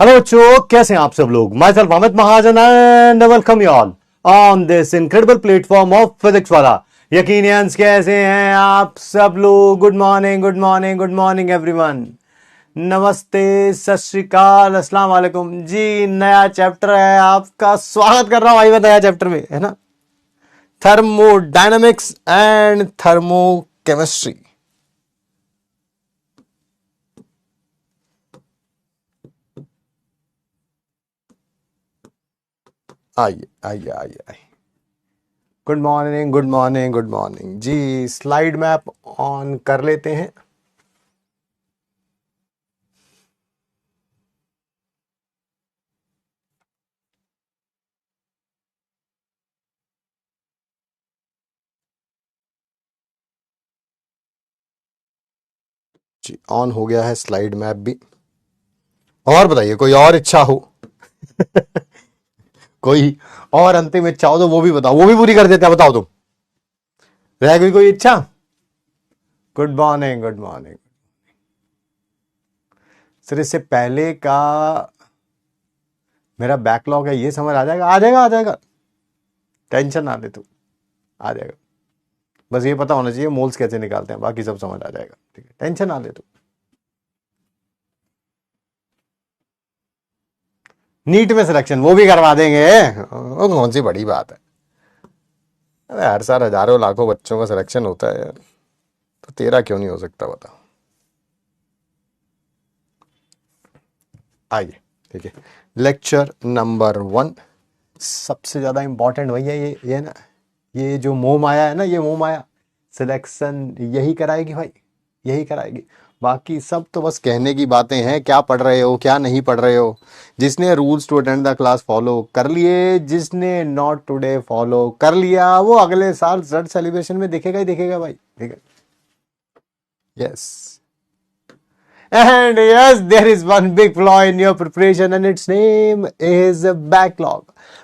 Hello बच्चों, कैसे हैं आप सब लोग। My self Amit Mahajan and welcome you all on this incredible platform of physics वाला। यकीनियंस कैसे हैं आप सब लोग। Good morning, good morning, good morning everyone. नमस्ते, सत श्री अकाल, अस्सलाम वालेकुम जी। नया चैप्टर है, आपका स्वागत कर रहा हूं भाई मैं नया चैप्टर में, है ना। Thermodynamics and thermochemistry. आइए आइए आइए आइए। Good morning, good morning, good morning ji. Slide map on कर लेते हैं। जी ऑन हो गया है स्लाइड मैप भी। और बताइए कोई और इच्छा हो कोई और अंतिम इच्छा हो तो वो भी बताओ, वो भी पूरी कर देते हैं। बताओ तुम, रह गई कोई इच्छा। Good morning, good morning sir. इससे पहले का मेरा बैकलॉग है, ये समझ आ जाएगा, आ जाएगा, आ जाएगा। टेंशन ना ले तू, आ जाएगा। बस ये पता होना चाहिए मोल्स कैसे निकालते हैं, बाकी सब समझ आ जाएगा। ठीक है, टेंशन ना ले तू। नीट में सिलेक्शन वो भी करवा देंगे, वो कौन सी बड़ी बात है। अरे हर साल हजारों लाखों बच्चों का सिलेक्शन होता है यार, तो तेरा क्यों नहीं हो सकता बता। आइए, ठीक है। लेक्चर नंबर 1 सबसे ज्यादा इंपॉर्टेंट भैया ये ना, ये जो मोह माया है ना, ये मोह माया सिलेक्शन यही कराएगी भाई, यही कराएगी। बाकी सब तो बस कहने की बातें हैं। क्या पढ़ रहे हो, क्या नहीं पढ़ रहे हो। जिसने rules to attend the class follow कर लिए, जिसने नॉट टुडे फॉलो कर लिया, वो अगले साल रिजल्ट सेलिब्रेशन में दिखेगा ही दिखेगा भाई। ठीक है, yes. And yes, there is one big flaw in your preparation and its name is backlog.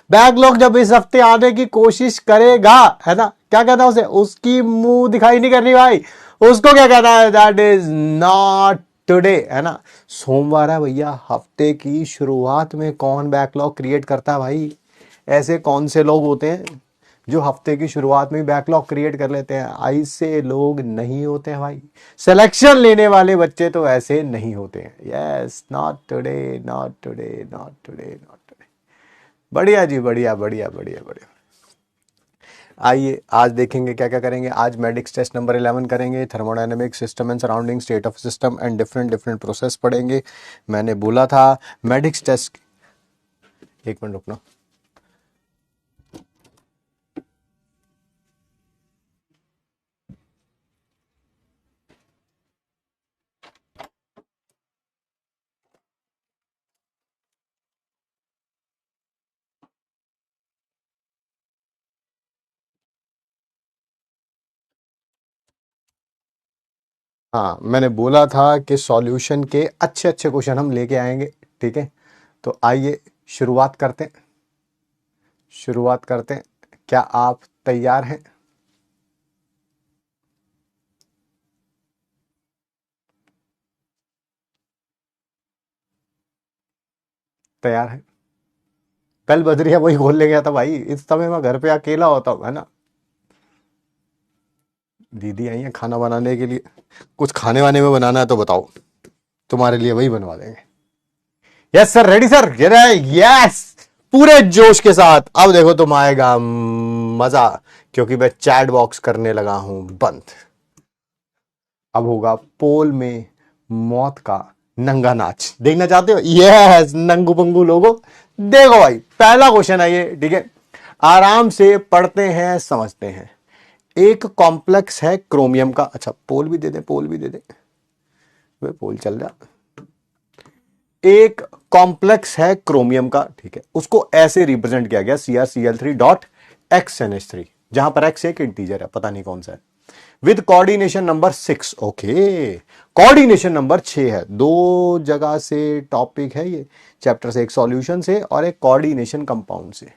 Backlog जब इस हफ्ते आने की कोशिश करेगा, है ना, क्या कहता है उसे, उसकी मुंह दिखाई नहीं करनी भाई। उसको क्या कहता है, दैट इज नॉट टुडे, है ना। सोमवार है भैया, हफ्ते की शुरुआत में कौन बैकलॉग क्रिएट करता है भाई। ऐसे कौन से लोग होते हैं जो हफ्ते की शुरुआत में बैकलॉग क्रिएट कर लेते हैं। ऐसे लोग नहीं होते हैं भाई। सिलेक्शन लेने वाले बच्चे तो ऐसे नहीं होते हैं। Yes, not today, not today, not today, not today. बढ़िया जी, बढ़िया बढ़िया बढ़िया बढ़िया। आइए आज देखेंगे क्या क्या करेंगे। आज मेडिक्स टेस्ट नंबर 11 करेंगे, thermodynamic system and surrounding state of system and different different process पढ़ेंगे। मैंने बोला था मेडिक्स टेस्ट, एक मिनट रुकना। हाँ, मैंने बोला था कि सॉल्यूशन के अच्छे अच्छे क्वेश्चन हम लेके आएंगे। ठीक है, तो आइए शुरुआत करते हैं, शुरुआत करते हैं। क्या आप तैयार हैं? तैयार है। कल बजरिया वही खोल ले गया था भाई, इस समय मैं घर पे अकेला होता हूँ, है ना। दीदी आई है खाना बनाने के लिए। कुछ खाने वाने में बनाना है तो बताओ, तुम्हारे लिए वही बनवा देंगे। Yes sir, ready sir, yes, पूरे जोश के साथ। अब देखो तुम आएगा मजा, क्योंकि मैं चैट बॉक्स करने लगा हूं बंद। अब होगा पोल में मौत का नंगा नाच। देखना चाहते हो? यस, नंगू पंगू लोगो। देखो भाई, पहला क्वेश्चन है ये, ठीक है। आराम से पढ़ते हैं, समझते हैं। एक कॉम्प्लेक्स है क्रोमियम का। अच्छा, पोल भी दे दे, पोल भी दे दे, वे पोल चल रहा। एक कॉम्प्लेक्स है क्रोमियम का, ठीक है। उसको ऐसे रिप्रेजेंट किया गया CrCl3.XNH3, जहां पर x एक इंटीजर है, पता नहीं कौन सा है, with coordination number 6। Okay, coordination number 6 है। दो जगह से टॉपिक है ये चैप्टर से, एक सॉल्यूशन से और एक कोऑर्डिनेशन कंपाउंड से।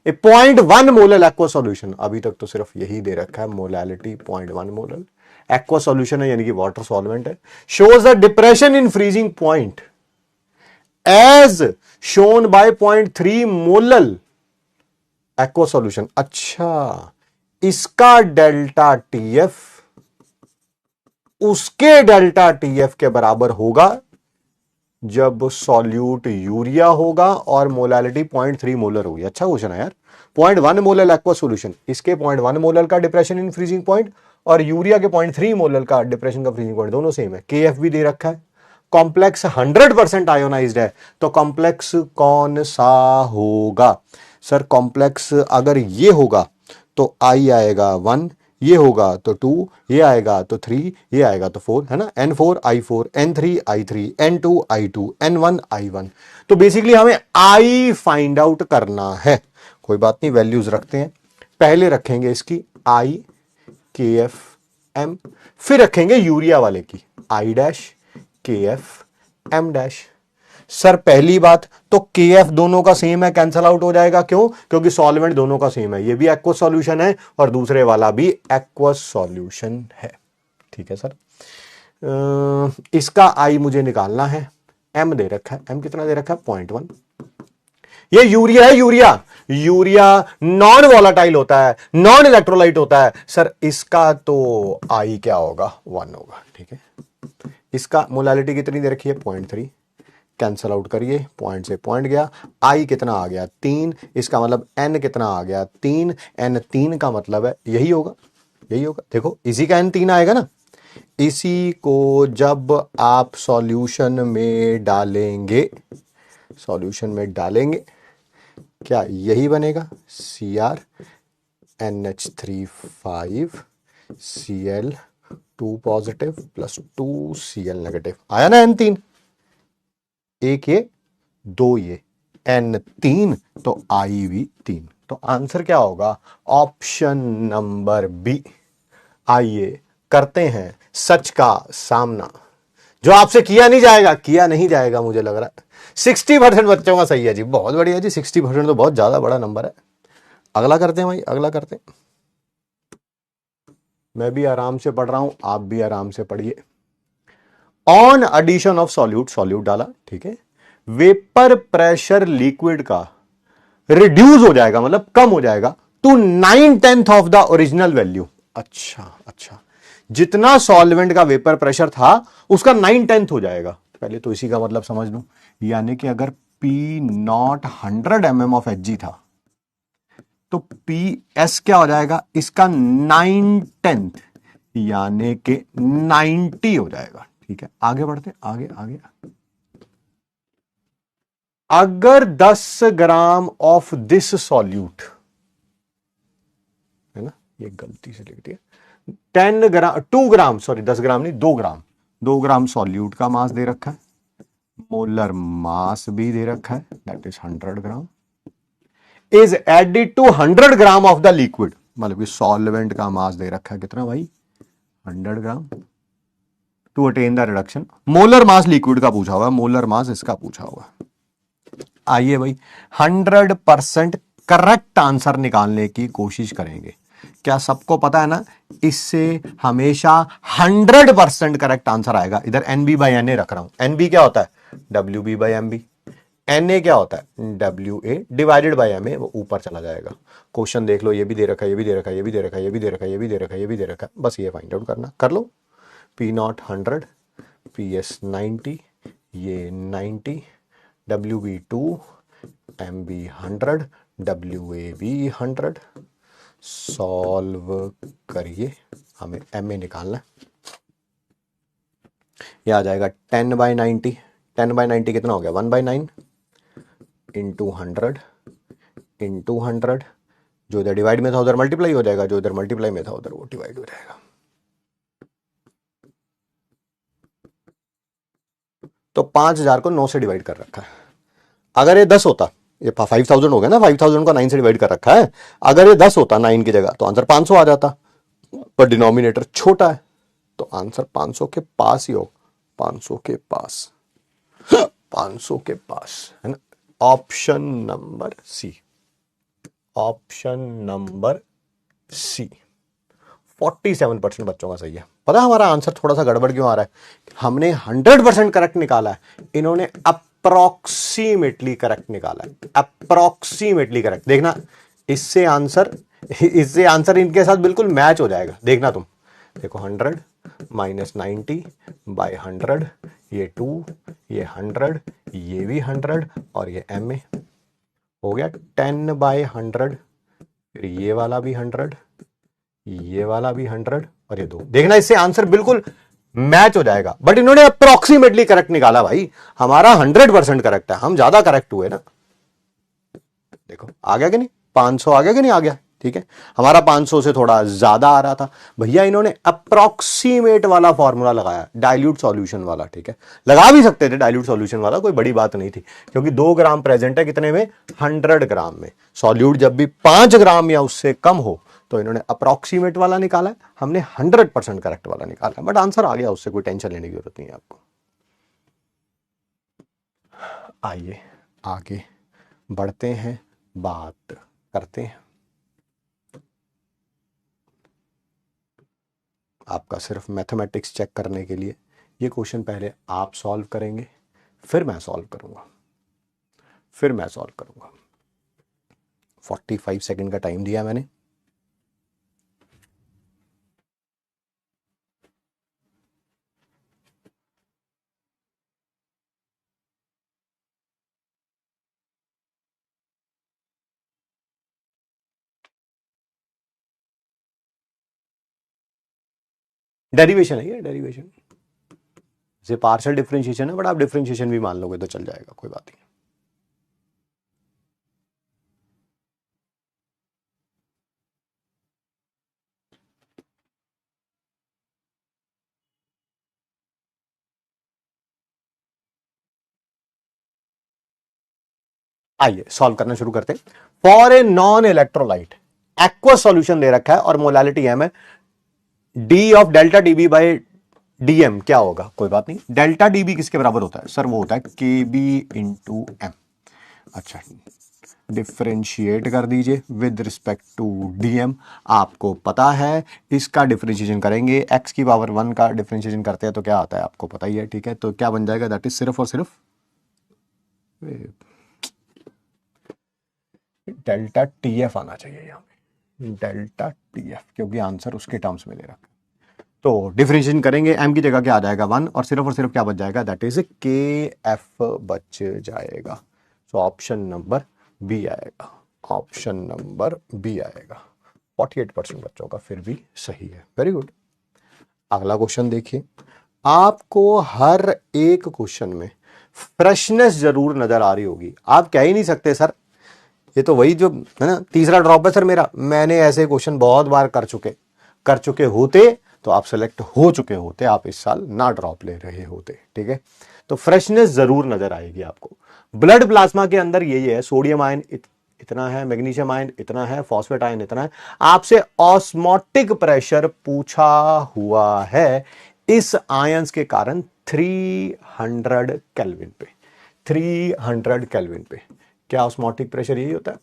ए 0.1 मोलल एक्वा सॉल्यूशन, अभी तक तो सिर्फ यही दे रखा है मोलैलिटी 0.1 मोलल। एक्वा सॉल्यूशन है यानी कि वाटर सॉल्वेंट है। Shows a depression in freezing point as shown by 0.3 molal aqua solution. अच्छा, इसका डेल्टा टीएफ उसके डेल्टा टीएफ के बराबर होगा जब सॉल्यूट यूरिया होगा और मोलालिटी 0.3 मोलर होगी। अच्छा क्वेश्चन है यार। 0.1 मोलर एक्वा सॉल्यूशन, इसके 0.1 मोलर का डिप्रेशन इन फ्रीजिंग पॉइंट और यूरिया के 0.3 मोलर का डिप्रेशन का फ्रीजिंग पॉइंट दोनों सेम है। केएफ भी दे रखा है। कॉम्प्लेक्स 100% आयोनाइज्ड है, तो कॉम्प्लेक्स कौन सा होगा सर? कॉम्प्लेक्स अगर ये होगा तो आई आएगा 1, ये होगा तो 2, ये आएगा तो 3, ये आएगा तो 4, है ना। N4 I4, N3 I3, N2 I2, N1 I1। तो बेसिकली हमें I फाइंड आउट करना है। कोई बात नहीं, वैल्यूज रखते हैं। पहले रखेंगे इसकी I KF M, फिर रखेंगे यूरिया वाले की I dash KF M dash. Sir पहली बात तो KF दोनों का सेम है, कैंसल आउट हो जाएगा। क्यों? क्योंकि सॉल्वेंट दोनों का सेम है। ये भी एक्वस सॉल्यूशन है और दूसरे वाला भी एक्वस सॉल्यूशन है। ठीक है सर। इसका I मुझे निकालना है। M दे रखा है। M कितना दे रखा है? 0.1। ये यूरिया है। यूरिया नॉन वॉलाटाइल होता है, नॉन इलेक्ट्रोलाइट होता है। सर इसका तो I क्या होगा? 1 होगा। ठीक है। इसका मोलालिटी कितनी दे रखी है? 0.3। कैंसल आउट करिए, पॉइंट से पॉइंट गया। आई कितना आ गया? 3। इसका मतलब एन कितना आ गया? 3। एन 3 का मतलब है यही होगा, यही होगा। देखो इसी का एन 3 आएगा ना। इसी को जब आप सॉल्यूशन में डालेंगे, सॉल्यूशन में डालेंगे क्या यही बनेगा? Cr NH3 Cl2 positive plus 2 Cl negative. आया ना N3? एक ये, दो ये, N3 तो आई भी 3। तो आंसर क्या होगा? Option number B. आइए करते हैं सच का सामना, जो आपसे किया नहीं जाएगा, किया नहीं जाएगा मुझे लग रहा है। 60% बच्चों का सही है जी, बहुत बढ़िया जी। 60% तो बहुत ज्यादा बड़ा नंबर है। अगला करते हैं भाई, अगला करते हैं। मैं भी आराम से पढ़ रहा हूं, आप भी आराम से पढ़िए। On addition of solute, solute डाला, ठीक है, वेपर प्रेशर लिक्विड का रिड्यूस हो जाएगा, मतलब कम हो जाएगा to 9/10 of the original value. अच्छा अच्छा, जितना सॉल्वेंट का वेपर प्रेशर था उसका 9/10 हो जाएगा। पहले तो इसी का मतलब समझ लूं, यानी कि अगर P not 100 mm of Hg था तो PS क्या हो जाएगा? इसका 9/10 यानी कि 90 हो जाएगा। ठीक है, आगे बढ़ते, आगे आगे। अगर 10 ग्राम ऑफ दिस सॉल्यूट, है ना, ये गलती से लिख दिया, 10 ग्राम 2 ग्राम, सॉरी 10 ग्राम नहीं, 2 ग्राम सॉल्यूट का मास दे रखा है, मोलर मास भी दे रखा है, that is 100 gram, is added to 100 gram of the liquid. मतलब कि सॉल्वेंट का मास दे रखा है कितना भाई? 100 gram to attain the reduction. Molar mass liquid का पूछा हुआ, मोलर मास इसका पूछा हुआ। आइए भाई 100% करेक्ट आंसर निकालने की कोशिश करेंगे। क्या सबको पता है ना, इससे हमेशा 100% करेक्ट आंसर आएगा। इधर NB/Na रख रहा हूं। NB क्या होता है? WB/MB। Na क्या होता है? WA डिवाइडेड बाय Ma, वो ऊपर चला जाएगा। क्वेश्चन देख लो, ये भी दे रखा है, ये भी दे रखा है, ये भी दे रखा है, ये भी दे रखा है, ये भी दे रखा है, ये भी दे रखा है। बस ये फाइंड आउट करना, कर लो। P0 100, PS 90, ये 90, WB2, MB 100, WAB 100। सॉल्व करिए, हमें MA निकालना है। ये आ जाएगा 10/90। 10/90 कितना हो गया? 1/9 इंटू 100 इंटू 100। जो इधर डिवाइड में था उधर मल्टीप्लाई हो जाएगा, जो इधर मल्टीप्लाई में था उधर वो डिवाइड हो जाएगा। तो 5000 को 9 से डिवाइड कर रखा है। अगर ये 10 होता, ये 5000 हो गया ना, 5000 को 9 से डिवाइड कर रखा है। अगर ये 10 होता 9 की जगह तो आंसर 500 आ जाता, पर डिनोमिनेटर छोटा है तो आंसर 500 के पास ही हो, 500 के पास, 500 के पास, है ना। Option number C, option number C. 47% बच्चों का सही है। पता है हमारा आंसर थोड़ा सा गड़बड़ क्यों आ रहा है? हमने 100% करेक्ट निकाला है, इन्होंने अप्रोक्सीमेटली करेक्ट निकाला है, अप्रोक्सीमेटली करेक्ट। देखना इससे आंसर इनके साथ बिल्कुल मैच हो जाएगा। देखना तुम देखो 100 माइनस 90 बाय 100, ये 2, ये 100, ये भी 100 और ये MA हो गया 10 बाय 100, फिर ये वाला भी 100, ये वाला भी 100 और ये 2। देखना इससे आंसर बिल्कुल मैच हो जाएगा, बट इन्होंने अप्रोक्सीमेटली करेक्ट निकाला भाई। हमारा 100% करेक्ट है, हम ज्यादा करेक्ट हुए ना। देखो आ गया कि नहीं, 500 आ गया कि नहीं आ गया, ठीक है। हमारा 500 से थोड़ा ज्यादा आ रहा था भैया, इन्होंने अप्रोक्सीमेट वाला फॉर्मूला लगाया, डाइल्यूट सॉल्यूशन वाला, ठीक है। लगा भी सकते थे डाइल्यूट सॉल्यूशन वाला, कोई बड़ी बात नहीं थी, क्योंकि 2 ग्राम प्रेजेंट है कितने में, 100 ग्राम में। सॉल्यूट जब भी 5 ग्राम या उससे कम हो तो इन्होंने अप्रोक्सीमेट वाला निकाला है, हमने 100% करेक्ट वाला निकाला, बट आंसर आ गया, उससे कोई टेंशन लेने की जरूरत नहीं है आपको। आइए आगे बढ़ते हैं, बात करते हैं। आपका सिर्फ मैथमेटिक्स चेक करने के लिए ये क्वेश्चन पहले आप सॉल्व करेंगे, फिर मैं सॉल्व करूंगा, 45 सेकंड का टाइम दिया मैंने। डेरिवेशन है ये, डेरिवेशन से पार्शियल डिफरेंशिएशन है, बट आप डिफरेंशिएशन भी मान लोगे तो चल जाएगा, कोई बात नहीं। आइए सॉल्व करना शुरू करते हैं। For a non electrolyte aqueous solution दे रखा है और मोलालिटी एम है, D of delta DB by DM क्या होगा, कोई बात नहीं। डेल्टा डीबी किसके बराबर होता है सर, वो होता है के बी इंटू एम। अच्छा, डिफरेंशिएट कर दीजिए विद रिस्पेक्ट टू डीएम। आपको पता है इसका डिफरेंशिएशन करेंगे, एक्स की पावर 1 का डिफरेंशिएशन करते हैं तो क्या आता है आपको पता ही है, ठीक है। तो क्या बन जाएगा, दैट इज सिर्फ और सिर्फ डेल्टा टीएफ आना चाहिए यहाँ पे, डेल्टा टीएफ, क्योंकि आंसर उसके टर्म्स में ले रखा है। तो डिफरेंशिएशन करेंगे, एम की जगह क्या आ जाएगा 1 और सिर्फ क्या बच जाएगा, दैट इज के एफ बच जाएगा। सो ऑप्शन नंबर बी आएगा, ऑप्शन नंबर बी आएगा। 48% बच्चों का फिर भी सही है, वेरी गुड। अगला क्वेश्चन देखिए, आपको हर एक क्वेश्चन में फ्रेशनेस जरूर नजर आ रही होगी। आप कह ही नहीं सकते सर ये तो वही जो है ना, तीसरा ड्रॉप है सर मेरा, मैंने ऐसे क्वेश्चन बहुत बार कर चुके होते तो आप सेलेक्ट हो चुके होते, आप इस साल ना ड्रॉप ले रहे होते, ठीक है। तो फ्रेशनेस जरूर नजर आएगी आपको। ब्लड प्लाज्मा के अंदर यही है, सोडियम आयन इतना है, मैग्नीशियम आयन इतना है, फॉस्फेट आयन इतना है। आपसे ऑस्मोटिक प्रेशर पूछा हुआ है इस आयंस के कारण 300 केल्विन पे, 300 केल्विन पे। क्या ऑस्मोटिक प्रेशर यही होता है,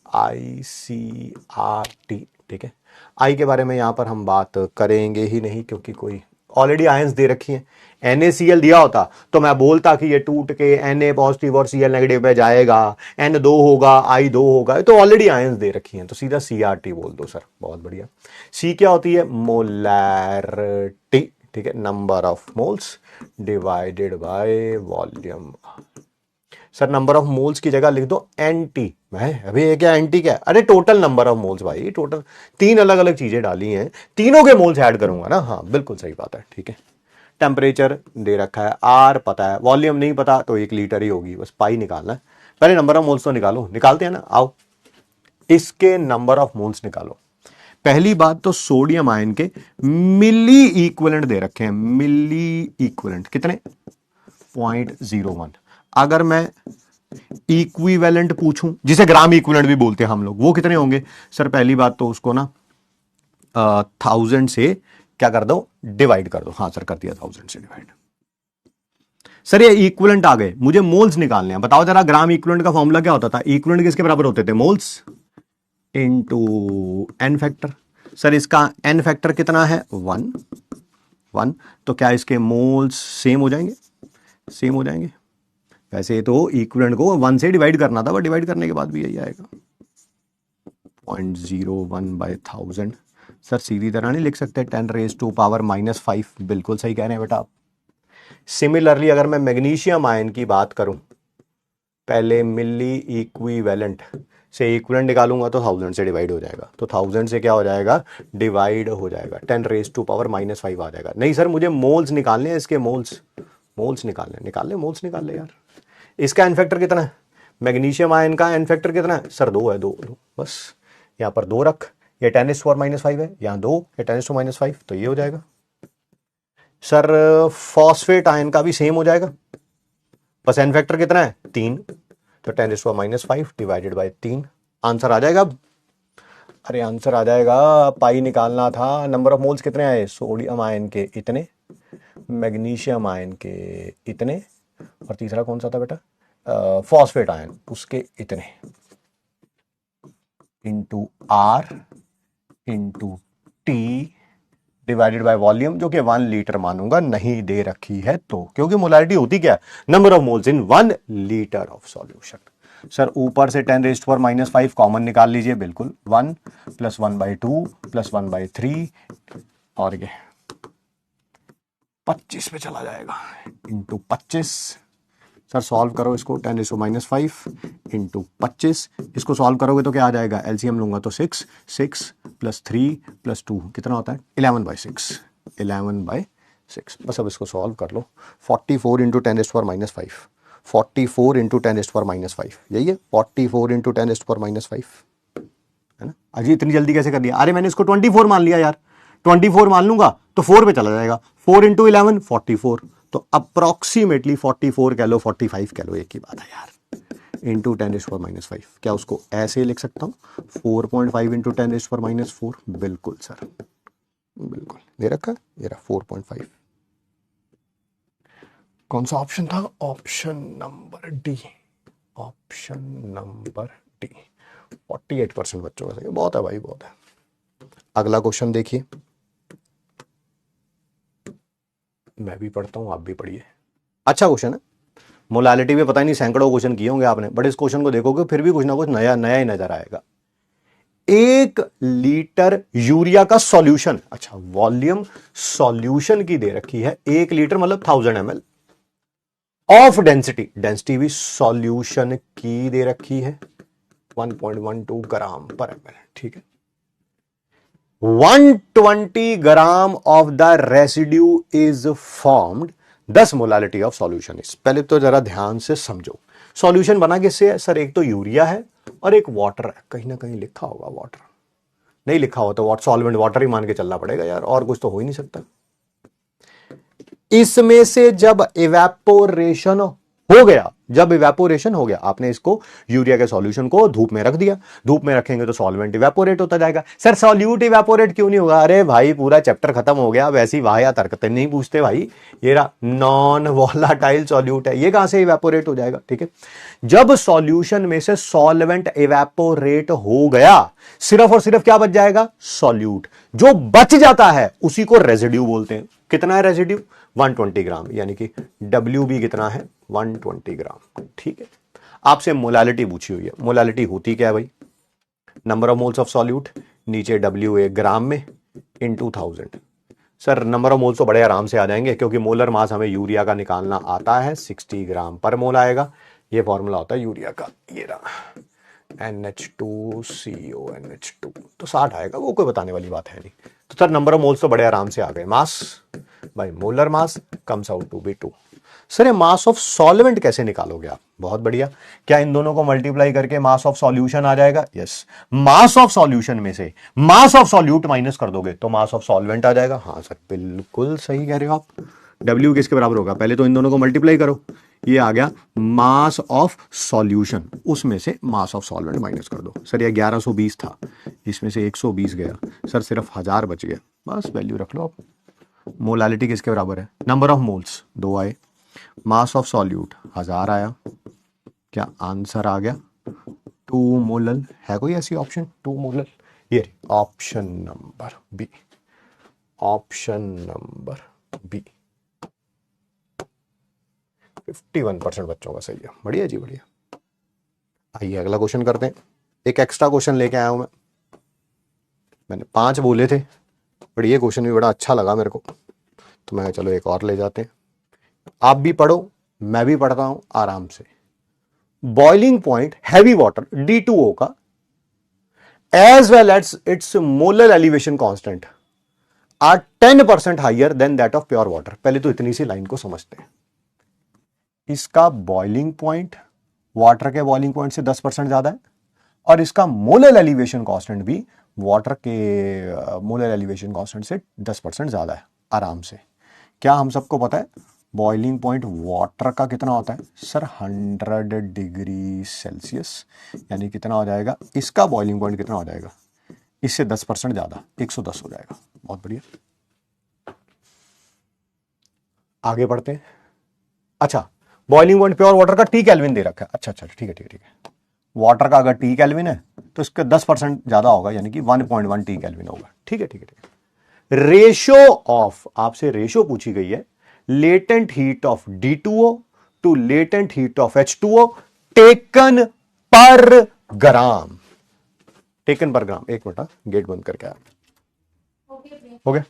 ICRT, ठीक है। आई के बारे में यहां पर हम बात करेंगे ही नहीं, क्योंकि कोई ऑलरेडी आयंस दे रखी हैं। NaCl दिया होता तो मैं बोलता कि ये टूट के Na पॉजिटिव और Cl नेगेटिव में जाएगा, N2 होगा, I2 होगा, तो ऑलरेडी आयंस दे रखी हैं, तो सीधा CRT बोल दो सर, बहुत बढ़िया। C क्या होती है, मोलैरिटी, ठीक है, number of moles divided by volume. Sir number of moles की जगह लिख दो NT। मैं अभी ये क्या NT क्या, अरे टोटल नंबर ऑफ मोल्स भाई, टोटल 3 अलग अलग चीजें डाली हैं, तीनों के मोल्स ऐड करूंगा ना, हाँ बिल्कुल सही बात है, ठीक है। टेम्परेचर दे रखा है, R पता है, वॉल्यूम नहीं पता तो 1 लीटर ही होगी, बस पाई निकालना है। पहले नंबर ऑफ मोल्स तो निकालो, निकालते हैं ना, आओ इसके नंबर ऑफ मोल्स निकालो। पहली बात तो सोडियम आयन के मिली इक्विवेलेंट दे रखे हैं, मिली इक्विवेलेंट कितने, 0.01। अगर मैं इक्विवेलेंट पूछूं, जिसे ग्राम इक्विवेलेंट भी बोलते हैं हम लोग, वो कितने होंगे सर, पहली बात तो उसको ना 1000 से क्या कर दो, डिवाइड कर दो। हाँ सर कर दिया, 1000 से डिवाइड। सर ये इक्विवेलेंट आ गए, मुझे मोल्स निकालने हैं, बताओ जरा ग्राम इक्विवेलेंट का फॉर्मूला क्या होता था, इक्विवेलेंट किसके बराबर होते थे, moles into N factor. Sir इसका एन फैक्टर कितना है, 1, तो क्या इसके मोल्स सेम हो जाएंगे, सेम हो जाएंगे, वैसे तो इक्विवेलेंट को 1 से डिवाइड करना था, बट डिवाइड करने के बाद भी यही आएगा 0.01/1000। सर सीधी तरह नहीं लिख सकते 10⁻⁻⁵? बिल्कुल सही कह रहे हैं बेटा आप। सिमिलरली अगर मैं मैग्नीशियम आयन की बात करूं, पहले मिली इक्विवेलेंट से इक्विवेलेंट निकालूंगा तो 1000 से डिवाइड हो जाएगा, तो 1000 से क्या हो जाएगा, डिवाइड हो जाएगा, 10⁻⁻5 आ जाएगा। नहीं सर मुझे मोल्स निकालने हैं, इसके मोल्स मोल्स निकाल ले यार। इसका एन फैक्टर कितना है, मैग्नीशियम आयन का एन फैक्टर कितना है सर, 2 है, 2 बस। यहां पर 2 रख, ये 10⁻⁻5 है, यहां 2 या 10⁻⁻5, तो ये हो जाएगा। सर फॉस्फेट आयन का भी सेम हो जाएगा, बस एन फैक्टर कितना है 3, तो 10⁻⁻5 डिवाइडेड बाय 3। आंसर आ जाएगा अब। अरे आंसर आ जाएगा, पाई निकालना था। नंबर ऑफ मोल्स कितने आए, सोडियम आयन के इतने, मैग्नीशियम आयन के इतने, और तीसरा कौन सा था बेटा, फॉस्फेट आयन, उसके इतने, into R into T divided by volume, जो कि 1 लीटर मानूंगा, नहीं दे रखी है तो, क्योंकि मोलारिटी होती क्या है, number of moles in 1 litre of solution. Sir ऊपर से 10⁻⁵ कॉमन निकाल लीजिए, बिल्कुल 1 + 1/2 + 1/3, और ये 25 पे चला जाएगा, इंटू 25। सर सॉल्व करो इसको, 10⁻⁵ इंटू 25, इसको सॉल्व करोगे तो क्या आ जाएगा, एलसीएम लूंगा तो 6 + 3 + 2 कितना होता है, 11/6, 11/6। बस अब इसको सॉल्व कर लो, 44 × 10⁻⁵, 44 × 10⁻⁵, यही है 44 × 10⁻⁵, है ना। अजी इतनी जल्दी कैसे कर दिया, अरे मैंने इसको 24 मान लिया यार, 24 मान लूंगा तो 4 पे चला जाएगा, 4 × 11 44, तो अप्रोक्सीमेटली 44 कह लो, 45 कह लो, एक ही बात है यार, इंटू 10⁻⁵। क्या उसको ऐसे ही लिख सकता हूं, 4.5 × 10⁻⁴? बिल्कुल सर, बिल्कुल दे रखा है, ये रहा 4.5। कौन सा ऑप्शन था, option number D, option number D. 48% बच्चों का सही, बहुत है भाई, बहुत है। अगला क्वेश्चन देखिए, मैं भी पढ़ता हूं, आप भी पढ़िए, अच्छा क्वेश्चन है। मोलालिटी में पता नहीं सैकड़ों क्वेश्चन किए होंगे आपने, बट इस क्वेश्चन को देखोगे फिर भी कुछ ना कुछ नया नया ही नजर आएगा। 1 लीटर यूरिया का सॉल्यूशन, अच्छा वॉल्यूम सॉल्यूशन की दे रखी है, 1 लीटर मतलब 1000 ml ऑफ डेंसिटी, डेंसिटी भी सॉल्यूशन की दे रखी है 1.12 ग्राम पर ml, ठीक है। 120 ग्राम of the residue is formed, 10 molality of solution is. पहले तो जरा ध्यान से समझो, सॉल्यूशन बना किससे है सर, एक तो यूरिया है और एक वाटर है, कहीं ना कहीं लिखा होगा वाटर, नहीं लिखा हो तो सॉल्वेंट वाटर ही मान के चलना पड़ेगा यार, और कुछ तो हो ही नहीं सकता। इसमें से जब इवेपोरेशन हो गया, जब इवेपोरेशन हो गया, आपने इसको यूरिया के सॉल्यूशन को धूप में रख दिया, धूप में रखेंगे तो सॉल्वेंट इवेपोरेट होता जाएगा। सर सॉल्यूट इवेपोरेट क्यों नहीं होगा, अरे भाई पूरा चैप्टर खत्म हो गया, वैसी वाहियात हरकतें नहीं पूछते भाई। ये रहा नॉन वोलाटाइल सॉल्यूट है, ये कहां से इवेपोरेट हो जाएगा, ठीक है। जब सॉल्यूशन में से सॉल्वेंट इवेपोरेट हो गया, सिर्फ और सिर्फ क्या बच जाएगा, सॉल्यूट। जो बच जाता है उसी को रेजिड्यू बोलते हैं। कितना है रेजिड्यू, 120 ग्राम, यानी कि डब्ल्यू भी कितना है, 120 ग्राम, ठीक है। आपसे मोलालिटी पूछी हुई है, मोलालिटी होती क्या है भाई, number of moles of solute, नीचे डब्ल्यू एक ग्राम में, into 1000। Sir number of moles तो बड़े आराम से आ जाएंगे, क्योंकि मोलर मास हमें यूरिया का निकालना आता है, 60 ग्राम पर मोल आएगा, ये फॉर्मूला होता है यूरिया का, ये रहा NH2CONH2, तो 60 आएगा, वो कोई बताने वाली बात है नहीं। तो सर नंबर ऑफ मोल्स तो बड़े आराम से आ गए, mass by molar mass comes out to be 2। Sir ये मास ऑफ सॉल्वेंट कैसे निकालोगे आप, बहुत बढ़िया, क्या इन दोनों को मल्टीप्लाई करके मास ऑफ सॉल्यूशन आ जाएगा, यस। मास ऑफ सॉल्यूशन में से मास ऑफ सॉल्यूट माइनस कर दोगे तो मास ऑफ सॉल्वेंट आ जाएगा, हाँ सर बिल्कुल सही कह रहे हो आप। W किसके बराबर होगा, पहले तो इन दोनों को मल्टीप्लाई करो, ये आ गया मास ऑफ सॉल्यूशन, उसमें से मास ऑफ सॉल्वेंट माइनस कर दो। सर ये 1120 था, इसमें से 120 गया, सर सिर्फ 1000 बच गया, बस वैल्यू रख लो आप। मोलालिटी किसके बराबर है, नंबर ऑफ मोल्स 2 आए, मास ऑफ सॉल्यूट 1000 आया, क्या आंसर आ गया 2 मोलल। है कोई ऐसी ऑप्शन 2 मोलल, ये option number B, option number B. 51% बच्चों का सही है। बढ़िया जी बढ़िया। आइए अगला क्वेश्चन करते हैं। एक एक्स्ट्रा क्वेश्चन लेके आया हूं मैं। मैंने 5 बोले थे, बट ये क्वेश्चन भी बड़ा अच्छा लगा मेरे को, तो मैं चलो एक और ले जाते हैं। आप भी पढ़ो, मैं भी पढ़ता हूं आराम से। Boiling point heavy water D2O का as well as its molar elevation constant are 10% higher than that of pure water। पहले तो इतनी सी लाइन को समझते हैं। इसका बॉइलिंग पॉइंट वाटर के बॉइलिंग पॉइंट से 10% ज्यादा है, और इसका मोलर एलिवेशन कांस्टेंट भी वाटर के मोलर एलिवेशन कांस्टेंट से 10% ज्यादा है। आराम से। क्या हम सबको पता है बॉइलिंग पॉइंट वाटर का कितना होता है सर? 100 degree Celsius. यानी कितना हो जाएगा? इसका बॉइलिंग पॉइंट कितना हो जाएगा? इससे 10% ज्यादा, 110 हो जाएगा। बहुत बढ़िया। आगे बढ़ते हैं। अच्छा, बॉइलिंग पॉइंट प्योर वाटर का टी केल्विन दे रखा है। अच्छा अच्छा, ठीक है ठीक है ठीक है। वाटर का अगर टी केल्विन है तो इसका 10% ज्यादा होगा, यानी कि 1.1 टी केल्विन होगा। ठीक है ठीक है ठीक है। रेशो ऑफ, आपसे रेशो पूछी गई है, latent heat of D2O to latent heat of H2O taken per gram. Taken per ग्राम। एक मिनट, गेट बंद करके आया। हो गया?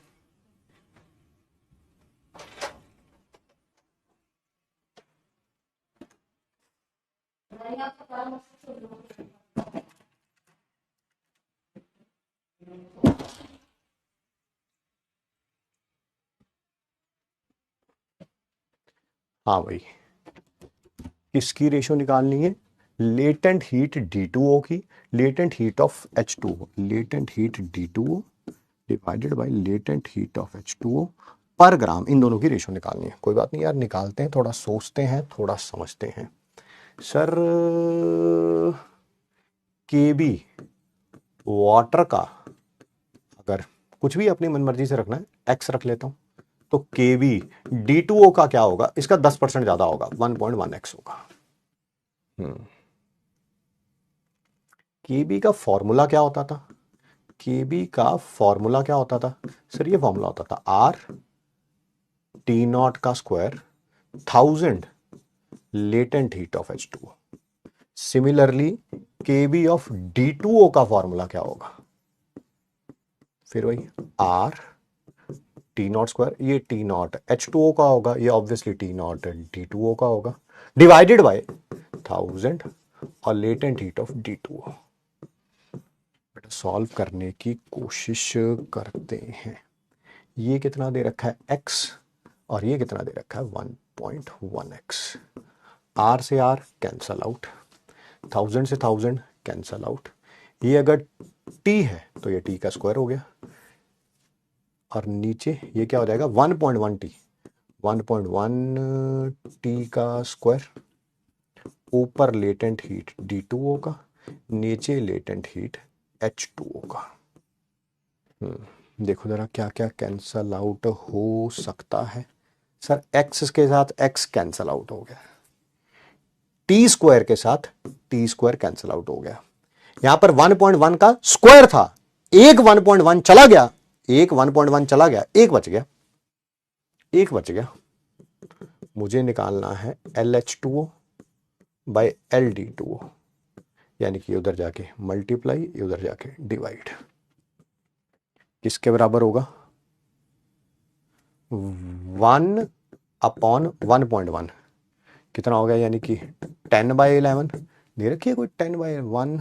हाँ भाई, किसकी रेशो निकालनी है? लेटेंट हीट D2O की, latent heat of H2O, latent heat D2O divided by latent heat of H2O पर ग्राम। इन दोनों की रेशो निकालनी है। कोई बात नहीं यार, निकालते हैं। थोड़ा सोचते हैं, थोड़ा समझते हैं। सर KB वाटर का, अगर कुछ भी अपनी मनमर्जी से रखना है, X रख लेता हूं, तो KB D2O का क्या होगा? इसका 10% ज्यादा होगा, 1.1x होगा। KB का फॉर्मूला क्या होता था? KB का फॉर्मूला क्या होता था सर? ये फॉर्मूला होता था R T0 का square 1000 latent heat of H2O। Similarly KB of D2O का फॉर्मूला क्या होगा? फिर वही R T0 स्क्वायर, ये T0 H2O का होगा, ये ऑब्वियसली T0 D2O का होगा, डिवाइडेड बाय 1000 और लेटेंट हीट ऑफ D2O। बेटा सॉल्व करने की कोशिश करते हैं। ये कितना दे रखा है? X, और ये कितना दे रखा है? 1.1x। R से R कैंसल आउट, 1000 से 1000 कैंसल आउट। ये अगर T है तो ये T का स्क्वायर हो गया, और नीचे ये क्या हो जाएगा? 1.1T, 1.1T का स्क्वायर, ऊपर लेटेंट हीट D2O का, नीचे लेटेंट हीट H2O का। देखो जरा क्या क्या कैंसल आउट हो सकता है। सर X के साथ X कैंसल आउट हो गया, T स्क्वायर के साथ T स्क्वायर कैंसल आउट हो गया। यहां पर 1.1 का स्क्वायर था, एक 1.1 चला गया, एक 1.1 चला गया, एक बच गया, एक बच गया। मुझे निकालना है LH2O बाय LD2O, यानी कि उधर जाके मल्टीप्लाई, उधर जाके डिवाइड। किसके बराबर होगा? 1/1.1 कितना हो गया? यानी कि 10/11 दे रखी है कोई, 10/1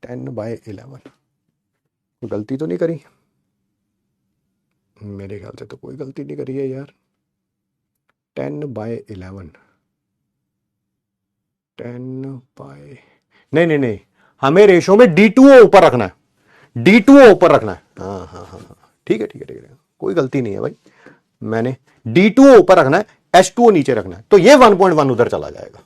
10/11। कोई गलती तो नहीं करी? मेरे ख्याल से तो कोई गलती नहीं करी है यार। 10/11 नहीं नहीं नहीं, हमें रेशो में D2O ऊपर रखना है, D2O ऊपर रखना है। हाँ हाँ हाँ हाँ, ठीक है ठीक है ठीक है, कोई गलती नहीं है भाई। मैंने D2O ऊपर रखना है, H2O नीचे रखना है। तो ये 1.1 उधर चला जाएगा,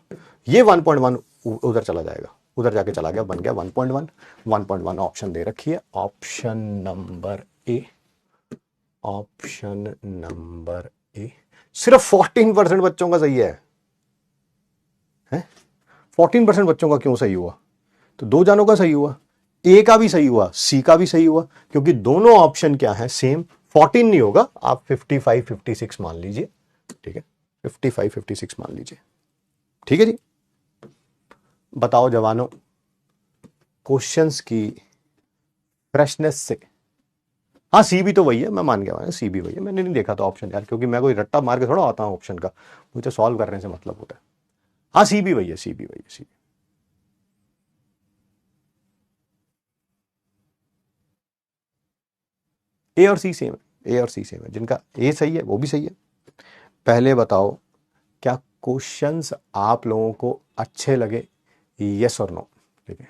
ये 1.1 उधर चला जाएगा, उधर जाके चला गया, बन गया 1.1। 1.1 ऑप्शन दे रखी है, option number A, option number A. सिर्फ 14% बच्चों का सही है? 14% बच्चों का क्यों सही हुआ? तो दो जानों का सही हुआ, ए का भी सही हुआ, सी का भी सही हुआ, क्योंकि दोनों ऑप्शन क्या है? सेम। 14 नहीं होगा, आप 55 56 मान लीजिए। ठीक है, 55 56 मान लीजिए, ठीक है जी। बताओ जवानों, क्वेश्चंस की फ्रेशनेस से, हाँ सी भी तो वही है, मैं मान गया, सी भी वही है, मैंने नहीं देखा था ऑप्शन यार, क्योंकि मैं कोई रट्टा मार के थोड़ा आता हूँ ऑप्शन का, मुझे सॉल्व करने से मतलब होता है। हाँ सी भी वही है, सी भी वही है, सी। ए और सी सेम है, ए और सी सेम है, जिनका ए सही है वो भी सही है। पहले बताओ, क्या क्वेश्चंस आप लोगों को अच्छे लगे, यस और नो, ठीक है।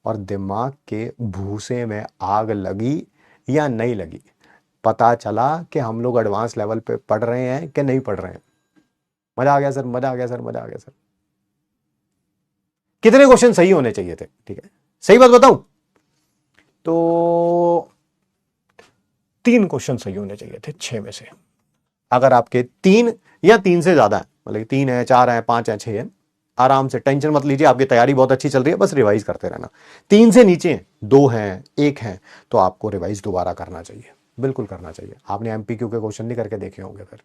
और दिमाग के भूसे में आग लगी या नहीं लगी, पता चला कि हम लोग एडवांस लेवल पे पढ़ रहे हैं कि नहीं पढ़ रहे हैं। मजा आ गया सर, मजा आ गया सर, मजा आ गया सर। कितने क्वेश्चन सही होने चाहिए थे, ठीक है, सही बात बताऊं तो 3 क्वेश्चन सही होने चाहिए थे 6 में से। अगर आपके 3 या 3 से ज्यादा है, मतलब 3 है, 4 है, 5 है, 6 है, आराम से टेंशन मत लीजिए, आपकी तैयारी बहुत अच्छी चल रही है, बस रिवाइज करते रहना। 3 से नीचे 2 हैं, 1 है, तो आपको रिवाइज दोबारा करना चाहिए, बिल्कुल करना चाहिए। आपने एमपीक्यू के क्वेश्चन नहीं करके देखे होंगे, फिर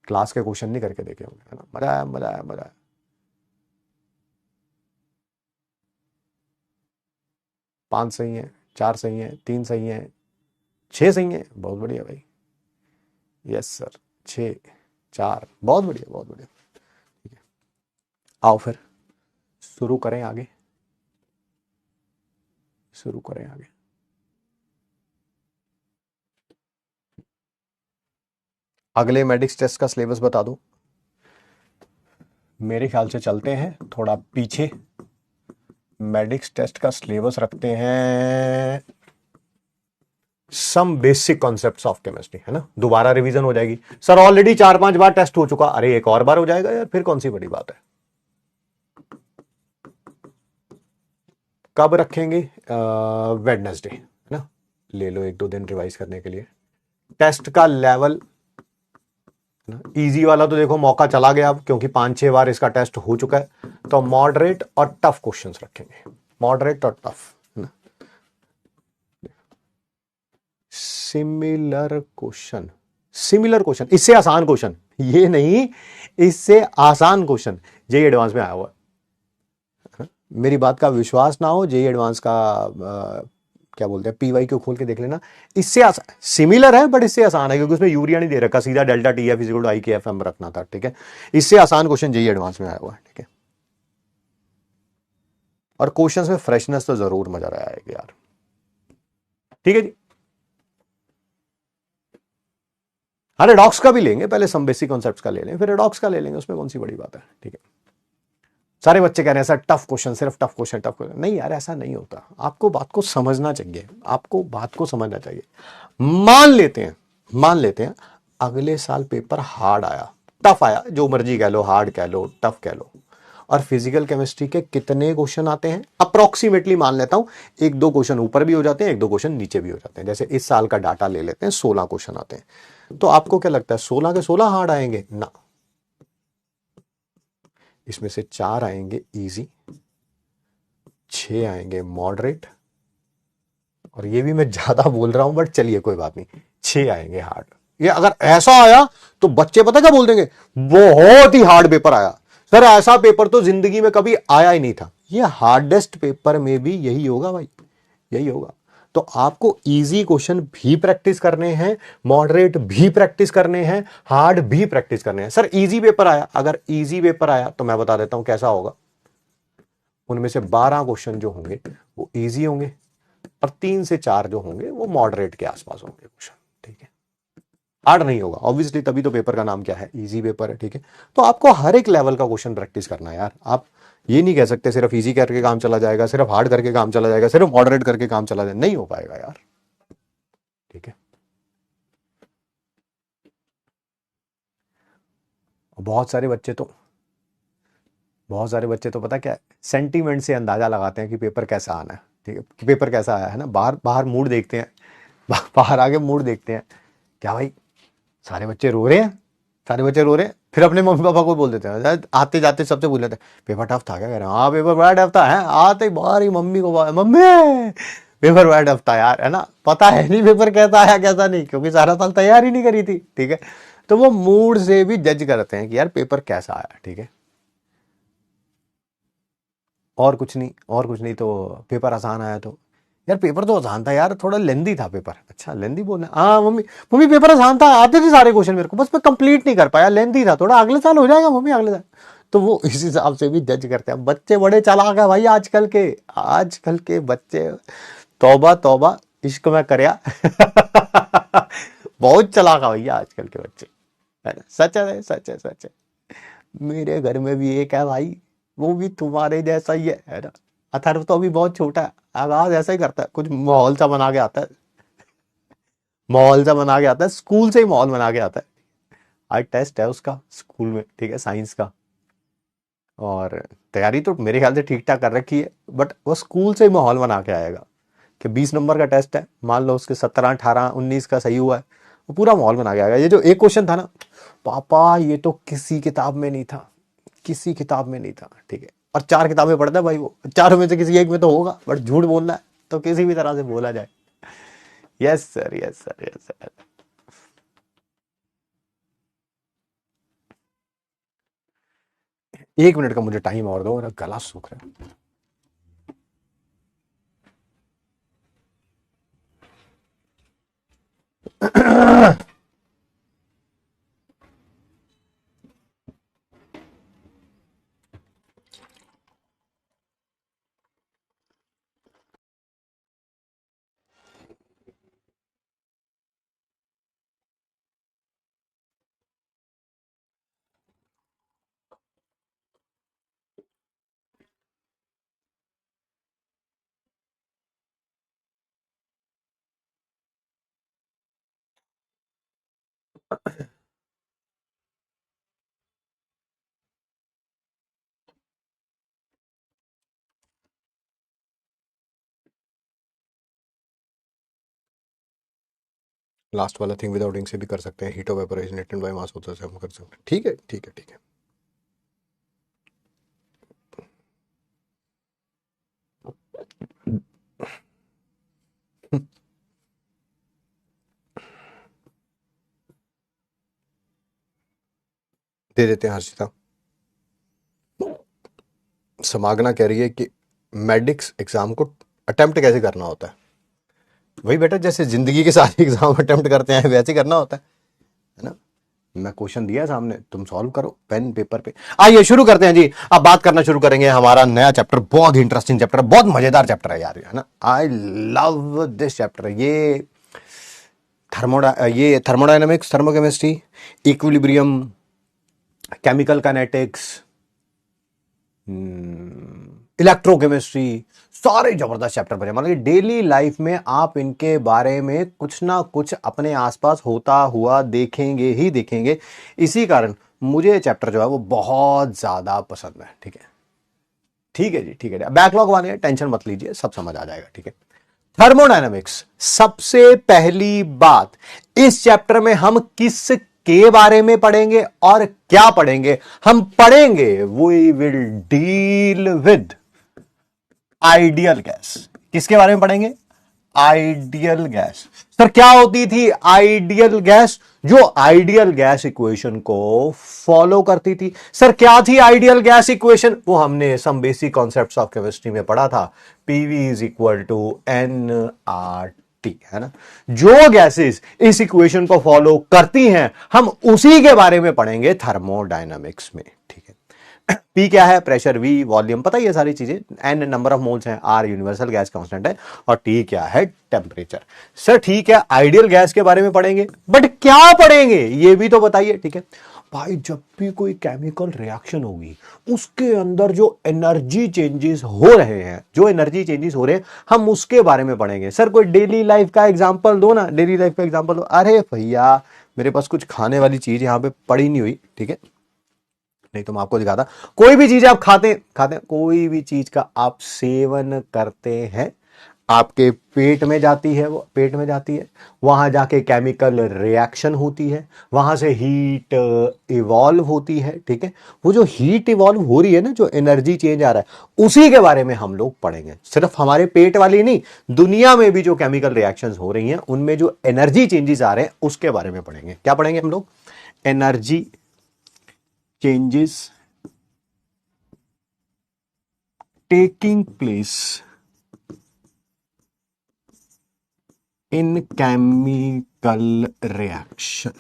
क्लास के क्वेश्चन नहीं करके देखे होंगे, है ना। मजा आया, मजा आया, मजा आया। 5 सही है, 4 सही है, 3 सही है, 6 सही है, बहुत बढ़िया भाई, यस सर, 6 4, बहुत बढ़िया, बहुत बढ़िया। ठीक है, आओ फिर शुरू करें आगे, शुरू करें आगे। अगले मेडिक्स टेस्ट का सिलेबस बता दो। मेरे ख्याल से चलते हैं थोड़ा पीछे, मेडिक्स टेस्ट का सिलेबस रखते हैं some basic concepts of chemistry, है ना। दोबारा रिवीजन हो जाएगी सर, ऑलरेडी 4-5 बार टेस्ट हो चुका, अरे एक और बार हो जाएगा यार, फिर कौन सी बड़ी बात है। कब रखेंगे, वेडनेसडे, है ना। ले लो 1-2 दिन रिवाइज करने के लिए। टेस्ट का लेवल इजी वाला तो देखो मौका चला गया अब, क्योंकि 5-6 बार इसका टेस्ट हो चुका है, तो मॉडरेट और टफ क्वेश्चंस रखेंगे, मॉडरेट और टफ, है ना। सिमिलर क्वेश्चन, सिमिलर क्वेश्चन, इससे आसान क्वेश्चन, ये नहीं, इससे आसान क्वेश्चन जेई एडवांस में आया हुआ है। मेरी बात का विश्वास ना हो, जेई एडवांस का क्या बोलते हैं, पीवाई क्यू खोल के देख लेना, इससे सिमिलर है बट इससे आसान है, क्योंकि उसमें यूरिया नहीं दे रखा, सीधा delta T F equal to I K F M रखना था, ठीक है। इससे आसान क्वेश्चन जेई एडवांस में आया हुआ है, ठीक है। और क्वेश्चंस में फ्रेशनेस तो जरूर मजा आएगा यार, ठीक है जी। हाँ रेडॉक्स का भी लेंगे, पहले सम बेसिक कॉन्सेप्ट्स का ले लें, फिर रेडॉक्स का ले लेंगे, उसमें कौन सी बड़ी बात है, ठीक है। सारे बच्चे कह रहे हैं सर टफ क्वेश्चन, सिर्फ टफ क्वेश्चन, टफ क्वेश्चन, नहीं यार ऐसा नहीं होता, आपको बात को समझना चाहिए, आपको बात को समझना चाहिए। मान लेते हैं, मान लेते हैं अगले साल पेपर हार्ड आया, टफ आया, जो मर्जी कह लो, हार्ड कह लो, टफ कह लो, और फिजिकल केमिस्ट्री के कितने क्वेश्चन आते हैं, अप्रोक्सीमेटली मान लेता हूं 1-2 क्वेश्चन ऊपर भी हो जाते हैं, 1-2 क्वेश्चन नीचे भी हो जाते हैं। जैसे इस साल का डाटा ले लेते हैं, 16 क्वेश्चन आते हैं, तो आपको क्या लगता है 16 के 16 हार्ड आएंगे ना, इसमें से 4 आएंगे इजी, 6 आएंगे मॉडरेट, और ये भी मैं ज्यादा बोल रहा हूं बट चलिए कोई बात नहीं, 6 आएंगे हार्ड। ये अगर ऐसा आया तो बच्चे पता क्या बोल देंगे, बहुत ही हार्ड पेपर आया सर, ऐसा पेपर तो जिंदगी में कभी आया ही नहीं था। ये हार्डेस्ट पेपर में भी यही होगा भाई, यही होगा। तो आपको इजी क्वेश्चन भी प्रैक्टिस करने हैं, मॉडरेट भी प्रैक्टिस करने हैं, हार्ड भी प्रैक्टिस करने हैं। सर इजी पेपर आया, अगर इजी पेपर आया तो मैं बता देता हूं कैसा होगा, उनमें से 12 क्वेश्चन जो होंगे वो इजी होंगे, और 3 से 4 जो होंगे वो मॉडरेट के आसपास होंगे क्वेश्चन, ठीक है। हार्ड नहीं होगा ऑब्वियसली, तभी तो पेपर का नाम क्या है, इजी पेपर है, ठीक है। तो आपको हर एक लेवल का क्वेश्चन प्रैक्टिस करना है यार। आप ये नहीं कह सकते सिर्फ इजी करके काम चला जाएगा, सिर्फ हार्ड करके काम चला जाएगा, सिर्फ मॉडरेट करके काम चला जाएगा, नहीं हो पाएगा यार, ठीक है। बहुत सारे बच्चे तो पता क्या है, सेंटीमेंट से अंदाजा लगाते हैं कि पेपर कैसा आना है, ठीक है, कि पेपर कैसा आया है ना। बाहर बाहर मूड देखते हैं, बाहर आगे मूड देखते हैं, क्या भाई सारे बच्चे रो रहे हैं, सारे बच्चे रो रहे हैं, फिर अपने मम्मी पापा को बोल देते हैं, आते जाते सबसे बोल देते हैं पेपर टफ था क्या, कह रहे हैं हाँ पेपर बड़ा टफ था, है आते ही बाहर ही मम्मी को, मम्मी पेपर बड़ा टफ था यार, है ना। पता है नहीं पेपर कैसा आया कैसा नहीं, क्योंकि सारा साल तैयारी नहीं करी थी, ठीक है। तो वो मूड से भी जज करते हैं कि यार पेपर कैसा आया, ठीक है। और कुछ नहीं, और कुछ नहीं, तो पेपर आसान आया तो यार पेपर तो आसान था यार, थोड़ा लेंदी था पेपर। अच्छा लेंदी बोलना, हाँ मम्मी, मम्मी पेपर आसान था, आते थे सारे क्वेश्चन मेरे को, बस मैं कंप्लीट नहीं कर पाया, लेंदी था थोड़ा, अगले साल हो जाएगा मम्मी, अगले साल। तो वो इस हिसाब से भी जज करते हैं। बच्चे बड़े चालाक है भाई आजकल के, आजकल के बच्चे, तौबा तौबा, इश्क में करया बहुत चालाक है भैया आजकल के बच्चे, है ना? सच है, सच है, सच है। मेरे घर में भी एक है भाई, वो भी तुम्हारे जैसा ही है ना। अथर्व तो अभी बहुत छोटा है, आगाज ऐसा ही करता है, कुछ माहौल सा बना के आता है, माहौल सा बना के आता है, स्कूल से ही माहौल बना के आता है। आज टेस्ट है उसका स्कूल में, ठीक है, साइंस का, और तैयारी तो मेरे ख्याल से ठीक ठाक कर रखी है, बट वो स्कूल से ही माहौल बना के आएगा कि 20 नंबर का टेस्ट है, मान लो उसके 17, 18, 19 का सही हुआ है, वो पूरा माहौल बना के आएगा। ये जो एक क्वेश्चन था ना, पापा ये तो किसी किताब में नहीं था, किसी किताब में नहीं था, ठीक है, और 4 किताबें पढ़ता है भाई, वो चारों में से किसी एक में तो होगा, बट झूठ बोलना है तो किसी भी तरह से बोला जाए। Yes sir, yes sir, yes sir. 1 minute का मुझे टाइम और दो, मेरा गला सूख रहा है। लास्ट वाला थिंग विदाउट इंक से भी कर सकते हैं, heat of vaporisation written by mass होता है, हम कर सकते हैं, ठीक है, ठीक है, ठीक है। दे देते हैं हर्षिता। समागना कह रही है कि मेडिक्स एग्जाम को अटेम्प्ट कैसे करना होता है। वही बेटा जैसे जिंदगी के सारे एग्जाम अटेम्प्ट करते हैं वैसे करना होता है ना। मैं क्वेश्चन दिया सामने, तुम सॉल्व करो पेन पेपर पे। आइए शुरू करते हैं जी। अब बात करना शुरू करेंगे हमारा नया चैप्टर, बहुत ही इंटरेस्टिंग चैप्टर, बहुत मजेदार चैप्टर है यार, है ना। I love this chapter. ये thermodynamics, thermochemistry, equilibrium, chemical kinetics, electrochemistry, सारे जबरदस्त चैप्टर बने। मतलब डेली लाइफ में आप इनके बारे में कुछ ना कुछ अपने आसपास होता हुआ देखेंगे ही देखेंगे। इसी कारण मुझे चैप्टर जो है वो बहुत ज्यादा पसंद है। ठीक है, ठीक है जी, ठीक है। बैकलॉग वाले टेंशन मत लीजिए, सब समझ आ जाएगा। ठीक है, थर्मोडायनेमिक्स। सबसे पहली बात, इस चैप्टर में हम किस के बारे में पढ़ेंगे और क्या पढ़ेंगे? हम पढ़ेंगे, we will deal with ideal gas. किसके बारे में पढ़ेंगे? Ideal gas. सर क्या होती थी आइडियल गैस? जो आइडियल गैस इक्वेशन को फॉलो करती थी। सर क्या थी आइडियल गैस इक्वेशन? वो हमने some basic concepts of chemistry में पढ़ा था, PV is equal to N R T, है ना। जो गैसेस इस इक्वेशन को फॉलो करती हैं हम उसी के बारे में पढ़ेंगे थर्मोडायनामिक्स में। ठीक है, पी क्या है? प्रेशर, वी वॉल्यूम, पता ही है सारी चीजें, एन नंबर ऑफ मोल्स हैं, आर यूनिवर्सल गैस कांस्टेंट है, और टी क्या है? टेम्परेचर। सर ठीक है, आइडियल गैस के बारे में पढ़ेंगे, बट क्या पढ़ेंगे ये भी तो बताइए। ठीक है भाई, जब भी कोई केमिकल रिएक्शन होगी उसके अंदर जो एनर्जी चेंजेस हो रहे हैं, जो एनर्जी चेंजेस हो रहे हैं, हम उसके बारे में पढ़ेंगे। सर कोई डेली लाइफ का एग्जांपल दो ना, डेली लाइफ का एग्जांपल दो। अरे भैया मेरे पास कुछ खाने वाली चीज यहां पे पड़ी नहीं हुई, ठीक है, नहीं तो मैं आपको दिखाता। कोई भी चीज आप खाते खाते कोई भी चीज का आप सेवन करते हैं, आपके पेट में जाती है, वो पेट में जाती है, वहां जाके केमिकल रिएक्शन होती है, वहां से हीट इवॉल्व होती है। ठीक है, वो जो हीट इवॉल्व हो रही है ना, जो एनर्जी चेंज आ रहा है, उसी के बारे में हम लोग पढ़ेंगे। सिर्फ हमारे पेट वाली नहीं, दुनिया में भी जो केमिकल रिएक्शंस हो रही हैं उनमें जो एनर्जी चेंजेस आ रहे हैं उसके बारे में पढ़ेंगे। क्या पढ़ेंगे हम लोग? Energy changes taking place in chemical reaction.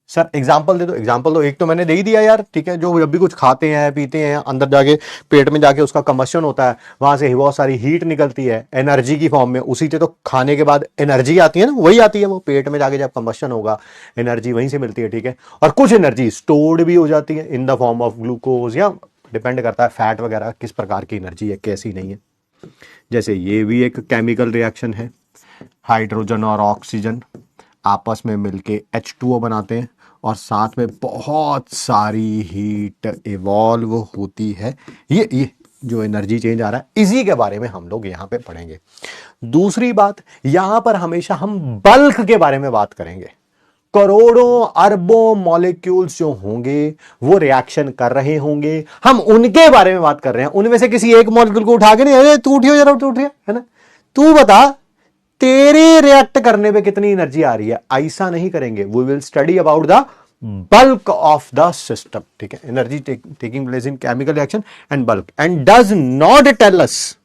Sir example दे दो, एग्जाम्पल दो। एक तो मैंने दे ही दिया यार, ठीक है, जो जब भी कुछ खाते हैं पीते हैं अंदर जाके पेट में जाके उसका कंबशन होता है, वहां से बहुत सारी हीट निकलती है एनर्जी की फॉर्म में, उसी से तो खाने के बाद एनर्जी आती है ना, वही आती है, वो पेट में जाके जब कंबशन होगा एनर्जी वहीं से मिलती है, ठीक है। और कुछ एनर्जी स्टोर्ड भी हो जाती है in the form of glucose, या डिपेंड करता है फैट वगैरह किस प्रकार की एनर्जी है कैसी नहीं है। जैसे ये भी एक केमिकल रिएक्शन है, हाइड्रोजन और ऑक्सीजन आपस में मिलके H2O बनाते हैं और साथ में बहुत सारी हीट इवॉल्व होती है। ये जो एनर्जी चेंज आ रहा है इसी के बारे में हम लोग यहां पे पढ़ेंगे। दूसरी बात, यहां पर हमेशा हम बल्क के बारे में बात करेंगे। करोड़ों अरबों मॉलिक्यूल्स जो होंगे वो रिएक्शन कर रहे होंगे, हम उनके बारे में बात कर रहे हैं। उनमें से किसी एक मॉलिक्यूल को उठा के नहीं, अरे तू उठियो जरा, तू उठियो, है ना, तू बता तेरे रिएक्ट करने पे कितनी एनर्जी आ रही है, ऐसा नहीं करेंगे। We will study about the bulk of the system, ठीक है, energy taking place in chemical reaction and bulk, and does not tell us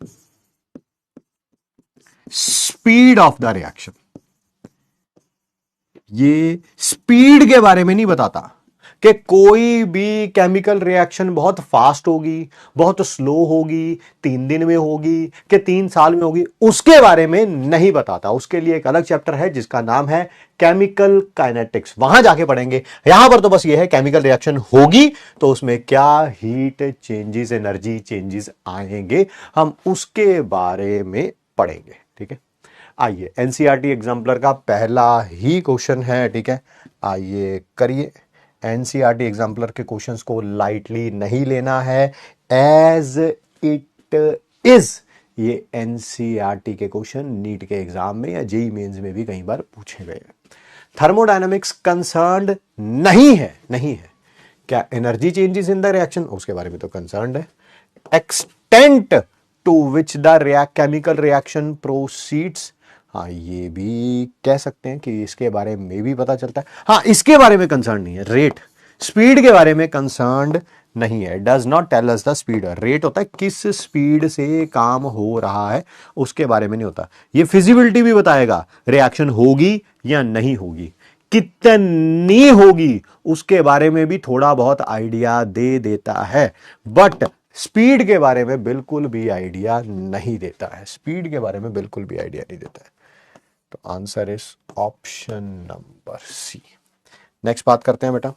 speed of the reaction. ये स्पीड के बारे में नहीं बताता कि कोई भी केमिकल रिएक्शन बहुत फास्ट होगी, बहुत स्लो होगी, 3 दिन में होगी कि 3 साल में होगी, उसके बारे में नहीं बताता। उसके लिए एक अलग चैप्टर है जिसका नाम है केमिकल काइनेटिक्स, वहां जाके पढ़ेंगे। यहां पर तो बस ये है केमिकल रिएक्शन होगी तो उसमें क्या हीट चेंजेस, एनर्जी चेंजेस आएंगे, हम उसके बारे में पढ़ेंगे, ठीक है। आइए एनसीईआरटी एग्जाम्पलर का पहला ही क्वेश्चन है, ठीक है, आइए करिए। एनसीईआरटी एग्जाम्पलर के क्वेश्चंस को लाइटली नहीं लेना है, एज इट इज। ये एनसीईआरटी के क्वेश्चन नीट के एग्जाम में या जेईई मेंस में भी कई बार पूछे गए हैं। थर्मोडायनामिक्स कंसर्न्ड नहीं है, नहीं है। क्या energy changes in the reaction, उसके बारे में तो कंसर्न्ड है। Extent to which the chemical reaction proceeds, हाँ ये भी कह सकते हैं कि इसके बारे में भी पता चलता है। हाँ इसके बारे में कंसर्न नहीं है। रेट, स्पीड के बारे में कंसर्न नहीं है। Does not tell us the speed. Rate होता है किस स्पीड से काम हो रहा है, उसके बारे में नहीं होता। ये फिजिबिलिटी भी बताएगा, रिएक्शन होगी या नहीं होगी, कितनी होगी, उसके बारे में भी थोड़ा बहुत आइडिया दे देता है, बट स्पीड के बारे में बिल्कुल भी आइडिया नहीं देता है। स्पीड के बारे में बिल्कुल भी आइडिया नहीं देता है। तो answer is option number C. Next बात करते हैं बेटा,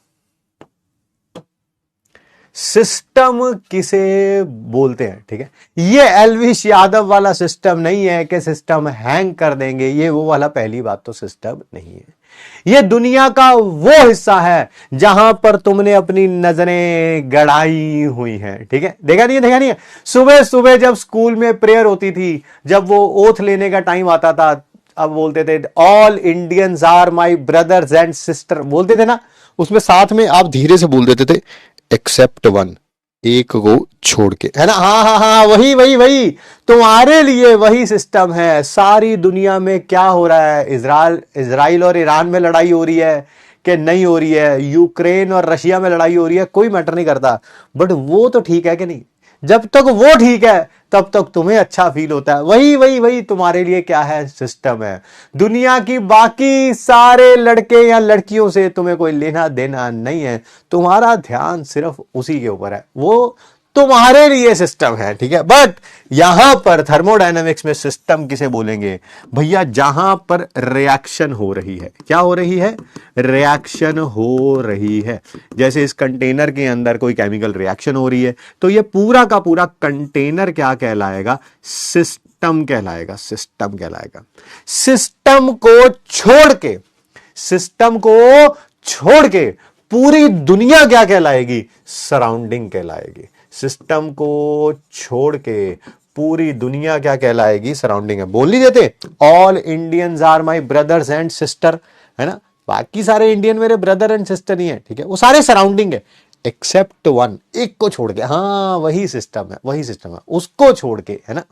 सिस्टम किसे बोलते हैं, ठीक है। ये एलविश यादव वाला सिस्टम नहीं है कि सिस्टम हैंग कर देंगे, ये वो वाला पहली बात तो सिस्टम नहीं है। ये दुनिया का वो हिस्सा है जहां पर तुमने अपनी नजरें गड़ाई हुई हैं, ठीक है। देखा नहीं है, देखा नहीं है। सुबह सुबह जब स्कूल में प्रेयर होती थी, जब वो ओथ लेने का टाइम आता था, अब बोलते थे all Indians are my brothers and sister, बोलते थे ना, उसमें साथ में आप धीरे से बोल देते थे एक्सेप्ट वन, एक को छोड़ के, है ना। हाँ हाँ हाँ, वही वही वही तुम्हारे लिए वही सिस्टम है। सारी दुनिया में क्या हो रहा है, इजराइल और ईरान में लड़ाई हो रही है कि नहीं हो रही है, यूक्रेन और रशिया में लड़ाई हो रही है, कोई मैटर नहीं करता, बट वो तो ठीक है कि नहीं। जब तक वो ठीक है तब तक तुम्हें अच्छा फील होता है। वही वही वही तुम्हारे लिए क्या है, सिस्टम है। दुनिया की बाकी सारे लड़के या लड़कियों से तुम्हें कोई लेना देना नहीं है, तुम्हारा ध्यान सिर्फ उसी के ऊपर है, वो तुम्हारे लिए सिस्टम है, ठीक है। बट यहां पर थर्मोडायनामिक्स में सिस्टम किसे बोलेंगे भैया, जहां पर रिएक्शन हो रही है। क्या हो रही है, रिएक्शन हो रही है। जैसे इस कंटेनर के अंदर कोई केमिकल रिएक्शन हो रही है तो ये पूरा का पूरा कंटेनर क्या कहलाएगा, सिस्टम कहलाएगा, सिस्टम कहलाएगा। सिस्टम को छोड़ के, सिस्टम को छोड़ के पूरी दुनिया क्या कहलाएगी, सराउंडिंग कहलाएगी। सिस्टम को छोड़ के पूरी दुनिया क्या कहलाएगी, सराउंडिंग है। बोल नहीं देते all Indians are my brothers and sister, है ना, बाकी सारे इंडियन मेरे ब्रदर एंड सिस्टर ही है, ठीक है, वो सारे सराउंडिंग है, एक्सेप्ट वन, एक को छोड़ के। हाँ वही सिस्टम है, वही सिस्टम है, उसको छोड़ के, है ना।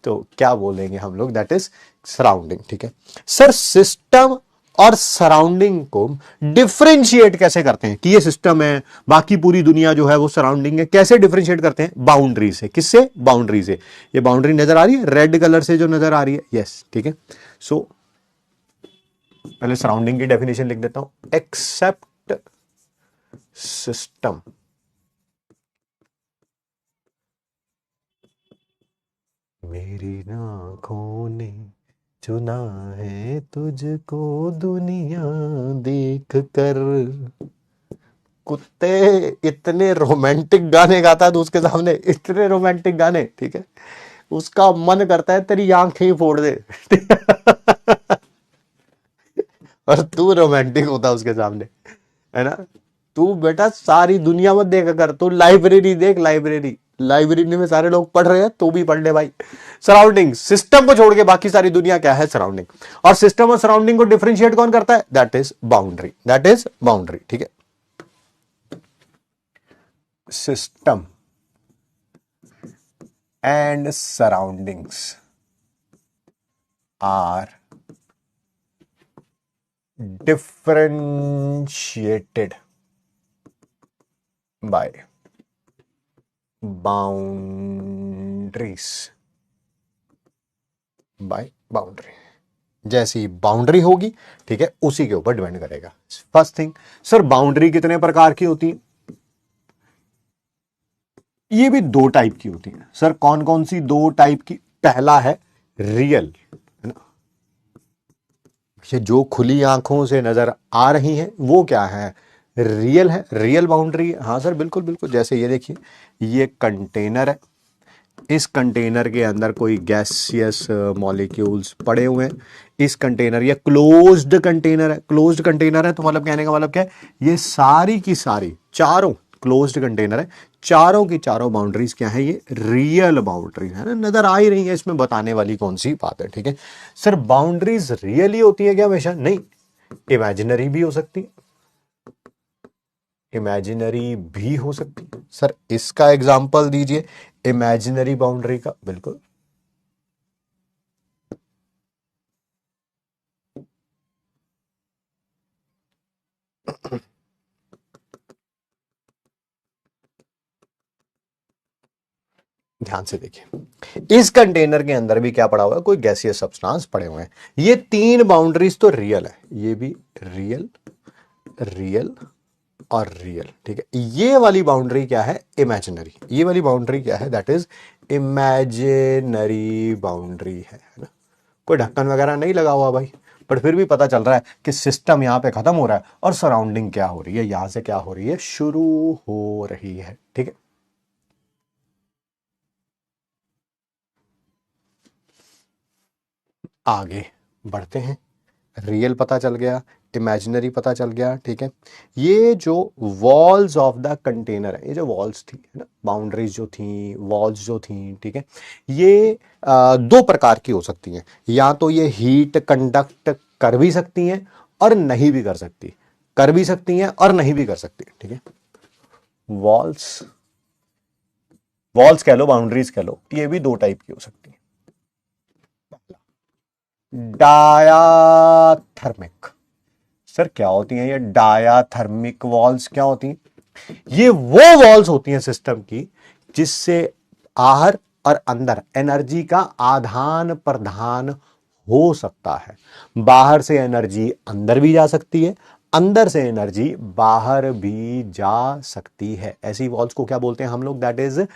तो क्या बोलेंगे हम लोग, दैट इज सराउंडिंग, ठीक है। सर सिस्टम और सराउंडिंग को डिफरेंशिएट कैसे करते हैं कि ये सिस्टम है, बाकी पूरी दुनिया जो है वो सराउंडिंग है, कैसे डिफरेंशिएट करते हैं? बाउंड्री से। किससे? बाउंड्री से। ये बाउंड्री नजर आ रही है रेड कलर से जो नजर आ रही है, यस, ठीक है। सो पहले सराउंडिंग की डेफिनेशन लिख देता हूं, एक्सेप्ट सिस्टम मेरी आंखों ने चुना है तुझको दुनिया देख कर। कुत्ते इतने रोमांटिक गाने गाता है तो उसके सामने, इतने रोमांटिक गाने, ठीक है, उसका मन करता है तेरी आंखें ही फोड़ दे और तू रोमांटिक होता उसके सामने, है ना। तू बेटा सारी दुनिया मत देखा कर, तू लाइब्रेरी देख, लाइब्रेरी, लाइब्रेरी में सारे लोग पढ़ रहे हैं, तू भी पढ़ ले भाई। सराउंडिंग, सिस्टम को छोड़ के बाकी सारी दुनिया क्या है? सराउंडिंग। और सिस्टम और सराउंडिंग को डिफरेंशिएट कौन करता है? That is boundary, that is boundary, ठीक है। System and surroundings are differentiated by boundaries, by boundary। जैसी बाउंड्री होगी, ठीक है, उसी के ऊपर डिपेंड करेगा। फर्स्ट थिंग, सर बाउंड्री कितने प्रकार की होती है? ये भी दो टाइप की होती है। सर कौन कौन सी दो टाइप की? पहला है रियल, ये जो खुली आंखों से नजर आ रही है वो क्या है? रियल है, रियल बाउंड्री। हाँ सर बिल्कुल बिल्कुल। जैसे ये देखिए, ये कंटेनर है, इस कंटेनर के अंदर कोई गैसियस मॉलिक्यूल्स पड़े हुए हैं। इस कंटेनर, ये क्लोज्ड कंटेनर है, क्लोज्ड कंटेनर है तो मतलब कहने का मतलब क्या है? ये सारी की सारी चारों क्लोज्ड कंटेनर है, चारों की चारों बाउंड्रीज क्या है? ये रियल बाउंड्रीज है ना, नजर आ ही रही है, इसमें बताने वाली कौन सी बात है, ठीक है। सर बाउंड्रीज रियली होती है क्या हमेशा? नहीं, इमेजिनरी भी हो सकती है, इमेजिनरी भी हो सकती है। सर इसका एग्जांपल दीजिए इमेजिनरी बाउंड्री का। बिल्कुल, ध्यान से देखिए, इस कंटेनर के अंदर भी क्या पड़ा हुआ है? कोई गैसियस सब्सटेंस पड़े हुए हैं। ये तीन बाउंड्रीज तो रियल है, ये भी रियल, रियल और रियल, ठीक है। ये वाली बाउंड्री क्या है? इमेजिनरी। ये वाली बाउंड्री क्या है? दैट इज इमेजिनरी बाउंड्री है ना। कोई ढक्कन वगैरह नहीं लगा हुआ भाई, पर फिर भी पता चल रहा है कि सिस्टम यहां पे खत्म हो रहा है और सराउंडिंग क्या हो रही है, यहां से क्या हो रही है? शुरू हो रही है, ठीक है। आगे बढ़ते हैं। रियल पता चल गया, इमेजिनरी पता चल गया, ठीक है। ये जो वॉल्स ऑफ द कंटेनर है, ये जो वॉल्स थी है ना, बाउंड्रीज जो थी, वॉल्स जो थी, ठीक है, ये दो प्रकार की हो सकती हैं। या तो ये हीट कंडक्ट कर भी सकती हैं और नहीं भी कर सकती, कर भी सकती हैं और नहीं भी कर सकती, ठीक है। वॉल्स, वॉल्स कह लो, बाउंड्रीज कह लो, ये भी दो टाइप की हो सकती है। डायाथर्मिक। सर क्या होती हैं ये डायाथर्मिक वॉल्स? क्या होती हैं? ये वो वॉल्स होती हैं सिस्टम की जिससे बाहर और अंदर एनर्जी का आदान प्रदान हो सकता है। बाहर से एनर्जी अंदर भी जा सकती है, अंदर से एनर्जी बाहर भी जा सकती है। ऐसी वॉल्स को क्या बोलते हैं हम लोग? दैट इज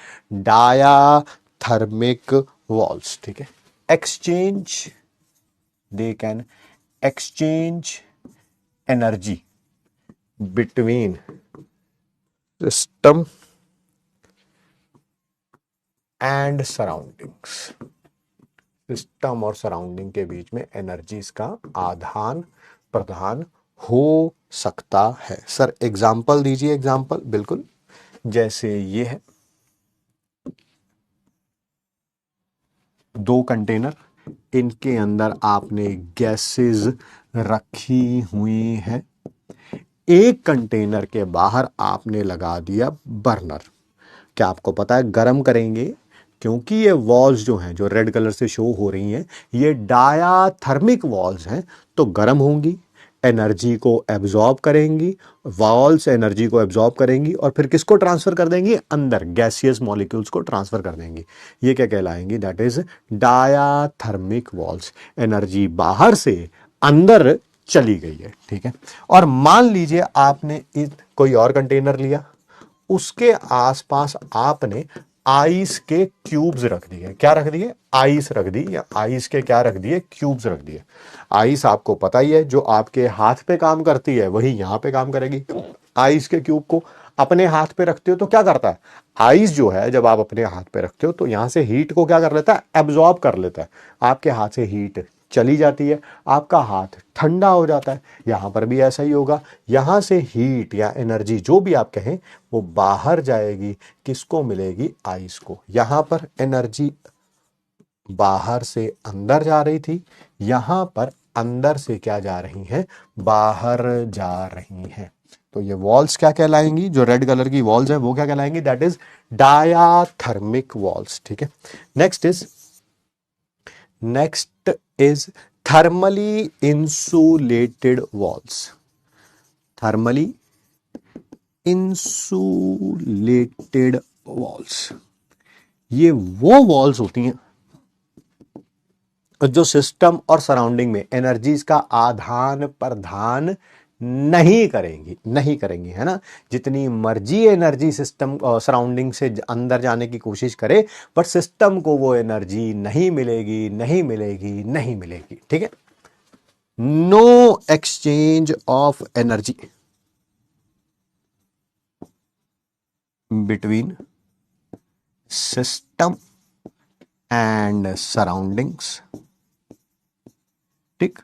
डायाथर्मिक वॉल्स, ठीक है। Exchange, they can exchange energy between system and surroundings। System और सराउंडिंग के बीच में एनर्जीज का आदान प्रदान हो सकता है। सर एग्जाम्पल दीजिए, एग्जाम्पल। बिल्कुल, जैसे ये है दो कंटेनर, इनके अंदर आपने गैसेस रखी हुई है। एक कंटेनर के बाहर आपने लगा दिया बर्नर। क्या आपको पता है गर्म करेंगे? क्योंकि ये वॉल्स जो हैं, जो रेड कलर से शो हो रही हैं, ये डायाथर्मिक वॉल्स हैं, तो गर्म होंगी। एनर्जी को एब्जॉर्ब करेंगी, वॉल्स एनर्जी को एब्जॉर्ब करेंगी और फिर किसको ट्रांसफर कर देंगी, अंदर गैसियस मॉलिक्यूल्स को ट्रांसफर कर देंगी। ये क्या कहलाएंगी, that is diathermic walls. Energy बाहर से अंदर चली गई है, ठीक है। और मान लीजिए आपने कोई और कंटेनर लिया, उसके आसपास आपने आइस के क्यूब्स रख दिए। क्या रख दिए, आइस रख दी, या आइस के क्या रख दिए, क्यूब्स रख दिए। आइस आपको पता ही है, जो आपके हाथ पे काम करती है वही यहां पे काम करेगी। आइस के क्यूब को अपने हाथ पे रखते हो तो क्या करता है, आइस जो है जब आप अपने हाथ पे रखते हो तो यहां से हीट को क्या कर लेता है, एब्जॉर्ब कर लेता है। आपके हाथ से हीट चली जाती है, आपका हाथ ठंडा हो जाता है। यहां पर भी ऐसा ही होगा, यहां से हीट या एनर्जी जो भी आप कहें वो बाहर जाएगी, किसको मिलेगी, आइस को। यहां पर एनर्जी बाहर से अंदर जा रही थी, यहां पर अंदर से क्या जा रही है, बाहर जा रही हैं। तो ये वॉल्स क्या कहलाएंगी, जो रेड कलर की वॉल्स है वो क्या कहलाएंगी, दैट इज डायाथर्मिक वॉल्स, ठीक है। Next is thermally insulated walls. Thermally insulated walls, ये वो वॉल्स होती हैं जो सिस्टम और सराउंडिंग में एनर्जीज का आदान प्रदान नहीं करेंगी, है ना। जितनी मर्जी एनर्जी सिस्टम सराउंडिंग से अंदर जाने की कोशिश करे, बट सिस्टम को वो एनर्जी नहीं मिलेगी, ठीक है। No exchange of energy between system and surroundings, ठीक।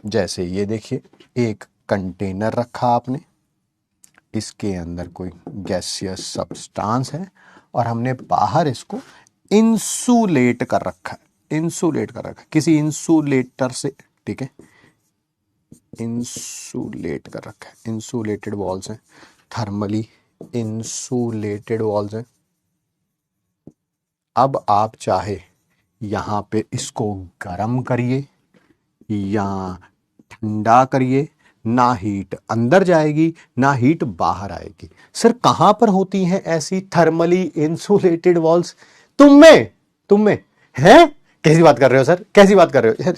जैसे ये देखिए, एक कंटेनर रखा आपने, इसके अंदर कोई गैसियस सब्सटेंस है और हमने बाहर इसको इंसुलेट कर रखा है, किसी इंसुलेटर से, ठीक है। इंसुलेट कर रखा है, इंसुलेटेड वॉल्स हैं, थर्मली इंसुलेटेड वॉल्स हैं। अब आप चाहे यहां पे इसको गर्म करिए या ठंडा करिए, ना हीट अंदर जाएगी ना हीट बाहर आएगी। सर कहां पर होती हैं ऐसी थर्मली इंसुलेटेड वॉल्स? तुम में है? कैसी बात कर रहे हो सर, कैसी बात कर रहे हो?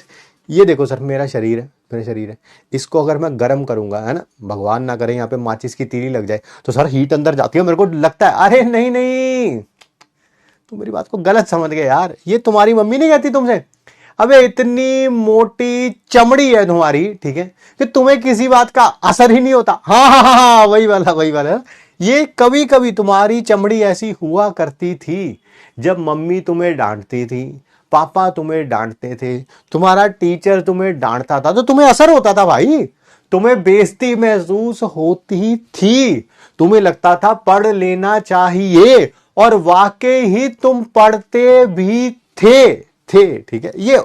ये देखो सर, मेरा शरीर है, इसको अगर मैं गर्म करूंगा, है ना, भगवान ना करे यहाँ पे माचिस की तीली लग जाए, तो सर हीट अंदर जाती है, मेरे को लगता है। अरे नहीं, तुम मेरी बात को गलत समझ गए यार। ये तुम्हारी मम्मी नहीं कहती तुमसे, अबे इतनी मोटी चमड़ी है तुम्हारी, ठीक है, कि तुम्हें किसी बात का असर ही नहीं होता। हाँ, वही वाला। ये कभी कभी तुम्हारी चमड़ी ऐसी हुआ करती थी जब मम्मी तुम्हें डांटती थी, पापा तुम्हें डांटते थे, तुम्हारा टीचर तुम्हें डांटता था, तो तुम्हें असर होता था भाई, तुम्हें बेइज्जती महसूस होती थी, तुम्हें लगता था पढ़ लेना चाहिए, और वाकई ही तुम पढ़ते भी थे, ठीक है। ये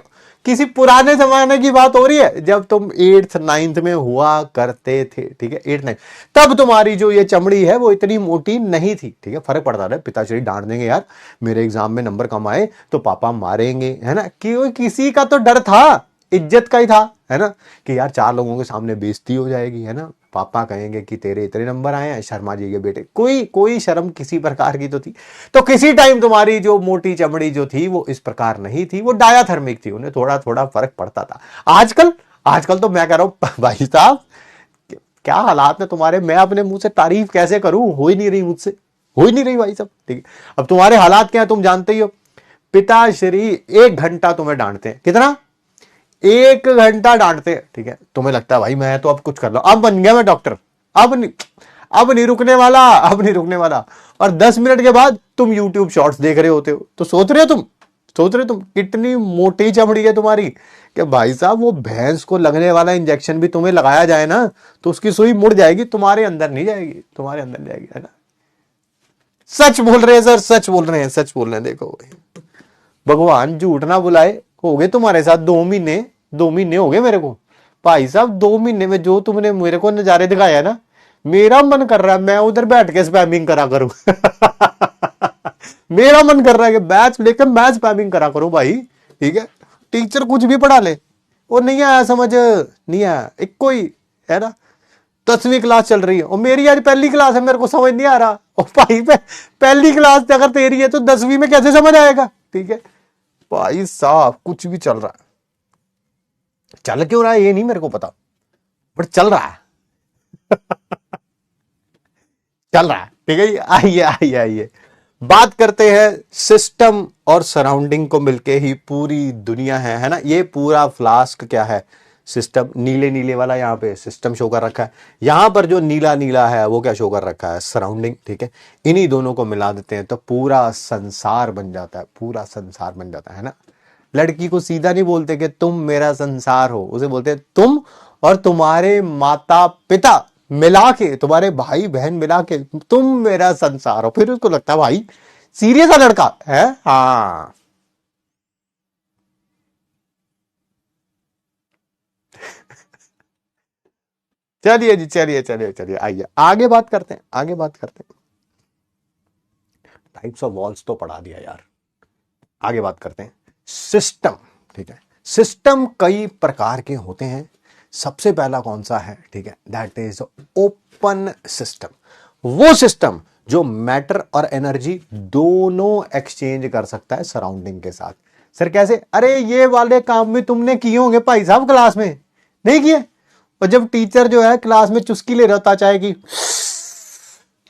किसी पुराने जमाने की बात हो रही है, जब तुम 8th 9th में हुआ करते थे, ठीक है, 8th 9th, तब तुम्हारी जो ये चमड़ी है वो इतनी मोटी नहीं थी, ठीक है। फर्क पड़ता था, पिताश्री डांट देंगे यार, मेरे एग्जाम में नंबर कम आए तो पापा मारेंगे, है ना, कि किसी का तो डर था, इज्जत का ही था, है ना, कि यार 4 लोगों के सामने बेइज्जती हो जाएगी, है ना, पापा कहेंगे कि तेरे इतने नंबर आए हैं, शर्मा जी के बेटे। कोई शर्म किसी प्रकार की तो थी। तो किसी टाइम तुम्हारी जो मोटी चमड़ी जो थी वो इस प्रकार नहीं थी, वो डायाथर्मिक थी, उन्हें थोड़ा थोड़ा फर्क पड़ता था। आजकल तो मैं कह रहा हूं भाई साहब, क्या हालात है तुम्हारे, मैं अपने मुंह से तारीफ कैसे करूं, हो ही नहीं रही मुझसे, हो ही नहीं रही भाई साहब, ठीक है। अब तुम्हारे हालात क्या है तुम जानते ही हो। पिताश्री 1 घंटा तुम्हें डांटते हैं, कितना, 1 घंटा डांटते हैं, ठीक है। तुम्हें लगता है भाई मैं तो अब कुछ कर लो, अब बन गया मैं डॉक्टर, अब नहीं रुकने वाला, और 10 मिनट के बाद तुम YouTube शॉर्ट्स देख रहे होते हो, तो सोच रहे हो तुम कितनी मोटी चमड़ी है तुम्हारी, कि भाई साहब वो भैंस को लगने वाला इंजेक्शन भी तुम्हें लगाया जाए ना तो उसकी सुई मुड़ जाएगी, तुम्हारे अंदर नहीं जाएगी, है ना। सच बोल रहे हैं सर, सच बोल रहे हैं। देखो भगवान झूठ ना बुलाए, हो गए तुम्हारे साथ 2 महीने हो गए मेरे को भाई साहब। 2 महीने में जो तुमने मेरे को नजारे दिखाया ना, मेरा मन कर रहा है मैं उधर बैठ के स्पैमिंग करा करूं। मेरा मन कर रहा है कि बैच लेकर मैं स्पैमिंग करा करूं भाई, ठीक है। टीचर कुछ भी पढ़ा ले, वो नहीं आया समझ, नहीं आया, एक कोई है ना 10वीं क्लास चल रही है और मेरी आज पहली क्लास है, मेरे को समझ नहीं आ रहा, और भाई पहली क्लास अगर तेरी है तो 10वीं में कैसे समझ आएगा? ठीक है भाई साहब, कुछ भी चल रहा है, चल क्यों रहा है ये नहीं मेरे को पता, बट चल रहा है चल रहा है। ठीक है, आइए आइए आइए बात करते हैं सिस्टम और सराउंडिंग को मिलके ही पूरी दुनिया है ना। ये पूरा फ्लास्क क्या है? सिस्टम। नीले नीले वाला यहाँ पे सिस्टम शो कर रखा है, यहाँ पर जो नीला नीला है वो क्या शो कर रखा है? सराउंडिंग। ठीक है, इन्हीं दोनों को मिला देते हैं तो पूरा संसार बन जाता है, पूरा संसार बन जाता है ना। लड़की को सीधा नहीं बोलते कि तुम मेरा संसार हो, उसे बोलते हैं तुम और तुम्हारे माता पिता मिला के, तुम्हारे भाई बहन मिला के तुम मेरा संसार हो। फिर उसको लगता है भाई सीरियस है लड़का है। हाँ चलिए जी, चलिए चलिए चलिए, आइए आगे बात करते हैं, आगे बात करते हैं। टाइप्स ऑफ वॉल्स तो पढ़ा दिया यार, आगे बात करते हैं सिस्टम। ठीक है, सिस्टम कई प्रकार के होते हैं। सबसे पहला कौन सा है? ठीक है, दैट इज ओपन सिस्टम। वो सिस्टम जो मैटर और एनर्जी दोनों एक्सचेंज कर सकता है सराउंडिंग के साथ। सर कैसे? अरे ये वाले काम भी तुमने किए होंगे भाई साहब क्लास में, नहीं किए? और जब टीचर जो है क्लास में चुस्की ले रहा होता चाय की,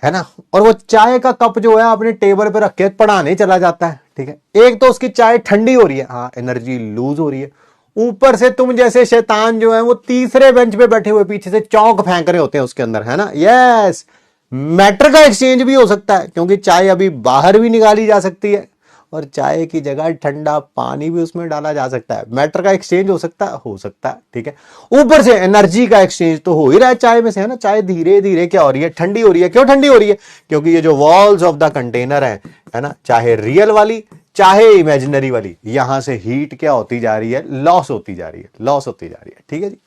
है ना, और वो चाय का कप जो है अपने टेबल पे रख के पढ़ाने चला जाता है। ठीक है, एक तो उसकी चाय ठंडी हो रही है, हाँ एनर्जी लूज हो रही है, ऊपर से तुम जैसे शैतान जो है वो तीसरे बेंच पे बैठे हुए पीछे से चौक फेंक रहे होते हैं उसके अंदर, है ना। यस, मैटर का एक्सचेंज भी हो सकता है क्योंकि चाय अभी बाहर भी निकाली जा सकती है और चाय की जगह ठंडा पानी भी उसमें डाला जा सकता है। मैटर का एक्सचेंज हो सकता है, हो सकता है। ठीक है, ऊपर से एनर्जी का एक्सचेंज तो हो ही रहा है चाय में से, है ना। चाय धीरे धीरे क्या हो रही है? ठंडी हो रही है। क्यों ठंडी हो रही है? क्योंकि ये जो वॉल्स ऑफ द कंटेनर है ना, चाहे रियल वाली चाहे इमेजिनरी वाली, यहां से हीट क्या होती जा रही है? लॉस होती जा रही है, लॉस होती जा रही है। ठीक है जी,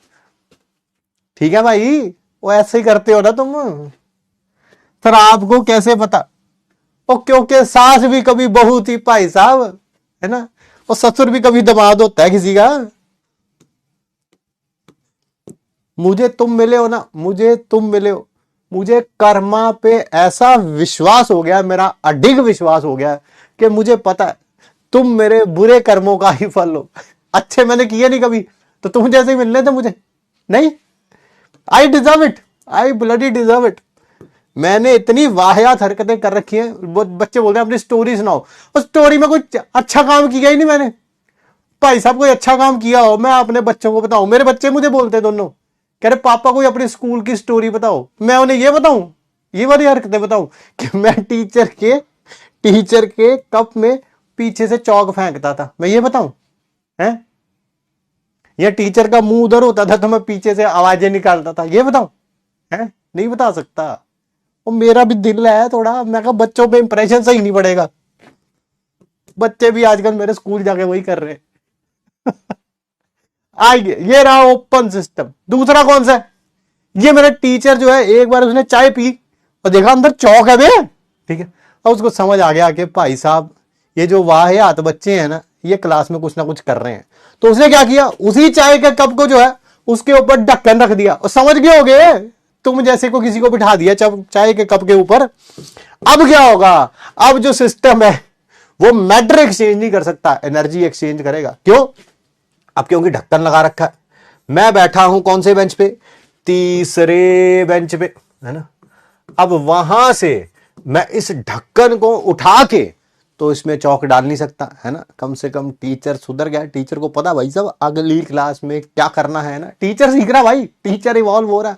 ठीक है भाई, वो ऐसे ही करते हो ना तुम। सर आपको कैसे पता? और क्योंकि सास भी कभी बहू थी भाई साहब, है ना, और ससुर भी कभी दामाद होता है किसी का। मुझे तुम मिले हो ना, मुझे तुम मिले हो, मुझे कर्मा पे ऐसा विश्वास हो गया, मेरा अडिग विश्वास हो गया कि मुझे पता है तुम मेरे बुरे कर्मों का ही फल हो। अच्छे मैंने किए नहीं कभी, तो तुम जैसे ही मिलने थे मुझे नहीं। I deserve it, I bloody deserve it. मैंने इतनी वाहियात हरकतें कर रखी हैं। बच्चे बोलते हैं अपनी स्टोरी सुनाओ, उस स्टोरी में कोई अच्छा काम किया ही नहीं मैंने। भाई साहब कोई अच्छा काम किया हो मैं अपने बच्चों को बताऊं। मेरे बच्चे मुझे बोलते हैं दोनों, कह रहे पापा कोई अपने स्कूल की स्टोरी बताओ। मैं उन्हें ये बताऊं, ये वाली हरकतें बताऊं कि मैं टीचर के कप में पीछे से चौक फेंकता था, मैं ये बताऊं? है या टीचर का मुंह उधर होता था तो मैं पीछे से आवाजें निकालता था, ये बताऊं? है नहीं बता सकता। और मेरा भी दिल है थोड़ा, मैं कहा बच्चों पे इंप्रेशन सही नहीं पड़ेगा। बच्चे भी आजकल मेरे स्कूल जाके वही कर रहे हैं। आइए, ये रहा ओपन सिस्टम। दूसरा कौन सा है? ये मेरा टीचर जो है, एक बार उसने चाय पी और देखा अंदर चौक है बे। ठीक है, और उसको समझ आ गया कि भाई साहब ये जो वाहियात बच्चे हैं ना, ये क्लास में कुछ ना कुछ कर रहे हैं। तो उसने क्या किया, उसी चाय के कप को जो है उसके ऊपर ढक्कन रख दिया। और समझ गए होगे तुम जैसे को किसी को बिठा दिया चाय के कप के ऊपर। अब क्या होगा? अब जो सिस्टम है वो मैटर एक्सचेंज नहीं कर सकता, एनर्जी एक्सचेंज करेगा। क्यों? अब क्योंकि ढक्कन लगा रखा है। मैं बैठा हूं कौन से बेंच पे? तीसरे बेंच पे, है ना। अब वहां से मैं इस ढक्कन को उठा के तो इसमें चौक डाल नहीं सकता, है ना। कम से कम टीचर सुधर गया, टीचर को पता भाई साहब अगली क्लास में क्या करना है ना। टीचर सीख रहा भाई, टीचर इवॉल्व हो रहा।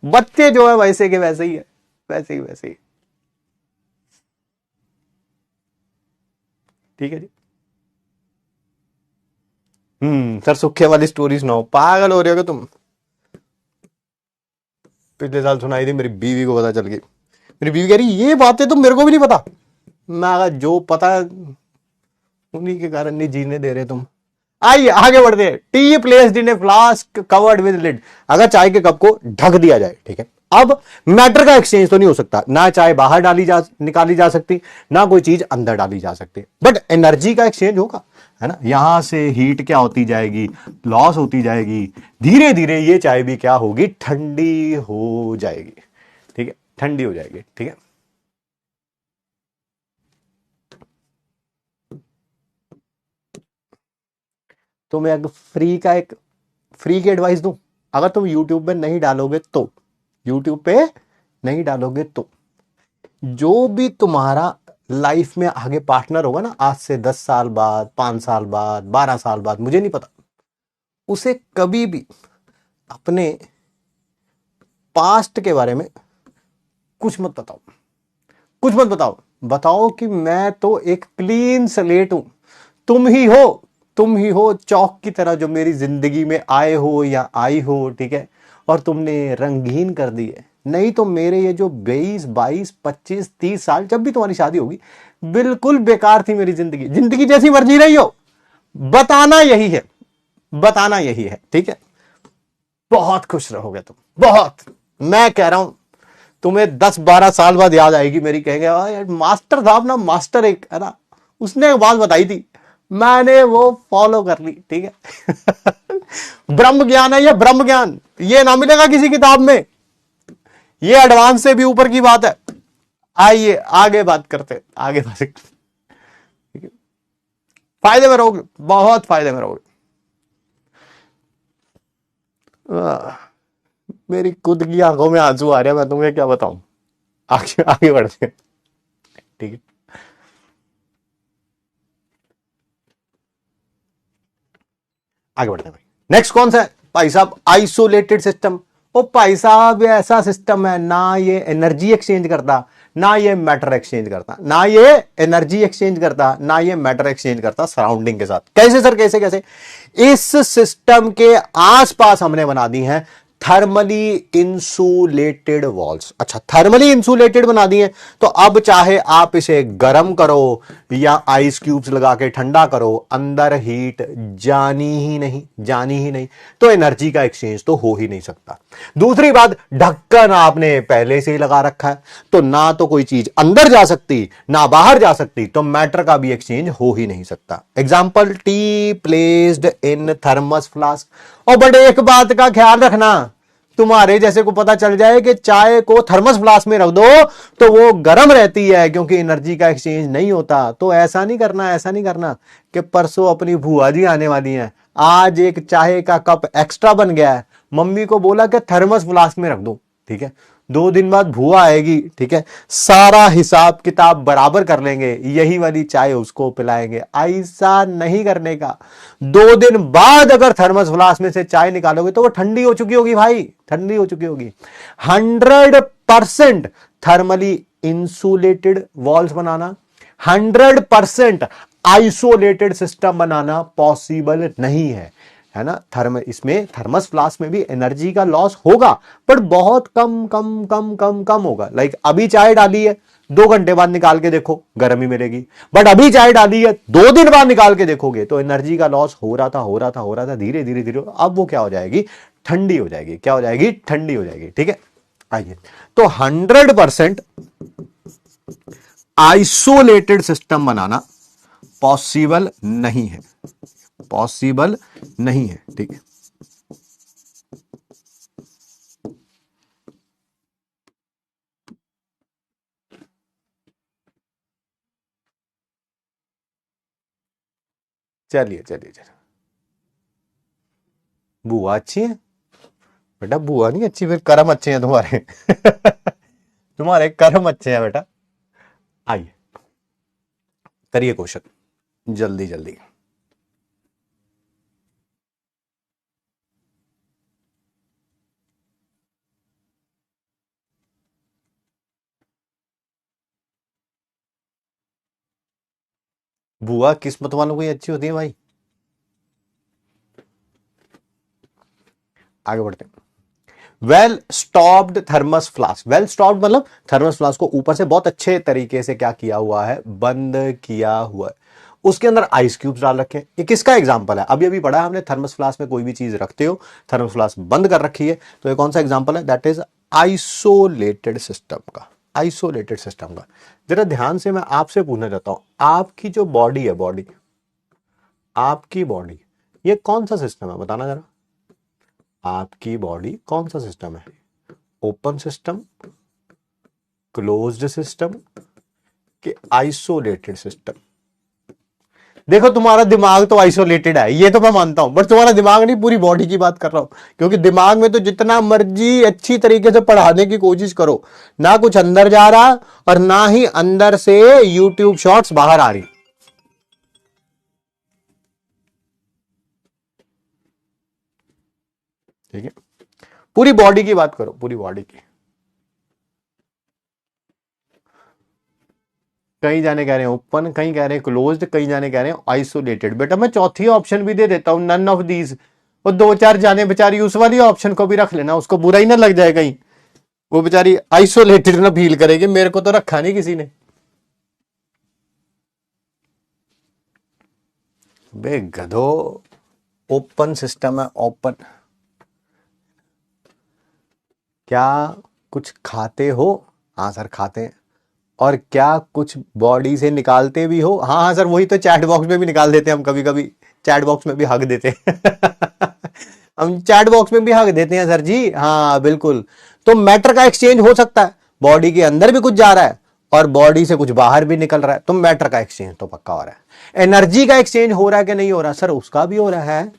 बच्चे जो है वैसे के वैसे ही है, वैसे ही वैसे ही। ठीक है जी। सर सुखे वाली स्टोरी सुनाओ। पागल हो रहे हो तुम? पिछले साल सुनाई थी, मेरी बीवी को पता चल गई। मेरी बीवी कह रही ये बातें तो मेरे को भी नहीं पता। मैं कहा जो पता उन्हीं के कारण नहीं जीने दे रहे तुम। आइए आगे बढ़ते हैं। Tea placed in a flask covered with lid. अगर चाय के कप को ढक दिया जाए, ठीक है, अब मैटर का एक्सचेंज तो नहीं हो सकता, ना चाय बाहर निकाली जा सकती, ना कोई चीज अंदर डाली जा सकती, बट एनर्जी का एक्सचेंज होगा। है ना, यहां से हीट क्या होती जाएगी, लॉस होती जाएगी, धीरे धीरे ये चाय भी क्या होगी, ठंडी हो जाएगी। ठीक है, ठंडी हो जाएगी। ठीक है, तो मैं अगर एक फ्री की एडवाइस दूं, अगर तुम यूट्यूब पे नहीं डालोगे तो, यूट्यूब पे नहीं डालोगे तो, जो भी तुम्हारा लाइफ में आगे पार्टनर होगा ना, आज से 10 साल बाद, 5 साल बाद, 12 साल बाद, मुझे नहीं पता, उसे कभी भी अपने पास्ट के बारे में कुछ मत बताओ, कुछ मत बताओ। बताओ कि मैं तो एक क्लीन स्लेट हूं, तुम ही हो, तुम ही हो चौक की तरह जो मेरी जिंदगी में आए हो या आई हो। ठीक है, और तुमने रंगीन कर दी है। नहीं तो मेरे ये जो 22, 22, 25, 30 साल, जब भी तुम्हारी शादी होगी, बिल्कुल बेकार थी मेरी जिंदगी, जिंदगी जैसी मर्जी रही हो। बताना यही है, बताना यही है। ठीक है, बहुत खुश रहोगे तुम, बहुत। मैं कह रहा हूं, तुम्हें 10-12 साल बाद याद आएगी मेरी, कहेंगे यार मास्टर साहब ना, मास्टर एक है ना, उसने एक बात बताई थी, मैंने वो फॉलो कर ली। ठीक है ब्रह्म ज्ञान है, ये ब्रह्म ज्ञान, ये ना मिलेगा किसी किताब में, ये एडवांस से भी ऊपर की बात है। आइए आगे बात करते, आगे बात करते। फायदे में रहोगे, बहुत फायदे में रहोगे। मेरी खुद की आंखों में आंसू आ रहे हैं, मैं तुम्हें क्या बताऊं। आगे आगे बढ़ते हैं। ठीक है, आगे बढ़ते हैं भाई। नेक्स्ट कौन सा है भाई साहब, आइसोलेटेड सिस्टम। ओ भाई साहब, ये ऐसा सिस्टम है ना, ये एनर्जी एक्सचेंज करता, ना ये मैटर एक्सचेंज करता, ना ये एनर्जी एक्सचेंज करता, ना ये मैटर एक्सचेंज करता सराउंडिंग के साथ। कैसे सर, कैसे कैसे? इस सिस्टम के आसपास हमने बना दी हैं थर्मली इंसुलेटेड वॉल्स। अच्छा, थर्मली इंसुलेटेड बना दिए, तो अब चाहे आप इसे गर्म करो या आइस क्यूब्स लगा के ठंडा करो, अंदर हीट जानी ही नहीं, जानी ही नहीं, तो एनर्जी का एक्सचेंज तो हो ही नहीं सकता। दूसरी बात, ढक्कन आपने पहले से ही लगा रखा है, तो ना तो कोई चीज अंदर जा सकती ना बाहर जा सकती, तो मैटर का भी एक्सचेंज हो ही नहीं सकता। एग्जाम्पल, टी प्लेस्ड इन थर्मस फ्लास्क। और बट एक बात का ख्याल रखना, तुम्हारे जैसे को पता चल जाए कि चाय को थर्मस फ्लास्क में रख दो तो वो गर्म रहती है क्योंकि एनर्जी का एक्सचेंज नहीं होता, तो ऐसा नहीं करना, ऐसा नहीं करना कि परसों अपनी भूआ जी आने वाली हैं, आज एक चाय का कप एक्स्ट्रा बन गया है, मम्मी को बोला कि थर्मस फ्लास्क में रख दो। ठीक है, 2 दिन बाद भूआ आएगी, ठीक है, सारा हिसाब किताब बराबर कर लेंगे, यही वाली चाय उसको पिलाएंगे। ऐसा नहीं करने का। 2 दिन बाद अगर थर्मस फ्लास्क में से चाय निकालोगे तो वो ठंडी हो चुकी होगी भाई, ठंडी हो चुकी होगी। 100% थर्मली इंसुलेटेड वॉल्स बनाना, 100% आइसोलेटेड सिस्टम बनाना पॉसिबल नहीं है ना। इसमें थर्मस फ्लास्क में भी एनर्जी का लॉस होगा, पर बहुत कम कम कम कम कम होगा। लाइक अभी चाय डाली है, 2 घंटे बाद निकाल के देखो गर्मी मिलेगी, बट अभी चाय डाली है 2 दिन बाद निकाल के देखोगे तो एनर्जी का लॉस हो रहा था, हो रहा था, हो रहा था, धीरे धीरे धीरे अब वो क्या हो जाएगी, ठंडी हो जाएगी। क्या हो जाएगी, ठंडी हो जाएगी। ठीक है, आइए, तो 100% आइसोलेटेड सिस्टम बनाना पॉसिबल नहीं है, पॉसिबल नहीं है। ठीक है, चलिए चलिए चलिए, बुआ अच्छी है बेटा, बुआ नहीं अच्छी, फिर कर्म अच्छे हैं तुम्हारे तुम्हारे कर्म अच्छे हैं बेटा। आइए करिए क्वेश्चन, जल्दी जल्दी। बुआ किस्मत वालों को ही अच्छी होती है भाई। आगे बढ़ते हैं। Well stopped thermos flask, well stopped मतलब थर्मस फ्लास्क को ऊपर से बहुत अच्छे तरीके से क्या किया हुआ है, बंद किया हुआ है, उसके अंदर आइस क्यूब्स डाल रखे हैं। ये किसका एग्जांपल है, अभी अभी पढ़ा है हमने, थर्मस फ्लास्क में कोई भी चीज रखते हो, थर्मस फ्लास्क बंद कर रखी है, तो ये कौन सा एग्जांपल है, दैट इज आइसोलेटेड सिस्टम का, आइसोलेटेड सिस्टम का। जरा ध्यान से मैं आपसे पूछना चाहता हूं, आपकी जो बॉडी है, बॉडी, आपकी बॉडी ये कौन सा सिस्टम है, बताना जरा। आपकी बॉडी कौन सा सिस्टम है? ओपन सिस्टम, क्लोज्ड सिस्टम कि आइसोलेटेड सिस्टम? देखो तुम्हारा दिमाग तो आइसोलेटेड है, ये तो मैं मानता हूं, बट तुम्हारा दिमाग नहीं, पूरी बॉडी की बात कर रहा हूं। क्योंकि दिमाग में तो जितना मर्जी अच्छी तरीके से पढ़ाने की कोशिश करो, ना कुछ अंदर जा रहा और ना ही अंदर से यूट्यूब शॉर्ट्स बाहर आ रही। ठीक है, पूरी बॉडी की बात करो, पूरी बॉडी की। कई जाने कह रहे हैं ओपन, कई कह रहे हैं क्लोज्ड, कई जाने कह रहे हैं आइसोलेटेड। बेटा मैं चौथी ऑप्शन भी दे देता हूं, नन ऑफ दीज। और दो चार जाने बेचारी उस वाली ऑप्शन को भी रख लेना, उसको बुरा ही ना लग जाए कहीं, वो बेचारी आइसोलेटेड ना फील करेगी, मेरे को तो रखा नहीं किसी ने। बे गधो, ओपन सिस्टम है, ओपन। क्या कुछ खाते हो? हाँ सर खाते हैं। और क्या कुछ बॉडी से निकालते भी हो? हाँ हाँ सर, वही तो चैट बॉक्स में भी निकाल देते हैं हम, कभी कभी चैट बॉक्स में भी हक देते हैं हम चैट बॉक्स में भी हक देते हैं सर जी, हाँ बिल्कुल। तो मैटर का एक्सचेंज हो सकता है, बॉडी के अंदर भी कुछ जा रहा है और बॉडी से कुछ बाहर भी निकल रहा है, तो मैटर का एक्सचेंज तो पक्का हो रहा है। एनर्जी का एक्सचेंज हो रहा है कि नहीं हो रहा? सर उसका भी हो रहा है।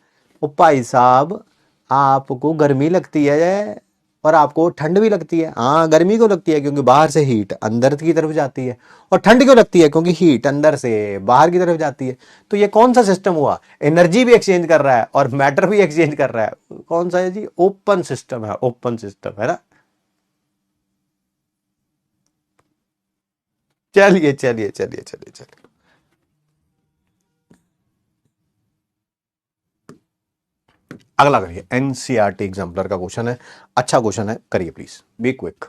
ओ भाई साहब, आपको गर्मी लगती है और आपको ठंड भी लगती है। हाँ गर्मी क्यों लगती है? क्योंकि बाहर से हीट अंदर की तरफ जाती है। और ठंड क्यों लगती है? क्योंकि हीट अंदर से बाहर की तरफ जाती है। तो ये कौन सा सिस्टम हुआ? एनर्जी भी एक्सचेंज कर रहा है और मैटर भी एक्सचेंज कर रहा है। कौन सा है जी? ओपन सिस्टम है, ओपन सिस्टम है ना। चलिए चलिए चलिए चलिए चलिए, अगला करिए। एनसीईआरटी एग्जाम्पलर का क्वेश्चन है, अच्छा क्वेश्चन है, करिए प्लीज, बी क्विक।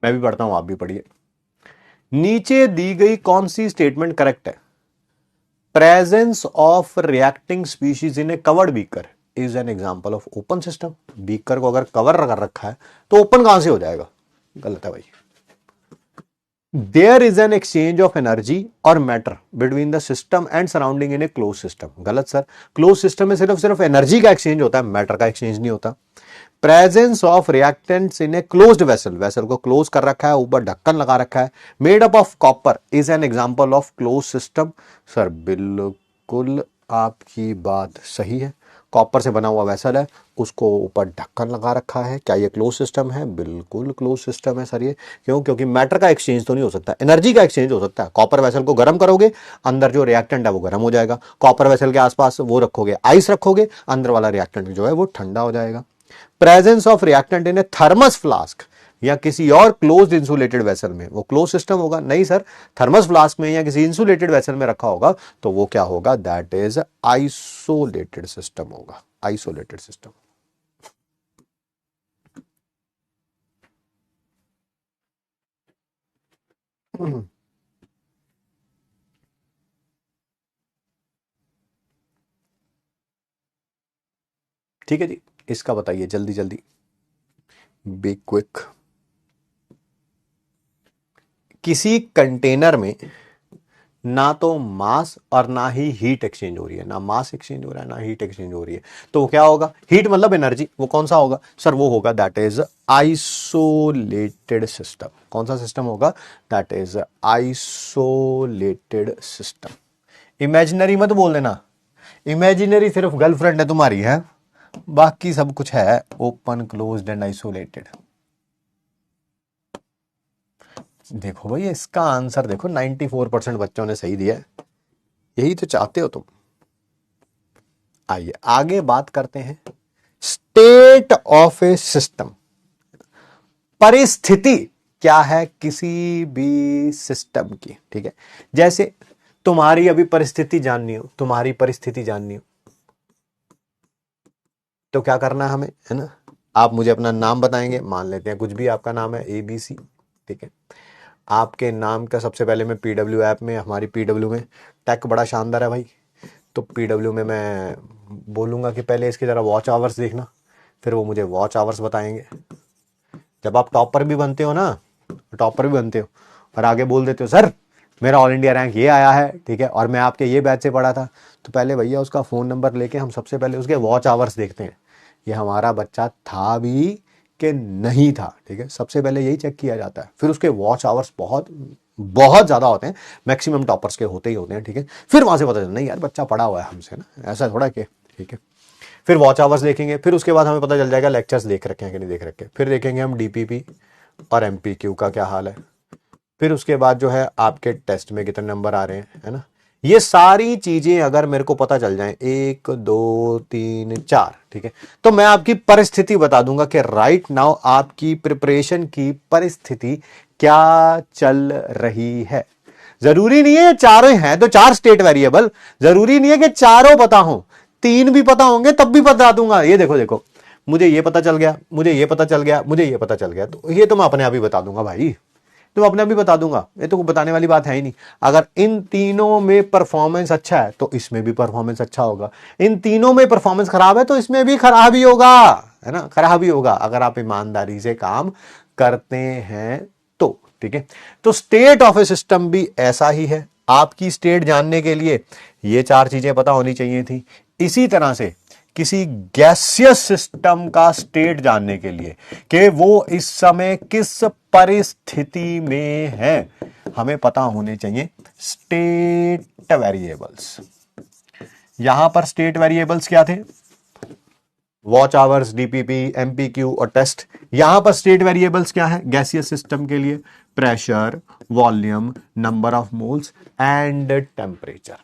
मैं भी पढ़ता हूं, आप भी पढ़िए। नीचे दी गई कौन सी स्टेटमेंट करेक्ट है? Presence of reacting species in A covered beaker is an example of open system. Beaker को अगर कवर कर रखा है तो ओपन कहां से हो जाएगा? गलत है भाई। There is an exchange of energy और matter between the system and surrounding in a close system. गलत सर, क्लोज सिस्टम में सिर्फ सिर्फ एनर्जी का एक्सचेंज होता है, मैटर का एक्सचेंज नहीं होता। Presence of reactants in a closed vessel, vessel को क्लोज कर रखा है, ऊपर ढक्कन लगा रखा है, made up of copper is an example of close system. Sir बिल्कुल आपकी बात सही है, कॉपर से बना हुआ वेसल है, उसको ऊपर ढक्कन लगा रखा है, क्या ये क्लोज सिस्टम है? बिल्कुल क्लोज सिस्टम है सर ये। क्यों? क्योंकि मैटर का एक्सचेंज तो नहीं हो सकता, एनर्जी का एक्सचेंज हो सकता है। कॉपर वेसल को गर्म करोगे, अंदर जो रिएक्टेंट है वो गर्म हो जाएगा, कॉपर वेसल के आसपास वो रखोगे, आइस रखोगे, अंदर वाला रिएक्टेंट जो है वो ठंडा हो जाएगा। Presence of reactant in A thermos flask या किसी और क्लोज्ड इंसुलेटेड वेसल में, वो क्लोज सिस्टम होगा? नहीं सर, थर्मस फ्लास्क में या किसी इंसुलेटेड वेसल में रखा होगा तो वो क्या होगा? दैट इज आइसोलेटेड सिस्टम होगा, आइसोलेटेड सिस्टम। ठीक है जी, इसका बताइए जल्दी जल्दी, बी क्विक। किसी कंटेनर में ना तो मास और ना ही हीट एक्सचेंज हो रही है, ना मास एक्सचेंज हो रहा है ना हीट एक्सचेंज हो रही है, तो वो क्या होगा? हीट मतलब एनर्जी, वो कौन सा होगा? सर वो होगा दैट इज आइसोलेटेड सिस्टम। कौन सा सिस्टम होगा? That is isolated system. Imaginary मत बोल देना, इमेजिनरी सिर्फ गर्लफ्रेंड है तुम्हारी, है बाकी सब कुछ है ओपन क्लोज्ड एंड आइसोलेटेड। देखो भाई इसका आंसर देखो, 94% बच्चों ने सही दिया है, यही तो चाहते हो तुम। आइए आगे बात करते हैं, स्टेट ऑफ ए सिस्टम। परिस्थिति क्या है किसी भी सिस्टम की? ठीक है, जैसे तुम्हारी अभी परिस्थिति जाननी हो, तुम्हारी परिस्थिति जाननी हो तो क्या करना है हमें, है ना? आप मुझे अपना नाम बताएंगे, मान लेते हैं कुछ भी आपका नाम है ABC, ठीक है। आपके नाम का सबसे पहले मैं पीडब्ल्यू ऐप में, हमारी पीडब्ल्यू में टैग बड़ा शानदार है भाई, तो पीडब्ल्यू में मैं बोलूँगा कि पहले इसके ज़रा वॉच आवर्स देखना, फिर वो मुझे वॉच आवर्स बताएंगे। जब आप टॉपर भी बनते हो ना, टॉपर भी बनते हो और आगे बोल देते हो सर मेरा ऑल इंडिया रैंक ये आया है, ठीक है, और मैं आपके ये बैच से पढ़ा था, तो पहले भैया उसका फ़ोन नंबर लेके हम सबसे पहले उसके वॉच आवर्स देखते हैं, ये हमारा बच्चा था भी कि नहीं था, ठीक है, सबसे पहले यही चेक किया जाता है। फिर उसके वॉच आवर्स बहुत बहुत ज़्यादा होते हैं, मैक्सिमम टॉपर्स के होते ही होते हैं, ठीक है, फिर वहाँ से पता चलता नहीं यार बच्चा पढ़ा हुआ है हमसे ना, ऐसा थोड़ा कि, ठीक है। फिर वॉच आवर्स देखेंगे, फिर उसके बाद हमें पता चल जाएगा लेक्चर्स देख रखे हैं कि नहीं देख रखे, फिर देखेंगे हम डीपीपी और एमपीक्यू का क्या हाल है, फिर उसके बाद जो है आपके टेस्ट में कितने नंबर आ रहे हैं, है ना। ये सारी चीजें अगर मेरे को पता चल जाएं, 1 2 3 4, ठीक है, तो मैं आपकी परिस्थिति बता दूंगा कि राइट नाउ आपकी प्रिपरेशन की परिस्थिति क्या चल रही है। जरूरी नहीं है चारों हैं तो चार स्टेट वेरिएबल, जरूरी नहीं है कि चारों पता हो, तीन भी पता होंगे तब भी बता दूंगा। ये देखो देखो, मुझे ये पता चल गया, मुझे ये पता चल गया, मुझे ये पता चल गया, तो ये तो मैं अपने आप ही बता दूंगा भाई, तो अपने आप ही बता दूंगा, ये तो बताने वाली बात है ही नहीं। अगर इन तीनों में परफॉर्मेंस अच्छा है तो इसमें भी परफॉर्मेंस अच्छा होगा, इन तीनों में परफॉर्मेंस खराब है तो इसमें भी खराब ही होगा, है ना, खराब ही होगा अगर आप ईमानदारी से काम करते हैं तो, ठीक है। तो स्टेट ऑफ ए सिस्टम भी ऐसा ही है, आपकी स्टेट जानने के लिए ये चार चीजें पता होनी चाहिए थी। इसी तरह से किसी गैसियस सिस्टम का स्टेट जानने के लिए कि वो इस समय किस परिस्थिति में है, हमें पता होने चाहिए स्टेट वेरिएबल्स। यहां पर स्टेट वेरिएबल्स क्या थे, वॉच आवर्स, डीपीपी, एमपीक्यू और टेस्ट। यहां पर स्टेट वेरिएबल्स क्या है गैसियस सिस्टम के लिए, pressure, volume, number of moles and temperature.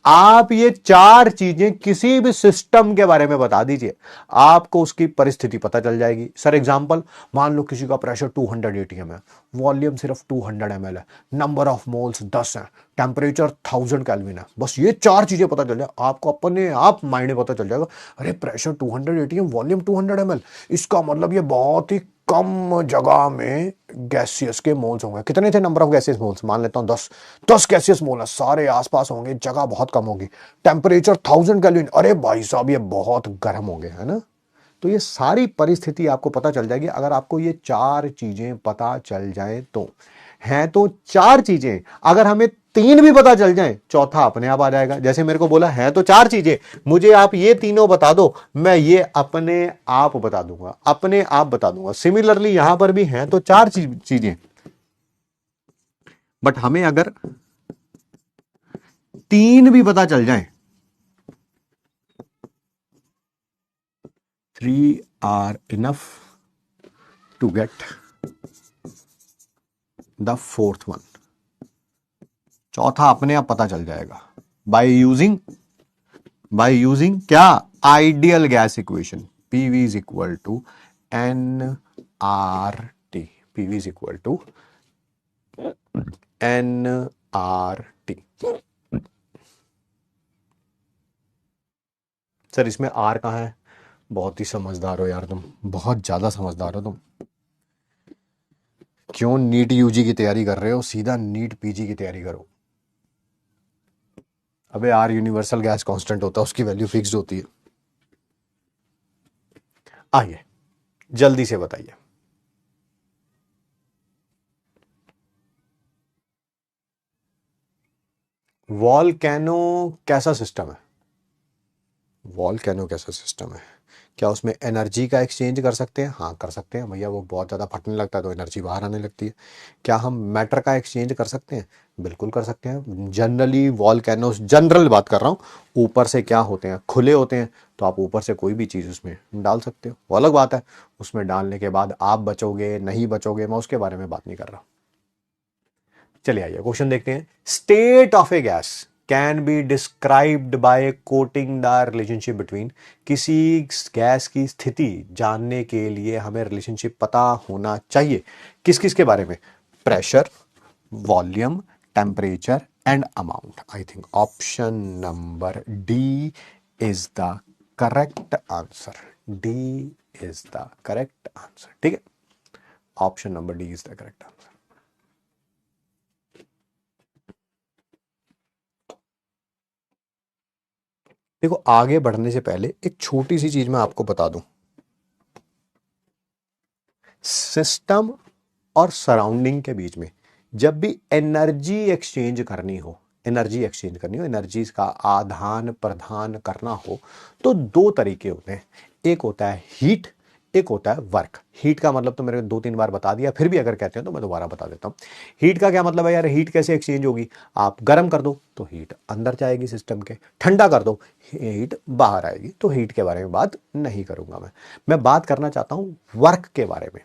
आप ये चार चीजें किसी भी सिस्टम के बारे में बता दीजिए, आपको उसकी परिस्थिति पता चल जाएगी। सर एग्जांपल, मान लो किसी का प्रेशर 200 एटीएम है, वॉल्यूम सिर्फ 200 ml है, नंबर ऑफ मोल्स 10 है, टेम्परेचर 1000 केल्विन है, बस ये चार चीजें पता चल जाए आपको, अपने आप माइंड में पता चल जाएगा, अरे प्रेशर 200 एटीएम, वॉल्यूम 200 ml, इसका मतलब ये बहुत ही कम जगह में गैसियस के मोल्स होंगे। कितने थे नंबर ऑफ गैसियस मोल्स, मान लेता हूं 10 गैसियस मोल है, सारे आसपास होंगे, जगह बहुत कम होगी, टेम्परेचर 1000 केल्विन, अरे भाई साहब ये बहुत गर्म होंगे, है ना। तो ये सारी परिस्थिति आपको पता चल जाएगी अगर आपको ये चार चीजें पता चल जाए तो। हैं तो चार चीजें, अगर हमें तीन भी पता चल जाए चौथा अपने आप आ जाएगा। जैसे मेरे को बोला है तो चार चीजें, मुझे आप ये तीनों बता दो, मैं ये अपने आप बता दूंगा, अपने आप बता दूंगा। सिमिलरली यहां पर भी हैं तो चार चीजें, बट हमें अगर तीन भी पता चल जाए, 3 are enough to get the fourth one। चौथा अपने आप पता चल जाएगा बाय यूजिंग क्या, ideal gas equation, PV is equal to N R T, PV is equal to N R T. Sir इसमें आर कहाँ है, बहुत ही समझदार हो यार तुम, बहुत ज्यादा समझदार हो तुम। क्यों नीट यूजी की तैयारी कर रहे हो, सीधा नीट पीजी की तैयारी करो। अबे आर यूनिवर्सल गैस कांस्टेंट होता है, उसकी वैल्यू फिक्स्ड होती है। आइए जल्दी से बताइए, वॉल्केनो कैसा सिस्टम है, वॉल्केनो कैसा सिस्टम है, क्या उसमें एनर्जी का एक्सचेंज कर सकते हैं, हाँ कर सकते हैं भैया, वो बहुत ज़्यादा फटने लगता है तो एनर्जी बाहर आने लगती है। क्या हम मैटर का एक्सचेंज कर सकते हैं, बिल्कुल कर सकते हैं। जनरली वॉल्केनोस, जनरल बात कर रहा हूँ, ऊपर से क्या होते हैं, खुले होते हैं, तो आप ऊपर से कोई भी चीज़ उसमें डाल सकते हो, वो अलग बात है, उसमें डालने के बाद आप बचोगे नहीं बचोगे, मैं उसके बारे में बात नहीं कर रहा। चलिए आइए क्वेश्चन देखते हैं। State of a gas can be described bye coating the relationship between. किसी गैस की स्थिति जानने के लिए हमें रिलेशनशिप पता होना चाहिए, किस किस के बारे में, pressure, volume, temperature and amount. I think option number D is the correct answer, D is the correct answer, ठीक है, option number D is the correct answer. देखो, आगे बढ़ने से पहले एक छोटी सी चीज मैं आपको बता दूं। सिस्टम और सराउंडिंग के बीच में जब भी एनर्जी एक्सचेंज करनी हो, एनर्जी का आदान प्रदान करना हो, तो दो तरीके होते हैं। एक होता है हीट, एक होता है वर्क। हीट का मतलब तो मेरे 2-3 बार बता दिया, फिर भी अगर कहते हैं तो मैं दोबारा बता देता हूँ। हीट का क्या मतलब है यार? हीट कैसे एक्सचेंज होगी? आप गर्म कर दो तो हीट अंदर जाएगी सिस्टम के, ठंडा कर दो हीट बाहर आएगी। तो हीट के बारे में बात नहीं करूंगा मैं बात करना चाहता हूं वर्क के बारे में।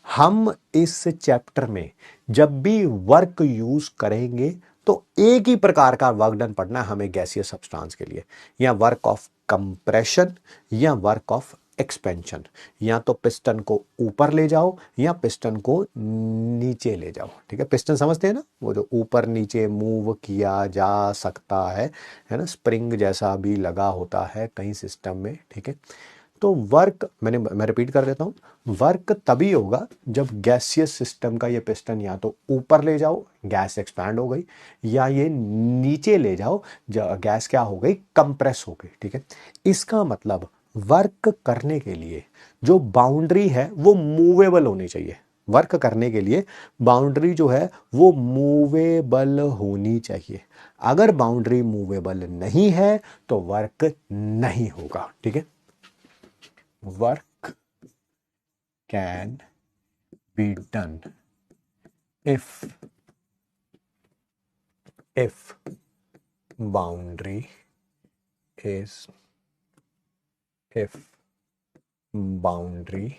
हम इस चैप्टर में जब भी वर्क यूज करेंगे तो एक ही प्रकार का वर्क डन पढ़ना है हमें गैसियस सब्सटेंस के लिए, या वर्क ऑफ कंप्रेशन या वर्क ऑफ एक्सपेंशन। या तो पिस्टन को ऊपर ले जाओ या पिस्टन को नीचे ले जाओ। ठीक है, पिस्टन समझते हैं ना, वो जो ऊपर नीचे मूव किया जा सकता है ना, स्प्रिंग जैसा भी लगा होता है कई सिस्टम में। ठीक है, तो वर्क मैं रिपीट कर देता हूं, वर्क तभी होगा जब गैसियस सिस्टम का ये पिस्टन या तो ऊपर ले जाओ, गैस एक्सपैंड हो गई, या ये नीचे ले जाओ, गैस क्या हो गई? कंप्रेस हो गई। ठीक है, इसका मतलब वर्क करने के लिए जो बाउंड्री है वो मूवेबल होनी चाहिए। वर्क करने के लिए बाउंड्री जो है वो मूवेबल होनी चाहिए। अगर बाउंड्री मूवेबल नहीं है तो वर्क नहीं होगा। ठीक है, work can be done if boundary is if boundary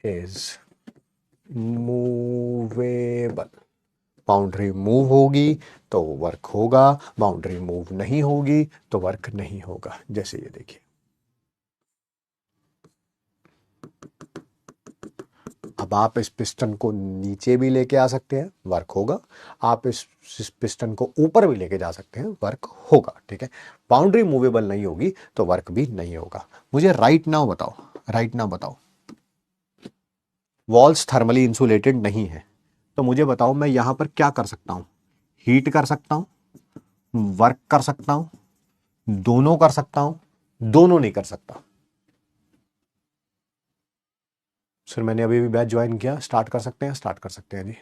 is movable। Boundary move होगी तो वर्क होगा, बाउंड्री मूव नहीं होगी तो वर्क नहीं होगा। जैसे ये देखिए, अब आप इस पिस्टन को नीचे भी लेके आ सकते हैं, वर्क होगा। आप इस पिस्टन को ऊपर भी लेके जा सकते हैं, वर्क होगा। ठीक है, बाउंड्री मूवेबल नहीं होगी तो वर्क भी नहीं होगा। मुझे राइट नाउ बताओ, वॉल्स थर्मली इंसुलेटेड नहीं है, तो मुझे बताओ मैं यहां पर क्या कर सकता हूं? हीट कर सकता हूं, वर्क कर सकता हूं, दोनों कर सकता हूं, दोनों नहीं कर सकता। सर मैंने अभी भी बैच ज्वाइन किया, स्टार्ट कर सकते हैं? स्टार्ट कर सकते हैं जी।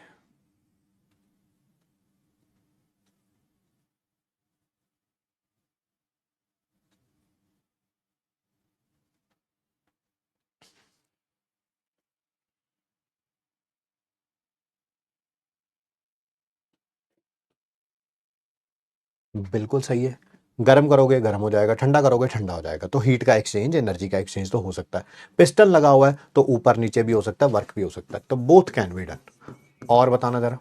बिल्कुल सही है। गर्म करोगे गर्म हो जाएगा, ठंडा करोगे ठंडा हो जाएगा। तो हीट का एक्सचेंज, एनर्जी का एक्सचेंज तो हो सकता है। पिस्टन लगा हुआ है तो ऊपर नीचे भी हो सकता है, वर्क भी हो सकता है। तो बोथ कैन बी डन। और बताना जरा,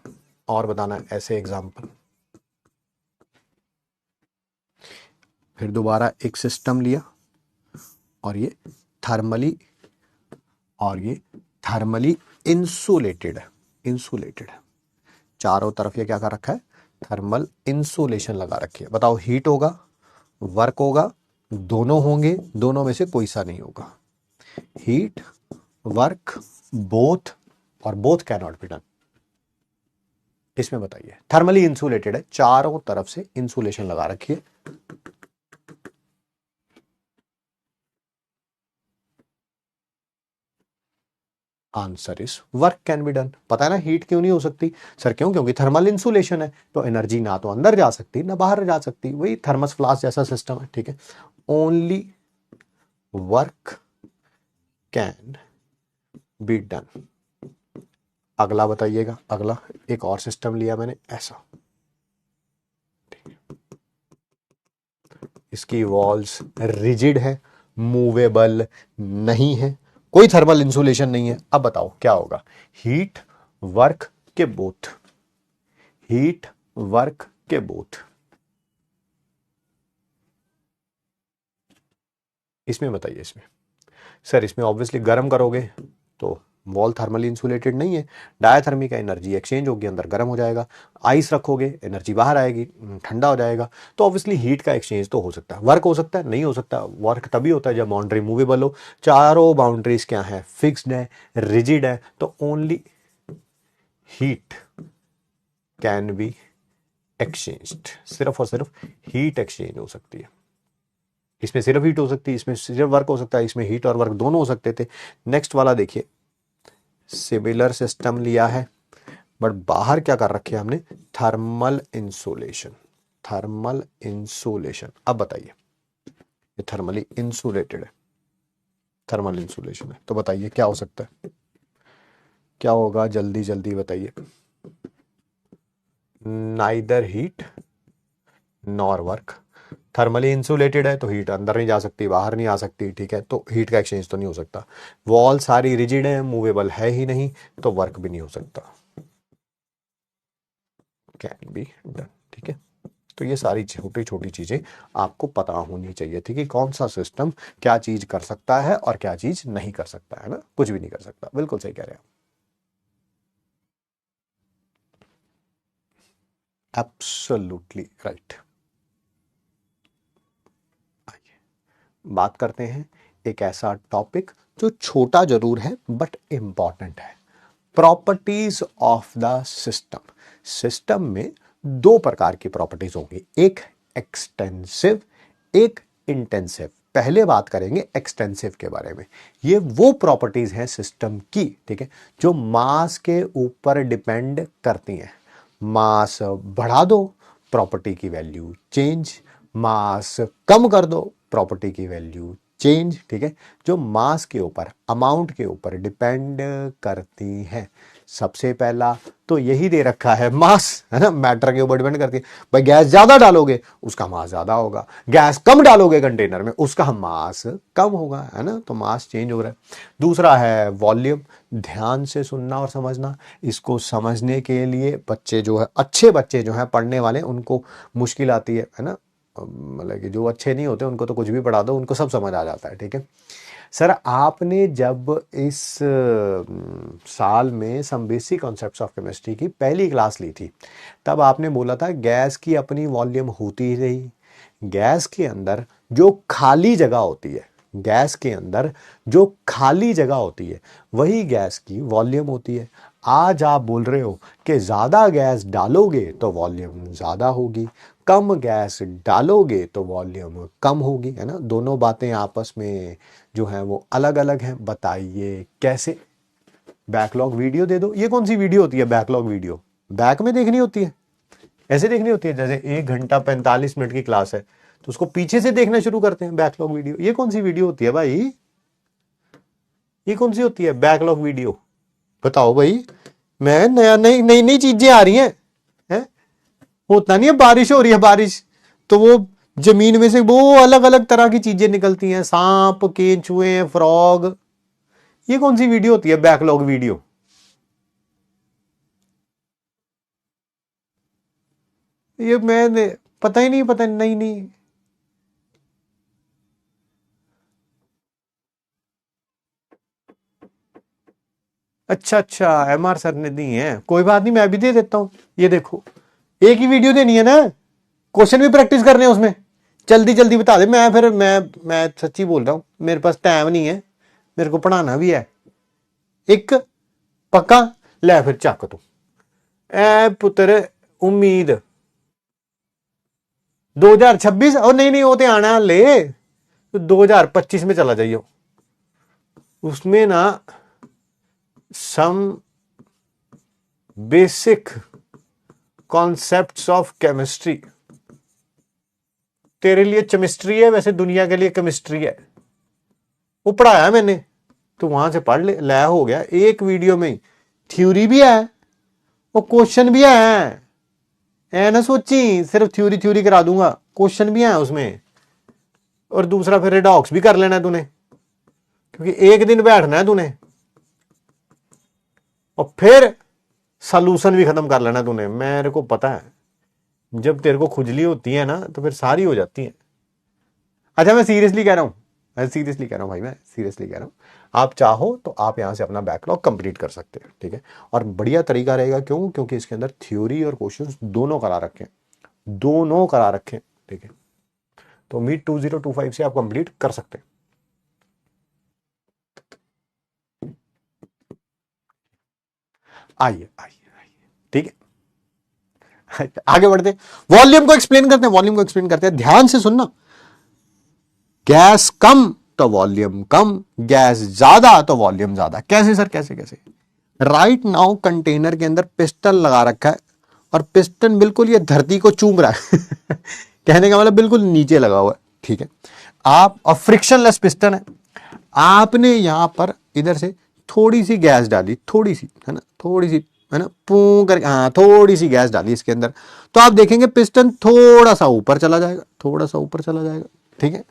और बताना ऐसे एग्जांपल। फिर दोबारा एक सिस्टम लिया और ये थर्मली इंसुलेटेड है। चारों तरफ ये क्या कर रखा है? थर्मल इंसुलेशन लगा रखी है। बताओ, हीट होगा, वर्क होगा, दोनों होंगे, दोनों में से कोई सा नहीं होगा। हीट, वर्क, बोथ, और both can not be done. इसमें बताइए, थर्मली इंसुलेटेड है, चारों तरफ से इंसुलेशन लगा रखी है। Answer is work can be done. पता है ना हीट क्यों नहीं हो सकती? सर क्यों? क्योंकि थर्मल इंसुलेशन है, तो एनर्जी ना तो अंदर जा सकती ना बाहर जा सकती। वही थर्मस फ्लास्क जैसा सिस्टम है। ठीक है, only work can be done. अगला बताइएगा, अगला एक और सिस्टम लिया मैंने ऐसा, इसकी वॉल्स रिजिड है, मूवेबल नहीं है, कोई थर्मल इंसुलेशन नहीं है। अब बताओ क्या होगा? हीट वर्क के बोथ, हीट वर्क के बोथ। इसमें बताइए, इसमें सर इसमें ऑब्वियसली गर्म करोगे तो वॉल थर्मली इंसुलेटेड नहीं है, डायथर्मी का एनर्जी एक्सचेंज होगी, अंदर गर्म हो जाएगा। आइस रखोगे, एनर्जी बाहर आएगी, ठंडा हो जाएगा। तो ऑब्वियसली हीट का एक्सचेंज तो हो सकता है। वर्क हो सकता है? नहीं हो सकता। वर्क तभी होता है जब बाउंड्री मूवेबल हो। चारों बाउंड्रीज क्या है? फिक्स्ड है, रिजिड है। तो only heat can be exchanged, सिर्फ और सिर्फ हीट एक्सचेंज हो सकती है। इसमें सिर्फ हीट हो सकती है, इसमें सिर्फ वर्क हो सकता है, इसमें हीट और वर्क दोनों हो सकते थे। नेक्स्ट वाला देखिए, सिमिलर सिस्टम लिया है बट बाहर क्या कर रखे हमने, थर्मल इंसुलेशन। थर्मल इंसुलेशन, अब बताइए, ये थर्मली इंसुलेटेड है, थर्मल इंसुलेशन है, तो बताइए क्या हो सकता है, क्या होगा, जल्दी जल्दी बताइए। Neither heat nor work. Thermally insulated है तो हीट अंदर नहीं जा सकती, बाहर नहीं आ सकती, ठीक है, तो हीट का एक्सचेंज तो नहीं हो सकता। वॉल सारी रिजिड है, मूवेबल है ही नहीं, तो वर्क भी नहीं हो सकता। कैन बी डन, ठीक है। तो ये सारी छोटी छोटी चीजें आपको पता होनी चाहिए थी कि कौन सा सिस्टम क्या चीज कर सकता है और क्या चीज नहीं कर सकता है ना, कुछ भी नहीं कर सकता, बिल्कुल सही कह रहे हैं आप, एब्सोल्युटली राइट। बात करते हैं एक ऐसा टॉपिक जो छोटा जरूर है बट इंपॉर्टेंट है, properties of the system. System में दो प्रकार की प्रॉपर्टीज होंगी, एक एक्सटेंसिव, एक इंटेंसिव। पहले बात करेंगे एक्सटेंसिव के बारे में। ये वो प्रॉपर्टीज हैं सिस्टम की, ठीक है, जो मास के ऊपर डिपेंड करती हैं। मास बढ़ा दो, प्रॉपर्टी की वैल्यू चेंज, मास कम कर दो, प्रॉपर्टी की वैल्यू चेंज, ठीक है, जो मास के ऊपर, अमाउंट के ऊपर डिपेंड करती हैं। सबसे पहला तो यही दे रखा है, मास, है ना, मैटर के ऊपर डिपेंड करती है। भाई गैस ज्यादा डालोगे उसका मास ज्यादा होगा, गैस कम डालोगे कंटेनर में उसका मास कम होगा, है ना, तो मास चेंज हो रहा है। दूसरा है वॉल्यूम। ध्यान से सुनना और समझना, इसको समझने के लिए बच्चे जो है, अच्छे बच्चे जो है पढ़ने वाले, उनको मुश्किल आती है ना, मतलब कि जो अच्छे नहीं होते उनको तो कुछ भी पढ़ा दो, उनको सब समझ आ जाता है, ठीक है। सर आपने जब इस साल में some basic concepts of chemistry की पहली क्लास ली थी, तब आपने बोला था गैस की अपनी वॉल्यूम होती ही रही, गैस के अंदर जो खाली जगह होती है, गैस के अंदर जो खाली जगह होती है वही गैस की वॉल्यूम होती है। आज आप बोल रहे हो कि ज्यादा गैस डालोगे तो वॉल्यूम ज्यादा होगी, कम गैस डालोगे तो वॉल्यूम कम होगी, है ना, दोनों बातें आपस में जो है वो अलग अलग हैं। बताइए कैसे। बैकलॉग वीडियो दे दो। ये कौन सी वीडियो होती है बैकलॉग वीडियो? बैक में देखनी होती है, ऐसे देखनी होती है, जैसे 1 घंटा 45 मिनट की क्लास है तो उसको पीछे से देखना शुरू करते हैं बैकलॉग वीडियो। ये कौन सी वीडियो होती है भाई? ये कौन सी होती है बैकलॉग वीडियो? बताओ भाई। मैं नया नई नई नई चीजें आ रही हैं, है? होता नहीं है, बारिश हो रही है, बारिश तो वो जमीन में से वो अलग अलग तरह की चीजें निकलती हैं, सांप, केंचुए, फ्रॉग। ये कौन सी वीडियो होती है बैकलॉग वीडियो? ये मैं पता ही नहीं, पता नहीं नहीं। अच्छा अच्छा, एमआर सर ने दी है, कोई बात नहीं, मैं भी दे देता हूं। ये देखो, एक ही वीडियो देनी है ना, क्वेश्चन भी प्रैक्टिस करने हैं उसमें। जल्दी जल्दी बता दे, मैं फिर मैं सच्ची बोल रहा हूं, मेरे पास टाइम नहीं है, मेरे को पढ़ाना भी है। एक पक्का ले फिर चक तू। ए पुत्र उम्मीद 2026, और नहीं नहीं वो तो आना ले, तो 2025 में चला जाइयो। उसमें ना some basic concepts of chemistry, तेरे लिए केमिस्ट्री है, वैसे दुनिया के लिए केमिस्ट्री है, वो पढ़ाया मैंने, तो वहां से पढ़ ले, लय हो गया एक वीडियो में। थ्योरी भी है और क्वेश्चन भी है, ऐ ना सोची सिर्फ थ्योरी थ्योरी करा दूंगा, क्वेश्चन भी है उसमें। और दूसरा फिर रिडॉक्स भी कर लेना है तूने, क्योंकि एक दिन बैठना है तूने, और फिर सॉल्यूशन भी खत्म कर लेना तूने। मेरे को पता है, जब तेरे को खुजली होती है ना तो फिर सारी हो जाती है। अच्छा मैं सीरियसली कह रहा हूं, मैं सीरियसली कह रहा हूं भाई, मैं सीरियसली कह रहा हूं। आप चाहो तो आप यहां से अपना बैकलॉग कंप्लीट कर सकते हैं, ठीक है। और बढ़िया तरीका रहेगा, क्यों? क्योंकि इसके अंदर थ्योरी और क्वेश्चंस दोनों करा रखे हैं, दोनों करा रखे हैं, ठीक है। तो मीट 2025 से आप कंप्लीट कर सकते हैं। आइए आइए आइए, ठीक है। आगे बढ़ते, वॉल्यूम को एक्सप्लेन करते हैं, वॉल्यूम को एक्सप्लेन करते हैं, ध्यान से सुनना। गैस कम तो वॉल्यूम कम, गैस ज्यादा तो वॉल्यूम ज्यादा। कैसे सर, कैसे कैसे? राइट नाउ कंटेनर के अंदर पिस्टन लगा रखा है और पिस्टन बिल्कुल ये धरती को चूम रहा है कहने का मतलब बिल्कुल नीचे लगा हुआ है, ठीक है। आप, और फ्रिक्शनलेस पिस्टन है, आपने यहां पर इधर से थोड़ी सी गैस डाली, थोड़ी सी, है ना, थोड़ी सी, है ना, पू करके, हाँ, थोड़ी सी गैस डाली इसके अंदर, तो आप देखेंगे पिस्टन थोड़ा सा ऊपर चला जाएगा, थोड़ा सा ऊपर चला जाएगा, ठीक है।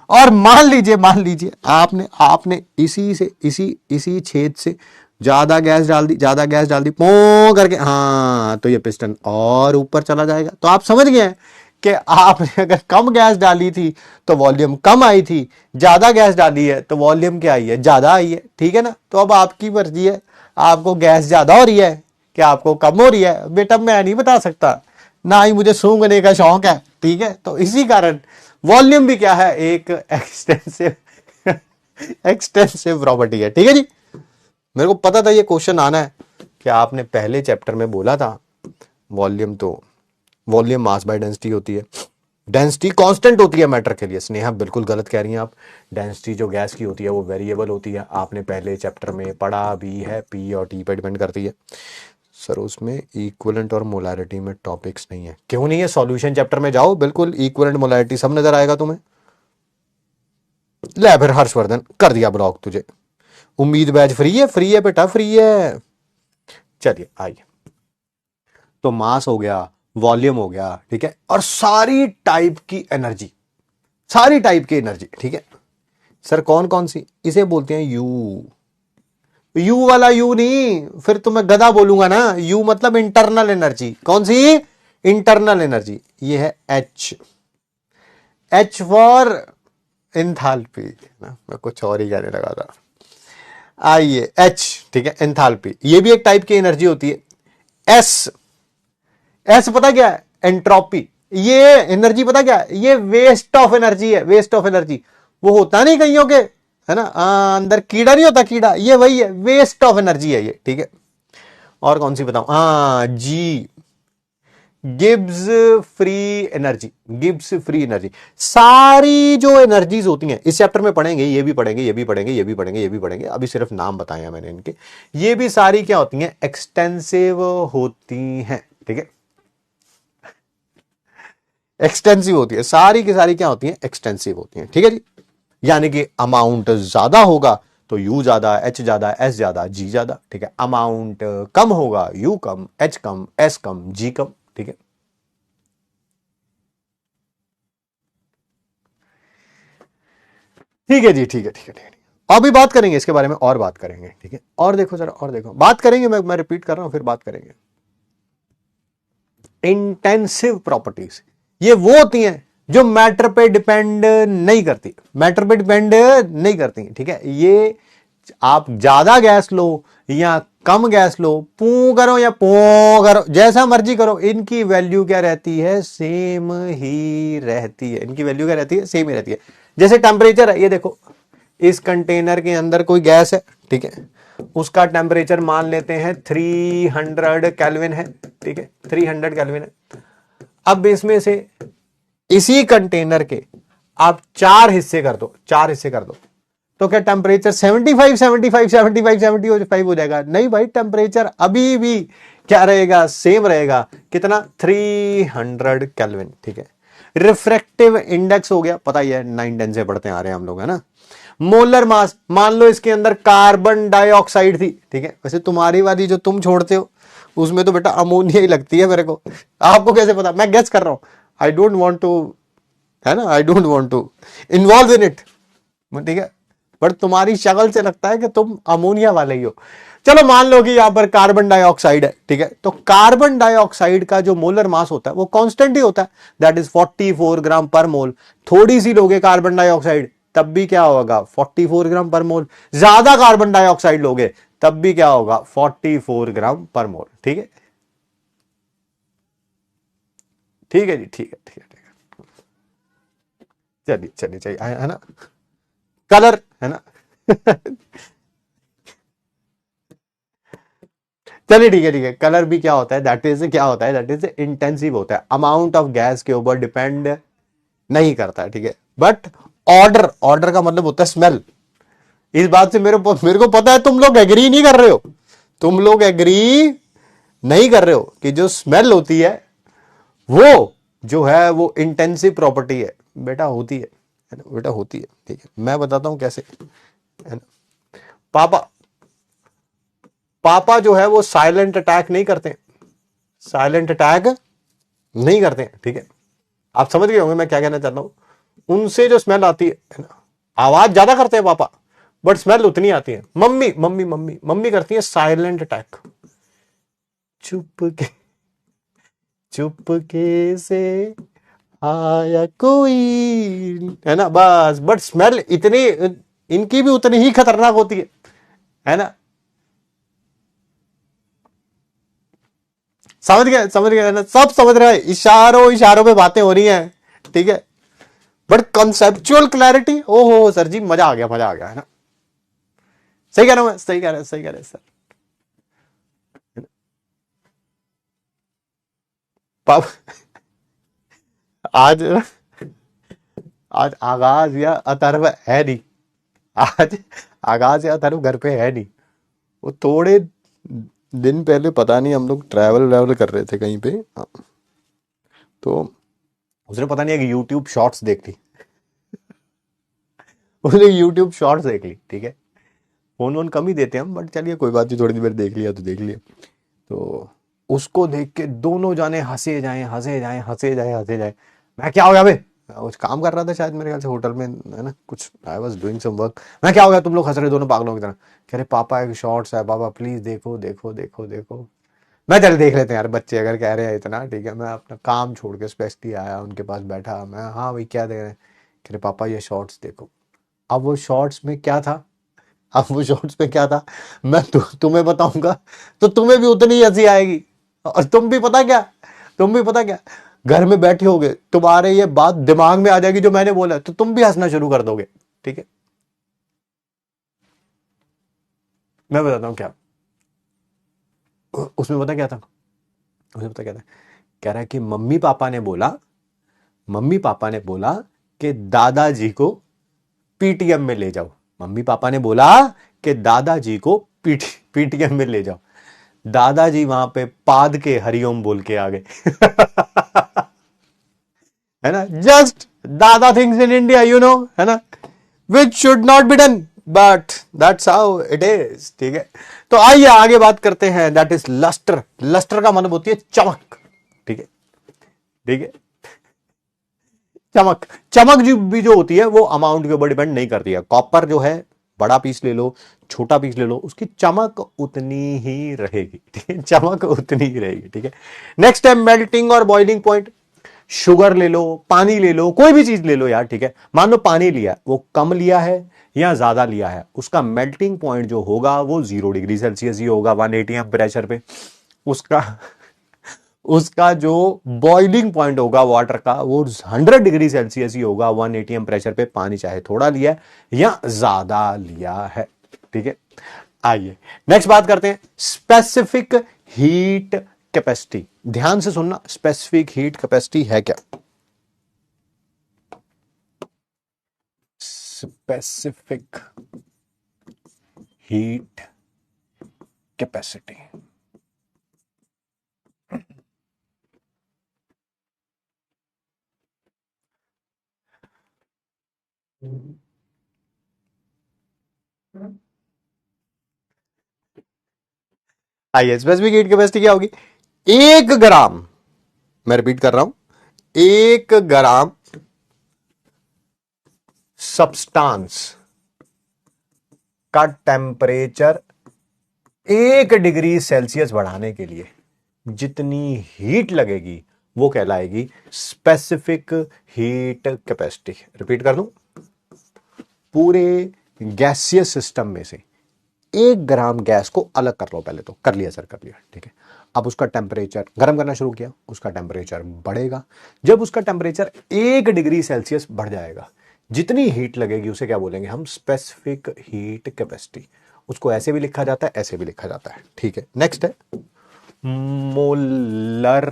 और मान लीजिए आपने आपने इसी छेद से ज्यादा गैस डाल दी, ज्यादा गैस डाल दी, पो करके, हाँ, तो ये पिस्टन और ऊपर चला जाएगा। तो आप समझ गए कि आपने अगर कम गैस डाली थी तो वॉल्यूम कम आई थी, ज्यादा गैस डाली है तो वॉल्यूम क्या आई है, ज्यादा आई है, ठीक है ना। तो अब आपकी मर्जी है, आपको गैस ज्यादा हो रही है कि आपको कम हो रही है, बेटा मैं नहीं बता सकता, ना ही मुझे सूंघने का शौक है, ठीक है। तो इसी कारण वॉल्यूम भी क्या है, एक एक्सटेंसिव प्रॉपर्टी है, ठीक है जी। मेरे को पता था ये क्वेश्चन आना है कि आपने पहले चैप्टर में बोला था वॉल्यूम, तो वॉल्यूम मास बाय डेंसिटी होती है, डेंसिटी कांस्टेंट होती है मैटर के लिए। स्नेहा बिल्कुल गलत कह रही हैं आप, डेंसिटी जो गैस की होती है वो वेरिएबल होती है, आपने पहले चैप्टर में पढ़ा भी है, पी और टी पे डिपेंड करती है। सर उसमें इक्विवेलेंट और मोलैरिटी में टॉपिक्स नहीं है। क्यों नहीं है? सॉल्यूशन चैप्टर में जाओ, बिल्कुल इक्विवेलेंट मोलैरिटी सब नजर आएगा तुम्हें। ले फिर हर्षवर्धन कर दिया ब्लॉक तुझे। उम्मीद बैच फ्री है बेटा, फ्री है। चलिए आइए, तो मास हो गया, वॉल्यूम हो गया, ठीक है, और सारी टाइप की एनर्जी, सारी टाइप की एनर्जी, ठीक है। सर कौन कौन सी? इसे बोलते हैं यू। यू वाला यू नहीं, फिर तो मैं गधा बोलूंगा ना। यू मतलब इंटरनल एनर्जी। कौन सी? Internal energy. ये है एच, एच फॉर एंथैल्पी ना, मैं कुछ और ही कहने लगा था। आइए एच, ठीक है, एंथैल्पी, ये भी एक टाइप की एनर्जी होती है। एस, एस पता क्या है? एंट्रोपी। ये एनर्जी पता क्या है? ये वेस्ट ऑफ एनर्जी है, वेस्ट ऑफ एनर्जी। वो होता नहीं कईयों के, है ना, अंदर कीड़ा नहीं होता, कीड़ा, ये वही है, वेस्ट ऑफ एनर्जी है ये, ठीक है। और कौन सी बताऊं? जी, Gibbs free energy, Gibbs free energy. सारी जो एनर्जीज होती हैं इस चैप्टर में पढ़ेंगे, ये भी पढ़ेंगे, ये भी पढ़ेंगे, ये भी पढ़ेंगे, ये भी पढ़ेंगे, अभी सिर्फ नाम बताए हैं मैंने इनके। ये भी सारी क्या होती हैं? एक्सटेंसिव होती हैं, ठीक है, एक्सटेंसिव होती है, सारी की सारी क्या होती हैं? एक्सटेंसिव होती हैं, ठीक है जी। यानी कि अमाउंट ज्यादा होगा तो यू ज्यादा, एच ज्यादा, एस ज्यादा, जी ज्यादा, ठीक है। अमाउंट कम होगा, यू कम, एच कम, एस कम, जी कम, ठीक है। ठीक है जी, ठीक है, ठीक है, ठीक है। अभी बात करेंगे इसके बारे में, और बात करेंगे, ठीक है। और देखो जरा, और देखो, बात करेंगे, मैं रिपीट कर रहा हूं, फिर बात करेंगे। इंटेंसिव प्रॉपर्टीज ये वो होती हैं जो मैटर पे डिपेंड नहीं करती, मैटर पे डिपेंड नहीं करती, ठीक है। ये आप ज्यादा गैस लो या कम गैस लो, पू करो या पो करो, जैसा मर्जी करो, इनकी वैल्यू क्या रहती है? सेम ही रहती है। इनकी वैल्यू क्या रहती है? सेम ही रहती है। जैसे टेम्परेचर है, ये देखो, इस कंटेनर के अंदर कोई गैस है, ठीक है, उसका टेम्परेचर मान लेते हैं 300 केल्विन है, ठीक है, 300 केल्विन है। अब इसमें से इसी कंटेनर के आप 4 हिस्से कर दो, 4 हिस्से कर दो, तो क्या टेम्परेचर 75 75 75 75 हो जाएगा? नहीं भाई, टेम्परेचर अभी भी क्या रहेगा? सेम रहेगा। कितना? 300 केल्विन, ठीक है। रिफ्रैक्टिव इंडेक्स हो गया, पता ही है, 9-10 से पढ़ते आ रहे हैं हम लोग, है ना। मोलर मास, मान लो इसके अंदर कार्बन डाइऑक्साइड थी, ठीक है। वैसे तुम्हारी वाली जो तुम छोड़ते हो उसमें तो बेटा अमोनिया ही लगती है मेरे को, आपको कैसे पता? मैं गेस कर रहा हूं, आई डोंट वांट टू, है ना, I don't want to involve in it, ठीक है, बट तुम्हारी शक्ल से लगता है कि तुम अमोनिया वाले ही हो। चलो मान लो कि यहां पर कार्बन डाइऑक्साइड है, ठीक है, तो कार्बन डाइऑक्साइड का जो मोलर मास होता है वो कांस्टेंट ही होता है, दैट इज 44 ग्राम पर मोल। थोड़ी सी लोगे कार्बन डाइऑक्साइड तब भी क्या होगा? 44 ग्राम पर मोल। ज्यादा कार्बन डाइऑक्साइड लोगे तब भी क्या होगा? 44 ग्राम पर मोल, ठीक है, ठीक है जी, ठीक है, ठीक है, ठीक है। चलिए चलिए चलिए, है ना, कलर, है ना चलिए ठीक है, ठीक है। कलर भी क्या होता है? दैट इज क्या होता है? दैट इज इंटेंसिव होता है, अमाउंट ऑफ गैस के ऊपर डिपेंड नहीं करता है, ठीक है, बट ऑर्डर, ऑर्डर का मतलब होता है स्मेल। इस बात से मेरे को पता है तुम लोग एग्री नहीं कर रहे हो, तुम लोग एग्री नहीं कर रहे हो कि जो स्मेल होती है वो जो है वो इंटेंसिव प्रॉपर्टी है बेटा, होती है ना बेटा, होती है। ठीक है, मैं बताता हूं कैसे, है ना। पापा पापा जो है वो साइलेंट अटैक नहीं करते, साइलेंट अटैक नहीं करते, ठीक है। आप समझ गए होंगे मैं क्या कहना चाहता हूं। उनसे जो स्मेल आती है ना, आवाज ज्यादा करते हैं पापा, बट स्मेल उतनी आती है। मम्मी मम्मी मम्मी मम्मी करती है साइलेंट अटैक, चुप के, चुपके से आया कोई, है ना, बस। बट स्मेल इतनी, इनकी भी उतनी ही खतरनाक होती है ना। समझ गए ना, सब समझ रहे हैं, इशारों इशारों पे बातें हो रही हैं, ठीक है। बट कंसेप्चुअल क्लैरिटी, ओहो सर जी, मजा आ गया, मजा आ गया, है ना। सही कह रहा हूं मैं, सही कह रहे हैं, सही कह रहे हैं सर। पाप आज आज आगाज या अथर्व है नहीं, आज आगाज या अथर्व घर पे है नहीं। वो थोड़े दिन पहले पता नहीं हम लोग ट्रैवल कर रहे थे कहीं पे, हाँ, तो उसने पता नहीं कि यूट्यूब शॉर्ट्स देख ली, उसने यूट्यूब शॉर्ट्स देख ली, ठीक है। फोन वोन कम ही देते हैं हम, बट चलिए कोई बात नहीं, थोड़ी देर देख लिया तो देख लिया। तो उसको देख के दोनों जाने हंसे जाए, हंसे जाए, हंसे जाए, हंसे जाए। मैं क्या हो गया बे, मैं कुछ काम कर रहा था शायद मेरे ख्याल से होटल में, है ना, कुछ I was doing some work. मैं क्या हो गया, तुम लोग हंस रहे दोनों पागलों की तरह। कह रहे पापा एक शॉर्ट्स है, पापा प्लीज देखो देखो देखो देखो। मैं चल देख लेते हैं यार, बच्चे अगर कह रहे हैं इतना, ठीक है। मैं अपना काम छोड़ के स्पेशली आया उनके पास बैठा, मैं हाँ भाई क्या देख रहे हैं। कह रहे पापा ये शॉर्ट्स देखो। अब वो शॉर्ट्स में क्या था, अब वो शॉर्ट्स में क्या था, मैं तुम्हें बताऊंगा तो तुम्हें भी उतनी ही हंसी आएगी। और तुम भी पता क्या, घर में बैठे होगे, तुम्हारे ये बात दिमाग में आ जाएगी जो मैंने बोला, तो तुम भी हंसना शुरू कर दोगे, ठीक है। मैं बताता हूँ क्या, उसमें पता क्या था, उसमें पता क्या था, कह रहा है कि मम्मी पापा ने बोला कि दादाजी को पीटीएम में ले जाओ। मम्मी पापा ने बोला कि दादाजी को पीटीएम में ले जाओ। दादाजी वहां पे पाद के हरिओम बोल के आ गए। है ना, जस्ट दादा थिंग्स इन इंडिया, है ना, which should not be done, but that's how it is, ठीक है। तो आइए आगे बात करते हैं, दैट इज लस्टर। लस्टर का मतलब होती है चमक, ठीक है, ठीक है। चमक, चमक जो होती है वो अमाउंट के ऊपर डिपेंड नहीं करती है। कॉपर जो है, बड़ा पीस ले लो, छोटा पीस ले लो, उसकी चमक उतनी ही रहेगी, ठीक है, चमक उतनी ही रहेगी, ठीक है। नेक्स्ट है मेल्टिंग और बॉइलिंग पॉइंट। शुगर ले लो, पानी ले लो, कोई भी चीज ले लो यार, ठीक है। मान लो पानी लिया, वो कम लिया है या ज्यादा लिया है, उसका मेल्टिंग पॉइंट जो होगा वो 0 डिग्री सेल्सियस ही होगा, 180 प्रेशर पे। उसका उसका जो बॉइलिंग पॉइंट होगा वाटर का, वो 100 डिग्री सेल्सियस ही होगा, 180 प्रेशर पे, पानी चाहे थोड़ा लिया है या ज्यादा लिया है, ठीक है। आइए नेक्स्ट बात करते हैं, स्पेसिफिक हीट कैपेसिटी। ध्यान से सुनना, स्पेसिफिक हीट कैपेसिटी है क्या, स्पेसिफिक हीट कैपेसिटी। आइए, स्पेसिफिक हीट कैपेसिटी क्या होगी, 1 ग्राम, मैं रिपीट कर रहा हूं, 1 ग्राम सब्सटेंस का टेम्परेचर 1 डिग्री सेल्सियस बढ़ाने के लिए जितनी हीट लगेगी वो कहलाएगी स्पेसिफिक हीट कैपेसिटी। रिपीट कर दूं, पूरे गैसियस सिस्टम में से 1 ग्राम गैस को अलग कर लो, पहले तो कर लिया सर, कर लिया, ठीक है। अब उसका टेम्परेचर गर्म करना शुरू किया, उसका टेम्परेचर बढ़ेगा। जब उसका टेम्परेचर 1 डिग्री सेल्सियस बढ़ जाएगा, जितनी हीट लगेगी उसे क्या बोलेंगे हम, स्पेसिफिक हीट कैपेसिटी। उसको ऐसे भी लिखा जाता है, ऐसे भी लिखा जाता है, ठीक है। नेक्स्ट है मोलर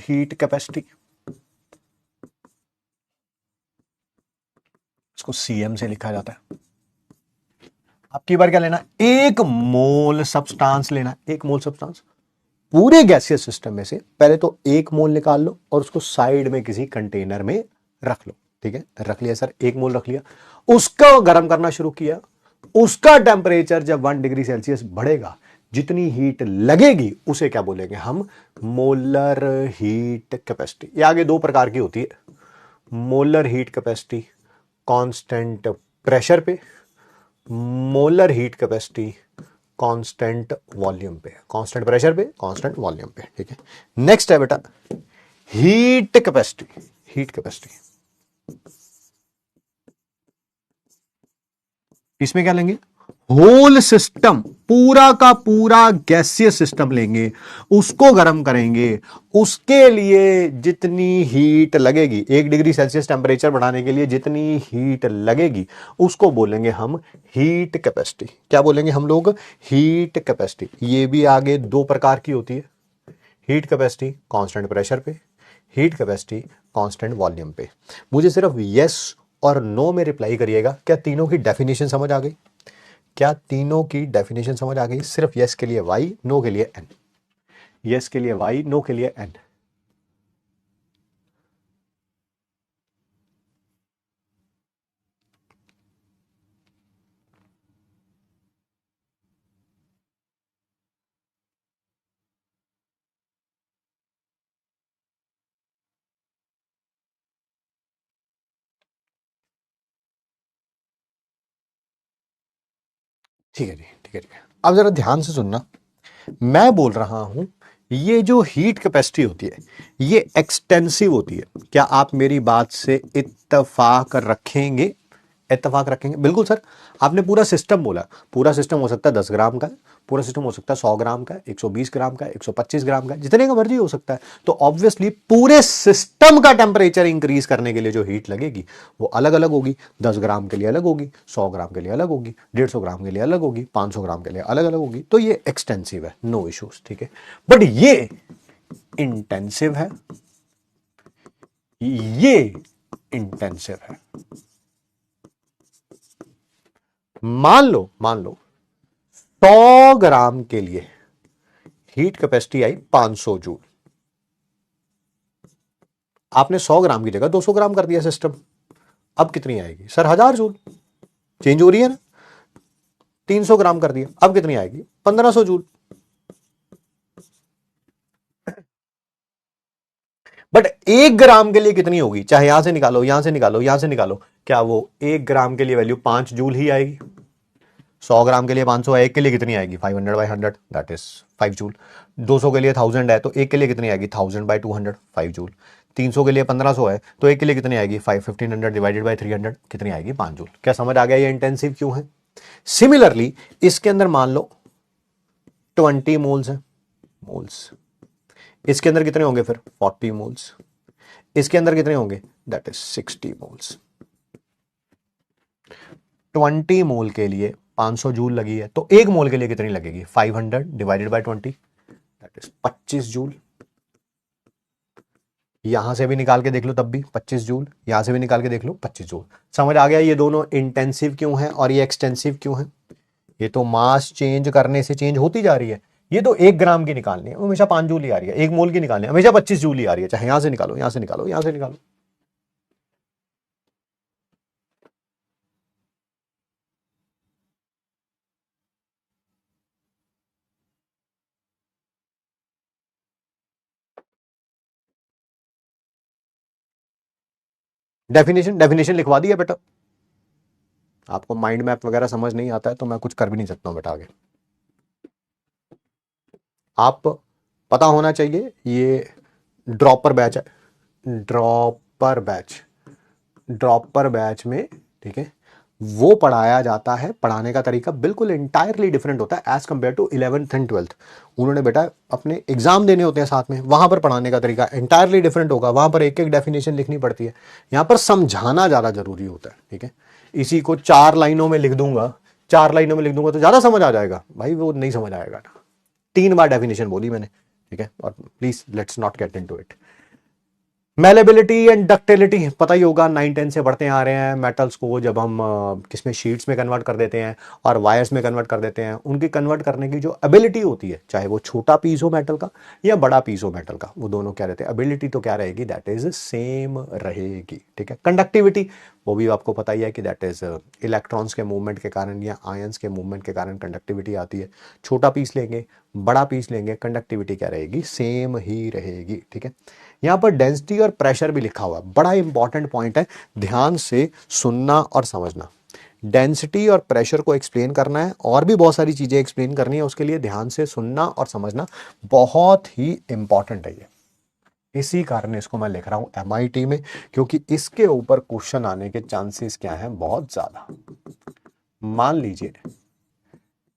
हीट कैपेसिटी। इसको सीएम से लिखा जाता है। आपकी बार क्या लेना, एक मोल सब्सटेंस लेना, एक मोल सब्सटेंस पूरे गैसियस सिस्टम में से पहले तो एक मोल निकाल लो और उसको साइड में किसी कंटेनर में रख लो। ठीक है, रख लिया सर, एक मोल रख लिया, उसका गर्म करना शुरू किया। उसका टेम्परेचर जब 1 डिग्री सेल्सियस बढ़ेगा, जितनी हीट लगेगी उसे क्या बोलेंगे हम, मोलर हीट कैपेसिटी। ये आगे दो प्रकार की होती है, molar heat capacity constant pressure पे, molar heat capacity constant volume पे, कांस्टेंट प्रेशर पे कांस्टेंट वॉल्यूम पे। ठीक है, नेक्स्ट है बेटा हीट कैपेसिटी। हीट कैपेसिटी इसमें क्या लेंगे, होल सिस्टम, पूरा का पूरा गैसियस सिस्टम लेंगे, उसको गर्म करेंगे, उसके लिए जितनी हीट लगेगी, 1 डिग्री सेल्सियस टेम्परेचर बढ़ाने के लिए जितनी हीट लगेगी उसको बोलेंगे हम हीट कैपेसिटी। क्या बोलेंगे हम लोग, हीट कैपेसिटी। ये भी आगे दो प्रकार की होती है, हीट कैपेसिटी कांस्टेंट प्रेशर पे, हीट कैपेसिटी कांस्टेंट वॉल्यूम पे। मुझे सिर्फ यस और नो में रिप्लाई करिएगा, क्या तीनों की डेफिनेशन समझ आ गई, क्या तीनों की डेफिनेशन समझ आ गई। सिर्फ यस के लिए वाई, नो के लिए एन, यस के लिए वाई, नो के लिए एन। ठीक है जी, ठीक है, ठीक है। अब जरा ध्यान से सुनना, मैं बोल रहा हूं ये जो हीट कैपेसिटी होती है ये एक्सटेंसिव होती है। क्या आप मेरी बात से इत्तेफाक रखेंगे, इत्तेफाक रखेंगे? बिल्कुल सर, आपने पूरा सिस्टम बोला, पूरा सिस्टम हो सकता है 10 ग्राम का, पूरा सिस्टम हो सकता है 100 ग्राम का, 120 ग्राम का, 125 ग्राम का, जितने का मर्जी हो सकता है। तो ऑब्वियसली पूरे सिस्टम का टेम्परेचर इंक्रीज करने के लिए जो हीट लगेगी वो अलग अलग होगी। 10 ग्राम के लिए अलग होगी, 100 ग्राम के लिए अलग होगी, 150 ग्राम के लिए अलग होगी, 500 ग्राम के लिए अलग अलग होगी। तो ये एक्सटेंसिव है, नो इश्यूज। ठीक है, बट ये इंटेंसिव है, ये इंटेंसिव है। मान लो 100 ग्राम के लिए हीट कैपेसिटी आई 500 जूल। आपने 100 ग्राम की जगह 200 ग्राम कर दिया सिस्टम, अब कितनी आएगी सर, 1000 जूल। चेंज हो रही है ना, 300 ग्राम कर दिया, अब कितनी आएगी, 1500 जूल। बट 1 ग्राम के लिए कितनी होगी, चाहे यहां से निकालो, यहां से निकालो, यहां से निकालो, क्या वो 1 ग्राम के लिए वैल्यू 5 जूल ही आएगी? 100 ग्राम के लिए 500 है, एक के लिए कितनी आएगी, 500/100, दैट इज 5 जूल। 200 के लिए 1000 है, तो एक के लिए कितनी आएगी, 1000/200, 5 जूल। 300 के लिए 1500 है, तो एक के लिए कितनी आएगी, 1500 डिवाइडेड बाई 300, कितनी आएगी, 5 जूल। क्या समझ आ गया ये इंटेंसिव क्यों है? सिमिलरली इसके अंदर मान लो 20 मोल्स है, मोल्स, इसके अंदर कितने होंगे फिर, 40 मोल्स, इसके अंदर कितने होंगे, दैट इज 60 मोल्स। 20 मोल के लिए 500 जूल लगी है, तो एक मोल के लिए कितनी लगेगी, 500 divided by 20, that is 25 joule. यहां से भी निकाल के देख लो तब भी 25 जूल, यहां से भी निकाल के देख लो 25 जूल। समझ आ गया ये दोनों इंटेंसिव क्यों है और ये एक्सटेंसिव क्यों है? ये तो मास चेंज करने से चेंज होती जा रही है। ये तो 1 ग्राम की निकालनी है, हमेशा 5 जूल ही आ रही है, 1 मोल की निकालनी है, हमेशा 25 जूल ही आ रही है, चाहे यहां से निकालो, यहां से निकालो, यहां से निकालो। डेफिनेशन, डेफिनेशन लिखवा दिया बेटा। आपको माइंड मैप वगैरह समझ नहीं आता है तो मैं कुछ कर भी नहीं सकता हूं बेटा आगे। आप पता होना चाहिए ये ड्रॉपर बैच है, ड्रॉपर बैच, ड्रॉपर बैच में, ठीक है, वो पढ़ाया जाता है, पढ़ाने का तरीका बिल्कुल इंटायरली डिफरेंट होता है as compare to 11th and 12th। उन्होंने बेटा अपने एग्जाम देने होते हैं साथ में, वहां पर पढ़ाने का तरीका इंटायरली डिफरेंट होगा, वहां पर एक एक डेफिनेशन लिखनी पड़ती है, यहां पर समझाना ज्यादा जरूरी होता है। ठीक है, इसी को 4 लाइनों में लिख दूंगा, 4 लाइनों में लिख दूंगा तो ज्यादा समझ आ जाएगा भाई, वो नहीं समझ आएगा ना। 3 बार डेफिनेशन बोली मैंने, ठीक है, और please let's not get into it. Malleability and ductility पता ही होगा, 9-10 से बढ़ते आ रहे हैं। मेटल्स को जब हम किसमें, शीट्स में कन्वर्ट कर देते हैं और वायर्स में कन्वर्ट कर देते हैं, उनकी कन्वर्ट करने की जो एबिलिटी होती है, चाहे वो छोटा पीस हो मेटल का या बड़ा पीस हो मेटल का, वो दोनों क्या रहते हैं, एबिलिटी तो क्या रहेगी, दैट इज सेम रहेगी। ठीक है। कंडक्टिविटी वो भी आपको पता ही है कि दैट इज इलेक्ट्रॉन्स के मूवमेंट के कारण या आयंस के मूवमेंट के कारण कंडक्टिविटी आती है। छोटा पीस लेंगे, बड़ा पीस लेंगे, कंडक्टिविटी क्या रहेगी, सेम ही रहेगी। ठीक है। यहां पर डेंसिटी और प्रेशर भी लिखा हुआ है, बड़ा इंपॉर्टेंट पॉइंट है, ध्यान से सुनना और समझना। डेंसिटी और प्रेशर को एक्सप्लेन करना है और भी बहुत सारी चीजें एक्सप्लेन करनी है, उसके लिए ध्यान से सुनना और समझना बहुत ही इंपॉर्टेंट है ये। इसी कारण इसको मैं लिख रहा हूं MIT में, क्योंकि इसके ऊपर क्वेश्चन आने के चांसेस क्या हैं, बहुत ज्यादा। मान लीजिए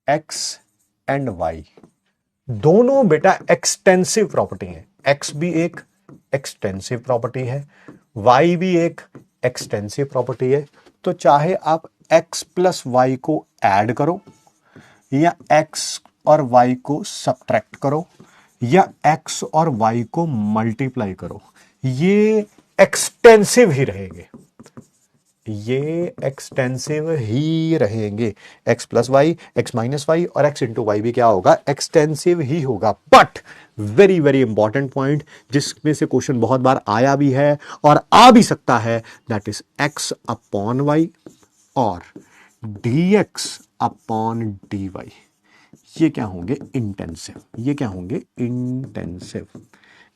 x एंड y दोनों बेटा एक्सटेंसिव प्रॉपर्टी है। x भी एक एक्सटेंसिव प्रॉपर्टी है, y भी एक एक्सटेंसिव प्रॉपर्टी है। तो चाहे आप x प्लस वाई को ऐड करो या x और y को सब्ट्रैक्ट करो या x और y को मल्टीप्लाई करो, ये एक्सटेंसिव ही रहेंगे, ये एक्सटेंसिव ही रहेंगे। x plus Y, x minus Y और x इंटू वाई भी क्या होगा, एक्सटेंसिव ही होगा। But very very important point, जिसमें से क्वेश्चन बहुत बार आया भी है और आ भी सकता है, that is x upon Y और dx अपॉन dy, ये क्या होंगे, इंटेंसिव। ये क्या होंगे, इंटेंसिव।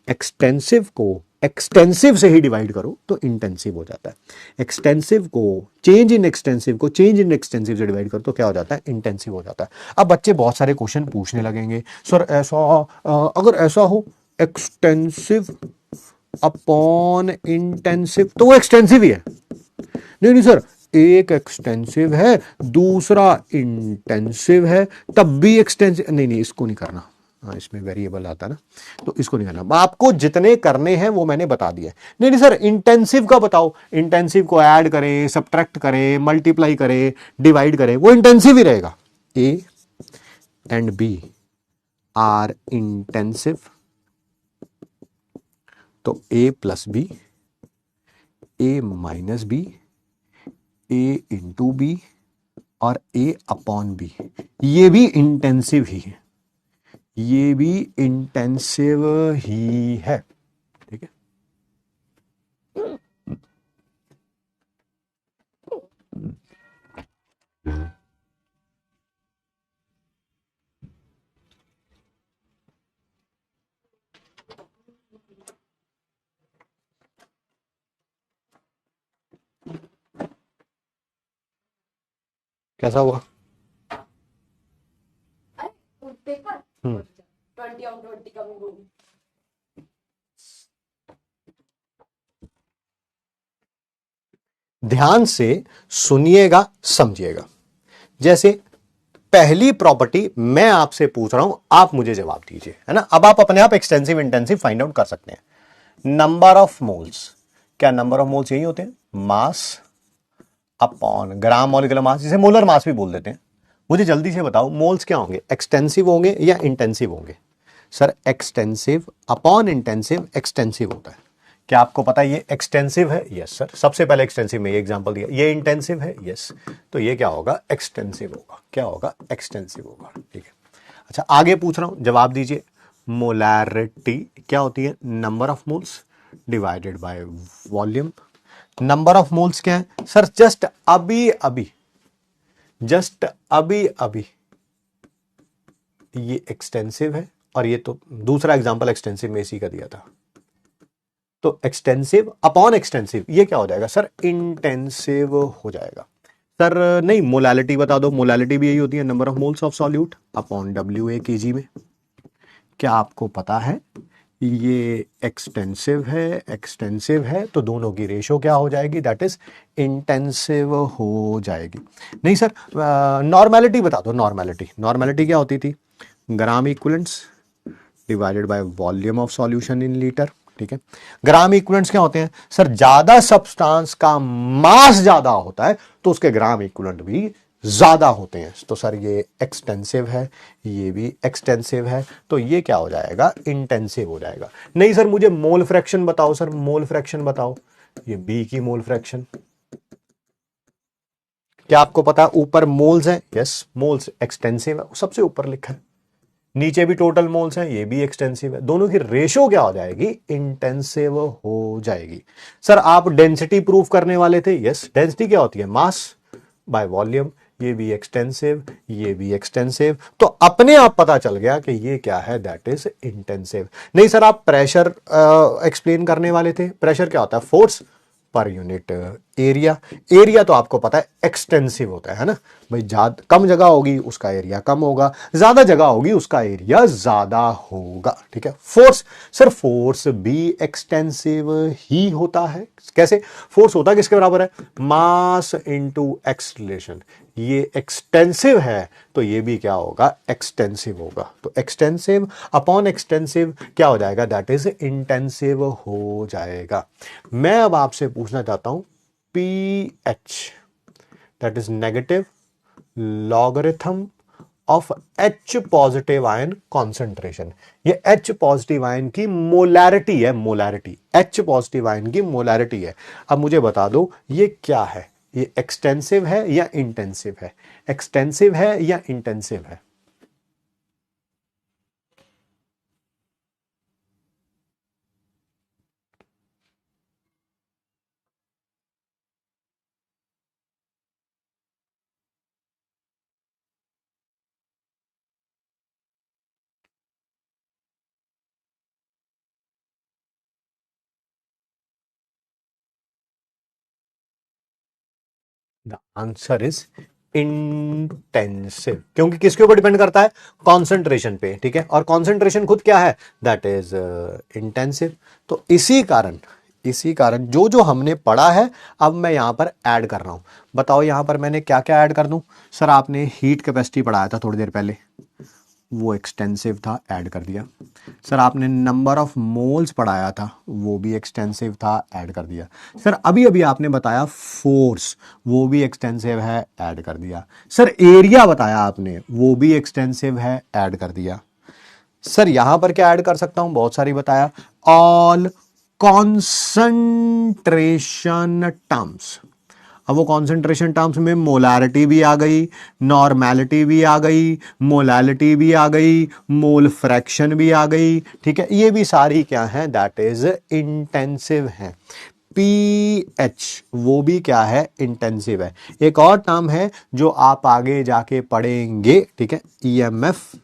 एक्सटेंसिव को एक्सटेंसिव से ही डिवाइड करो तो इंटेंसिव हो जाता है, एक्सटेंसिव को चेंज इन एक्सटेंसिव को चेंज इन एक्सटेंसिव से डिवाइड करो तो क्या हो जाता है, इंटेंसिव हो जाता है। अब बच्चे बहुत सारे क्वेश्चन पूछने लगेंगे, सर ऐसा अगर ऐसा हो एक्सटेंसिव अपॉन इंटेंसिव तो वो एक्सटेंसिव ही है। नहीं नहीं सर, एक एक्सटेंसिव है दूसरा इंटेंसिव है तब भी एक्सटेंसिव, नहीं नहीं इसको नहीं करना। हाँ, इसमें वेरिएबल आता है ना, तो इसको नहीं करना। आपको जितने करने हैं वो मैंने बता दिया। नहीं नहीं सर, इंटेंसिव का बताओ, इंटेंसिव को ऐड करें, सब्ट्रैक्ट करें, मल्टीप्लाई करें, डिवाइड करें, वो इंटेंसिव ही रहेगा। A and B are intensive, तो A plus B, A minus B, A into B और ए अपॉन बी, ये भी इंटेंसिव ही है, ये भी इंटेंसिव ही है। ठीक है। कैसा हुआ? Paper 20 on 20 coming home. ध्यान से सुनिएगा, समझिएगा। जैसे पहली प्रॉपर्टी मैं आपसे पूछ रहा हूं, आप मुझे जवाब दीजिए, है ना। अब आप अपने आप एक्सटेंसिव इंटेंसिव फाइंड आउट कर सकते हैं। नंबर ऑफ मोल्स, क्या नंबर ऑफ मोल्स यही होते हैं, mass upon gram molecular mass, जिसे मोलर मास भी बोल देते हैं। मुझे जल्दी से बताओ मोल्स क्या होंगे, एक्सटेंसिव होंगे या इंटेंसिव होंगे? Sir extensive upon intensive extensive होता है। क्या आपको पता है ये एक्सटेंसिव है? यस सर, सबसे पहले एक्सटेंसिव में ये एग्जांपल दिया। ये इंटेंसिव है? यस। तो ये क्या होगा, एक्सटेंसिव होगा। क्या होगा, एक्सटेंसिव होगा। ठीक है। अच्छा आगे पूछ रहा हूं, जवाब दीजिए। मोलैरिटी क्या होती है, number of moles divided by volume. Number of moles क्या है सर, जस्ट अभी ये एक्सटेंसिव है और ये तो दूसरा एग्जांपल एक्सटेंसिव में इसी का दिया था। तो एक्सटेंसिव अपॉन एक्सटेंसिव ये क्या हो जाएगा सर, इंटेंसिव हो जाएगा। सर नहीं, मोलालिटी बता दो। मोलालिटी भी यही होती है, number of moles of solute upon WA kg में। क्या आपको पता है ये एक्सटेंसिव है तो दोनों की रेशो क्या हो जाएगी, दैट इज इंटेंसिव हो जाएगी। नहीं सर, नॉर्मेलिटी बता दो। नॉर्मेलिटी क्या होती थी, gram equivalents divided by volume of solution in litre. ठीक है। ग्राम इक्विवेलेंट्स क्या होते हैं सर, ज्यादा सब्सटेंस का मास ज्यादा होता है तो उसके ग्राम इक्विवेलेंट भी ज्यादा होते हैं। तो सर ये एक्सटेंसिव है, ये भी एक्सटेंसिव है, तो ये क्या हो जाएगा, इंटेंसिव हो जाएगा। नहीं सर मुझे मोल फ्रैक्शन बताओ, सर मोल फ्रैक्शन बताओ, ये बी की मोल फ्रैक्शन, क्या आपको पता है ऊपर मोल्स है, यस मोल्स एक्सटेंसिव है, सबसे ऊपर लिखा है, नीचे भी टोटल मोल्स हैं, ये भी एक्सटेंसिव है, दोनों की रेशो क्या हो जाएगी, इंटेंसिव हो जाएगी। सर आप डेंसिटी प्रूफ करने वाले थे, यस डेंसिटी क्या होती है, मास बाय वॉल्यूम, ये भी एक्सटेंसिव, ये भी एक्सटेंसिव, तो अपने आप पता चल गया कि ये क्या है, दैट इज इंटेंसिव। नहीं सर आप प्रेशर एक्सप्लेन करने वाले थे, प्रेशर क्या होता है, force per unit area, area तो आपको पता है एक्सटेंसिव होता है ना भाई, ज्यादा कम जगह होगी उसका एरिया कम होगा, ज्यादा जगह होगी उसका एरिया ज्यादा होगा, ठीक है। फोर्स, सर फोर्स भी एक्सटेंसिव ही होता है, कैसे, फोर्स होता किसके बराबर है, मास इनटू एक्सलेशन, ये एक्सटेंसिव है तो ये भी क्या होगा, एक्सटेंसिव होगा, तो एक्सटेंसिव अपॉन एक्सटेंसिव क्या हो जाएगा, दैट इज इंटेंसिव हो जाएगा। मैं अब आपसे पूछना चाहता हूं pH, that is negative logarithm of H positive ion concentration, ये H पॉजिटिव आयन की मोलैरिटी है, मोलैरिटी H पॉजिटिव आयन की मोलैरिटी है। अब मुझे बता दो ये क्या है, ये एक्सटेंसिव है या इंटेंसिव है, एक्सटेंसिव है या इंटेंसिव है, द आंसर इज इंटेंसिव, क्योंकि किसके ऊपर डिपेंड करता है, कॉन्सेंट्रेशन पे, ठीक है, और कॉन्सेंट्रेशन खुद क्या है, दैट इज इंटेंसिव। तो इसी कारण जो जो हमने पढ़ा है अब मैं यहां पर ऐड कर रहा हूं, बताओ यहां पर मैंने क्या क्या ऐड कर दूं। सर आपने हीट कैपेसिटी पढ़ाया था थोड़ी देर पहले, वो एक्सटेंसिव था, ऐड कर दिया। सर आपने नंबर ऑफ मोल्स पढ़ाया था, वो भी एक्सटेंसिव था, ऐड कर दिया। सर अभी अभी आपने बताया फोर्स, वो भी एक्सटेंसिव है, ऐड कर दिया। सर एरिया बताया आपने, वो भी एक्सटेंसिव है, ऐड कर दिया। सर यहां पर क्या ऐड कर सकता हूं, बहुत सारी बताया, ऑल कॉन्सेंट्रेशन टर्म्स। अब वो कॉन्सेंट्रेशन टर्म्स में मोलैरिटी भी आ गई, नॉर्मेलिटी भी आ गई, मोलैलिटी भी आ गई, मोल फ्रैक्शन भी आ गई, ठीक है, ये भी सारी क्या है, दैट इज इंटेंसिव है। पीएच वो भी क्या है, इंटेंसिव है। एक और टर्म है जो आप आगे जाके पढ़ेंगे, ठीक है, ईएमएफ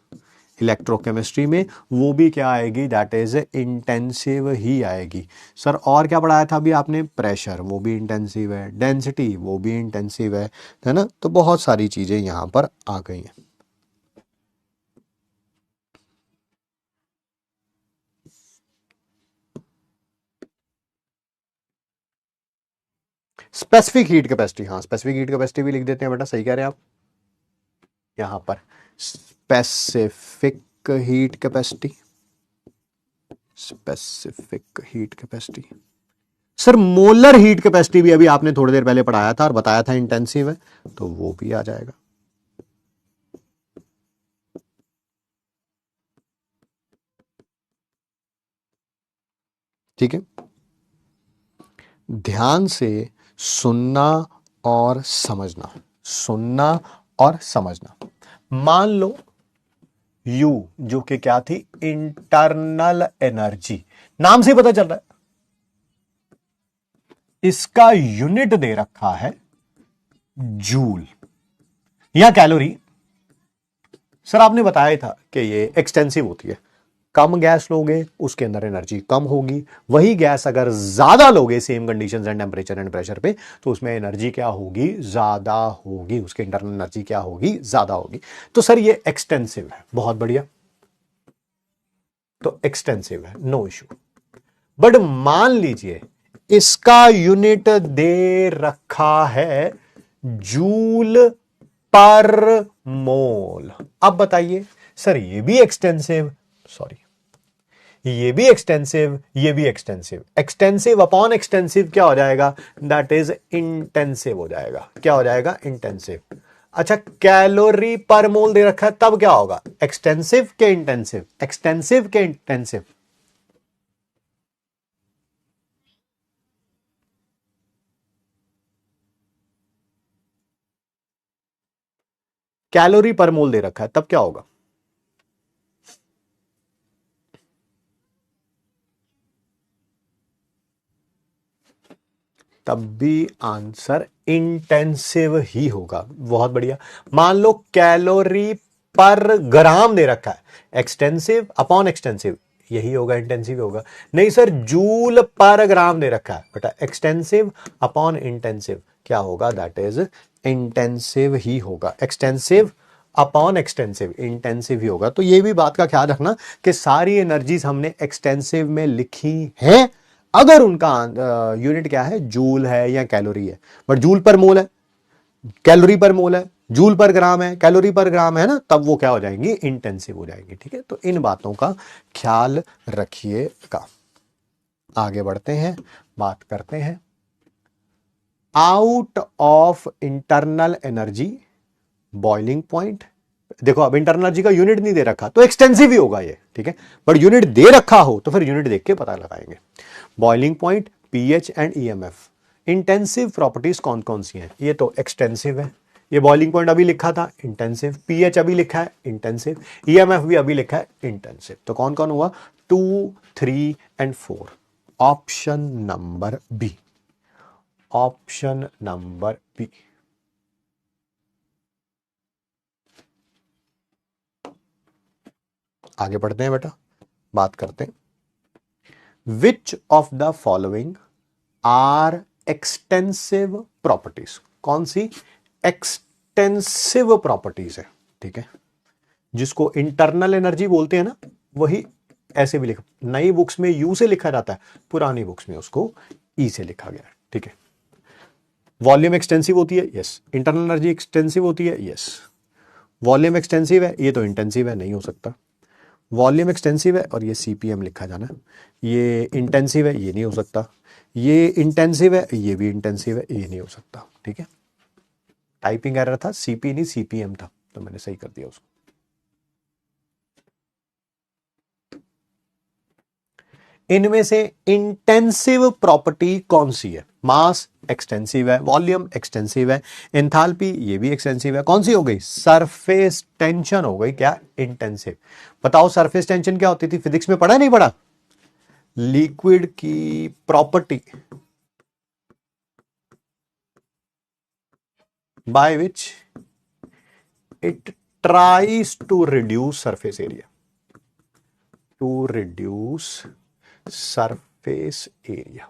इलेक्ट्रोकेमिस्ट्री में, वो भी क्या आएगी, दैट इज इंटेंसिव ही आएगी। सर और क्या पढ़ाया था अभी आपने, प्रेशर वो भी इंटेंसिव है, डेंसिटी वो भी इंटेंसिव है ना, तो बहुत सारी चीजें यहां पर आ गई हैं। स्पेसिफिक हीट कैपेसिटी, हाँ स्पेसिफिक हीट कैपेसिटी भी लिख देते हैं बेटा, सही कह रहे हैं आप, यहां पर specific heat capacity, specific heat capacity. Sir molar heat capacity भी अभी आपने थोड़ी देर पहले पढ़ाया था और बताया था इंटेंसिव है, तो वो भी आ जाएगा। ठीक है, ध्यान से सुनना और समझना, सुनना और समझना। मान लो U जो कि क्या थी, इंटरनल एनर्जी, नाम से पता चल रहा है, इसका यूनिट दे रखा है जूल या कैलोरी। सर आपने बताया था कि ये एक्सटेंसिव होती है, कम गैस लोगे उसके अंदर एनर्जी कम होगी, वही गैस अगर ज्यादा लोगे same conditions and temperature and pressure पे, तो उसमें एनर्जी क्या होगी, ज्यादा होगी, उसके इंटरनल एनर्जी क्या होगी, ज्यादा होगी। तो सर ये एक्सटेंसिव है, बहुत बढ़िया, तो एक्सटेंसिव है, नो इश्यू। बट मान लीजिए इसका यूनिट दे रखा है जूल पर मोल। अब बताइए सर ये भी एक्सटेंसिव, सॉरी ये भी एक्सटेंसिव, ये भी एक्सटेंसिव, एक्सटेंसिव अपॉन एक्सटेंसिव क्या हो जाएगा, दैट इज इंटेंसिव हो जाएगा, क्या हो जाएगा, इंटेंसिव। अच्छा, कैलोरी पर मोल दे रखा है, तब क्या होगा? एक्सटेंसिव के इंटेंसिव? एक्सटेंसिव के इंटेंसिव? कैलोरी पर मोल दे रखा है, तब क्या होगा? तब भी आंसर इंटेंसिव ही होगा। बहुत बढ़िया। मान लो कैलोरी पर ग्राम दे रखा है, एक्सटेंसिव अपॉन एक्सटेंसिव, यही होगा, इंटेंसिव होगा। नहीं सर, जूल पर ग्राम दे रखा है बेटा, एक्सटेंसिव अपॉन इंटेंसिव, क्या होगा? दैट इज इंटेंसिव ही होगा। एक्सटेंसिव अपॉन एक्सटेंसिव, इंटेंसिव ही होगा। तो ये भी बात का ख्याल रखना कि सारी एनर्जीज हमने एक्सटेंसिव में लिखी हैं, अगर उनका यूनिट क्या है, जूल है या कैलोरी है। बट जूल पर मोल है, कैलोरी पर मोल है, जूल पर ग्राम है, कैलोरी पर ग्राम है ना, तब वो क्या हो जाएंगी? इंटेंसिव हो जाएंगी। ठीक है, तो इन बातों का ख्याल रखिएगा। आगे बढ़ते हैं, बात करते हैं out of internal energy boiling point. देखो, अब इंटरनल एनर्जी का यूनिट नहीं दे रखा तो एक्सटेंसिव ही होगा ये, ठीक है। बट यूनिट दे रखा हो तो फिर यूनिट देख के पता लगाएंगे। Boiling point, pH and EMF. Intensive properties कौन कौन सी हैं? ये तो एक्सटेंसिव है, ये बॉइलिंग पॉइंट अभी लिखा था, इंटेंसिव। पीएच अभी लिखा है, इंटेंसिव। ईएमएफ भी अभी लिखा है, इंटेंसिव। तो कौन कौन हुआ? 2, 3 and 4। Option number B, option number B. आगे बढ़ते हैं बेटा, बात करते हैं which of the following are extensive properties. कौन सी एक्सटेंसिव प्रॉपर्टीज है? ठीक है, जिसको इंटरनल एनर्जी बोलते हैं ना, वही ऐसे भी लिखा, नई बुक्स में यू से लिखा जाता है, पुरानी बुक्स में उसको ई से लिखा गया है। ठीक है, वॉल्यूम एक्सटेंसिव होती है, यस। इंटरनल एनर्जी एक्सटेंसिव होती है, यस। वॉल्यूम एक्सटेंसिव है, ये तो इंटेंसिव है, नहीं हो सकता। वॉल्यूम एक्सटेंसिव है और ये सीपीएम लिखा जाना, ये इंटेंसिव है, ये नहीं हो सकता। ये इंटेंसिव है, ये भी इंटेंसिव है, ये नहीं हो सकता। ठीक है, टाइपिंग एरर था, सीपी नहीं सीपीएम था, तो मैंने सही कर दिया उसको। इनमें से इंटेंसिव प्रॉपर्टी कौन सी है? मास एक्सटेंसिव है, वॉल्यूम एक्सटेंसिव है, एंथैल्पी ये भी एक्सटेंसिव है। कौन सी हो गई? सरफेस टेंशन हो गई क्या? इंटेंसिव। बताओ सरफेस टेंशन क्या होती थी? फिजिक्स में पढ़ा नहीं पढ़ा? लिक्विड की property by which it tries to reduce surface area, to reduce surface area,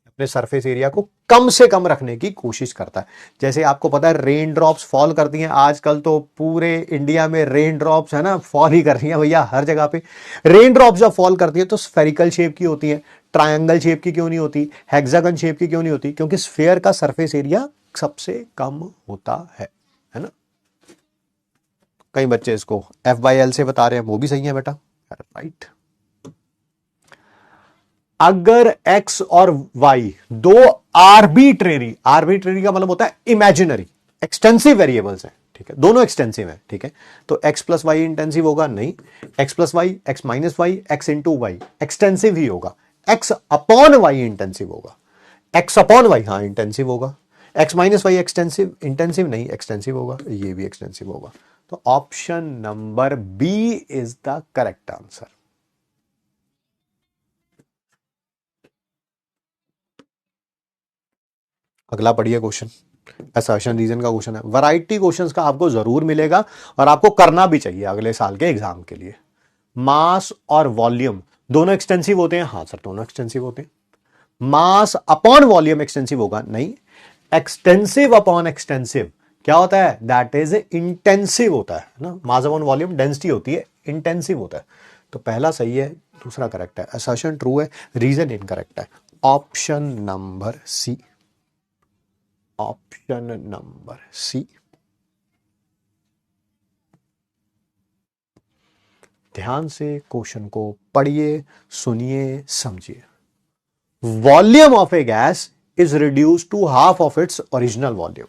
अपने सरफेस एरिया को कम से कम रखने की कोशिश करता है। जैसे आपको पता है रेन ड्रॉप्स फॉल करती हैं, आजकल तो पूरे इंडिया में रेन ड्रॉप्स है ना, फॉल ही कर रही हैं भैया हर जगह पे। रेन ड्रॉप्स जब फॉल करती है तो स्फेरिकल शेप की होती है, ट्रायंगल शेप की क्यों नहीं होती, हेक्सागन शेप की क्यों नहीं होती? क्योंकि स्फेयर का सरफेस एरिया सबसे कम होता है ना। कई बच्चे इसको F/L से बता रहे हैं, वो भी सही है बेटा, राइट। अगर x और y दो आर्बिट्रेरी, आर्बिट्रेरी का मतलब होता है इमेजिनरी, एक्सटेंसिव वेरिएबल्स हैं, ठीक है, दोनों एक्सटेंसिव हैं, ठीक है, तो x प्लस वाई इंटेंसिव होगा? नहीं, x plus Y, x minus Y, x into Y extensive ही होगा। x अपॉन वाई इंटेंसिव होगा, x अपॉन वाई हाँ इंटेंसिव होगा। x minus Y extensive, intensive नहीं, एक्सटेंसिव होगा, ये भी एक्सटेंसिव होगा। तो option number B is the correct answer. अगला पढ़िए क्वेश्चन, असर्शन रीजन का क्वेश्चन है। वैरायटी क्वेश्चंस का आपको जरूर मिलेगा और आपको करना भी चाहिए अगले साल के एग्जाम के लिए। मास और वॉल्यूम दोनों एक्सटेंसिव होते हैं? हाँ सर, दोनों एक्सटेंसिव होते हैं। मास अपॉन वॉल्यूम एक्सटेंसिव होगा? नहीं, एक्सटेंसिव अपॉन एक्सटेंसिव क्या होता है? दैट इज इंटेंसिव होता है ना। मास अपॉन वॉल्यूम डेंसिटी होती है, इंटेंसिव होता है। तो पहला सही है, दूसरा करेक्ट है, असर्शन ट्रू है, रीजन इनकरेक्ट है। Option number C, option number C. ध्यान से क्वेश्चन को पढ़िए, सुनिए, समझिए। Volume of a gas is reduce to half of its original volume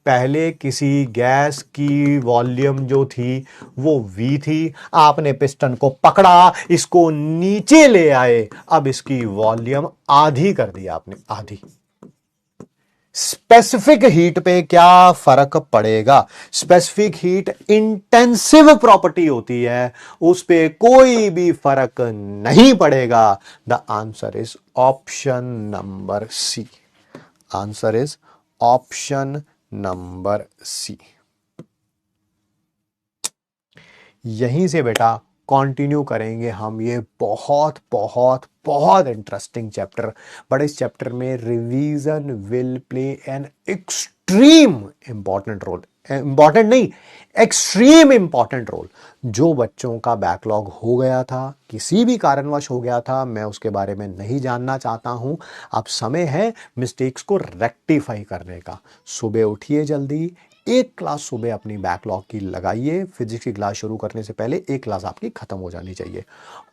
पहले किसी गैस की वॉल्यूम जो थी वो V थी, आपने पिस्टन को पकड़ा, इसको नीचे ले आए, अब इसकी वॉल्यूम आधी कर दी आपने, आधी। स्पेसिफिक हीट पे क्या फर्क पड़ेगा? स्पेसिफिक हीट इंटेंसिव प्रॉपर्टी होती है, उस पे कोई भी फर्क नहीं पड़ेगा। The answer is option number C. Answer is option number C. यहीं से बेटा कंटिन्यू करेंगे हम ये बहुत बहुत बहुत इंटरेस्टिंग चैप्टर। बट इस चैप्टर में revision will play an extreme important role. Important नहीं, एक्सट्रीम इंपॉर्टेंट रोल। जो बच्चों का बैकलॉग हो गया था, किसी भी कारणवश हो गया था, मैं उसके बारे में नहीं जानना चाहता हूं। अब समय है मिस्टेक्स को रेक्टिफाई करने का। सुबह उठिए जल्दी, एक क्लास सुबह अपनी बैकलॉग की लगाइए। फिजिक्स की क्लास शुरू करने से पहले एक क्लास आपकी खत्म हो जानी चाहिए।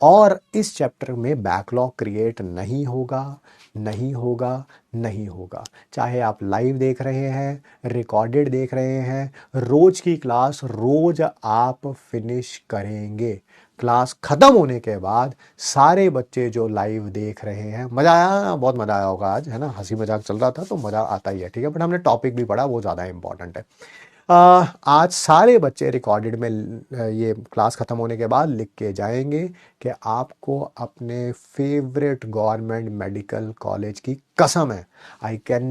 और इस चैप्टर में बैकलॉग क्रिएट नहीं होगा, नहीं होगा, नहीं होगा। चाहे आप लाइव देख रहे हैं, रिकॉर्डेड देख रहे हैं, रोज की क्लास रोज आप फिनिश करेंगे। क्लास खत्म होने के बाद सारे बच्चे जो लाइव देख रहे हैं, मजा आया, बहुत मजा आया होगा आज, है ना, हंसी मजाक चल रहा था तो मजा आता ही है, ठीक है। बट हमने टॉपिक भी पढ़ा, वो ज्यादा इंपॉर्टेंट है। आज सारे बच्चे रिकॉर्डेड में ये क्लास खत्म होने के बाद लिख के जाएंगे कि आपको अपने फेवरेट गवर्नमेंट मेडिकल कॉलेज की कसम है, आई कैन,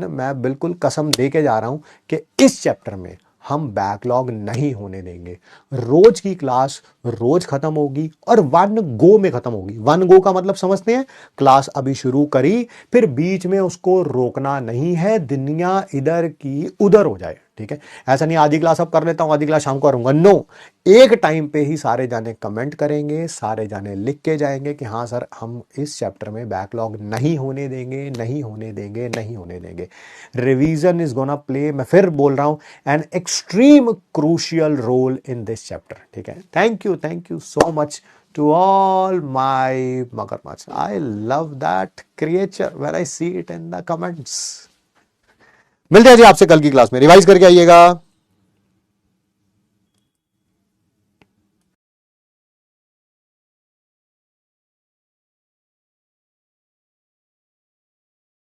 मैं बिल्कुल कसम दे के जा रहा हूं कि इस चैप्टर में हम बैकलॉग नहीं होने देंगे। रोज की क्लास रोज खत्म होगी और वन गो में खत्म होगी। वन गो का मतलब समझते हैं, क्लास अभी शुरू करी, फिर बीच में उसको रोकना नहीं है, दुनिया इधर की उधर हो जाए, ठीक है। ऐसा नहीं आधी क्लास अब कर लेता हूं, आधी क्लास शाम को करूंगा, नो। एक टाइम पे ही सारे जाने कमेंट करेंगे, सारे जाने लिख के जाएंगे कि हाँ सर, हम इस चैप्टर में बैकलॉग नहीं होने देंगे, नहीं होने देंगे, नहीं होने देंगे। रिवीजन इज गोना प्ले, मैं फिर बोल रहा हूं, an extreme crucial role in this chapter, ठीक है। Thank you so much to all my मगरमच्छ. I love that creature when I see it in the comments. मिलते हैं जी आपसे कल की क्लास में, रिवाइज करके आइएगा।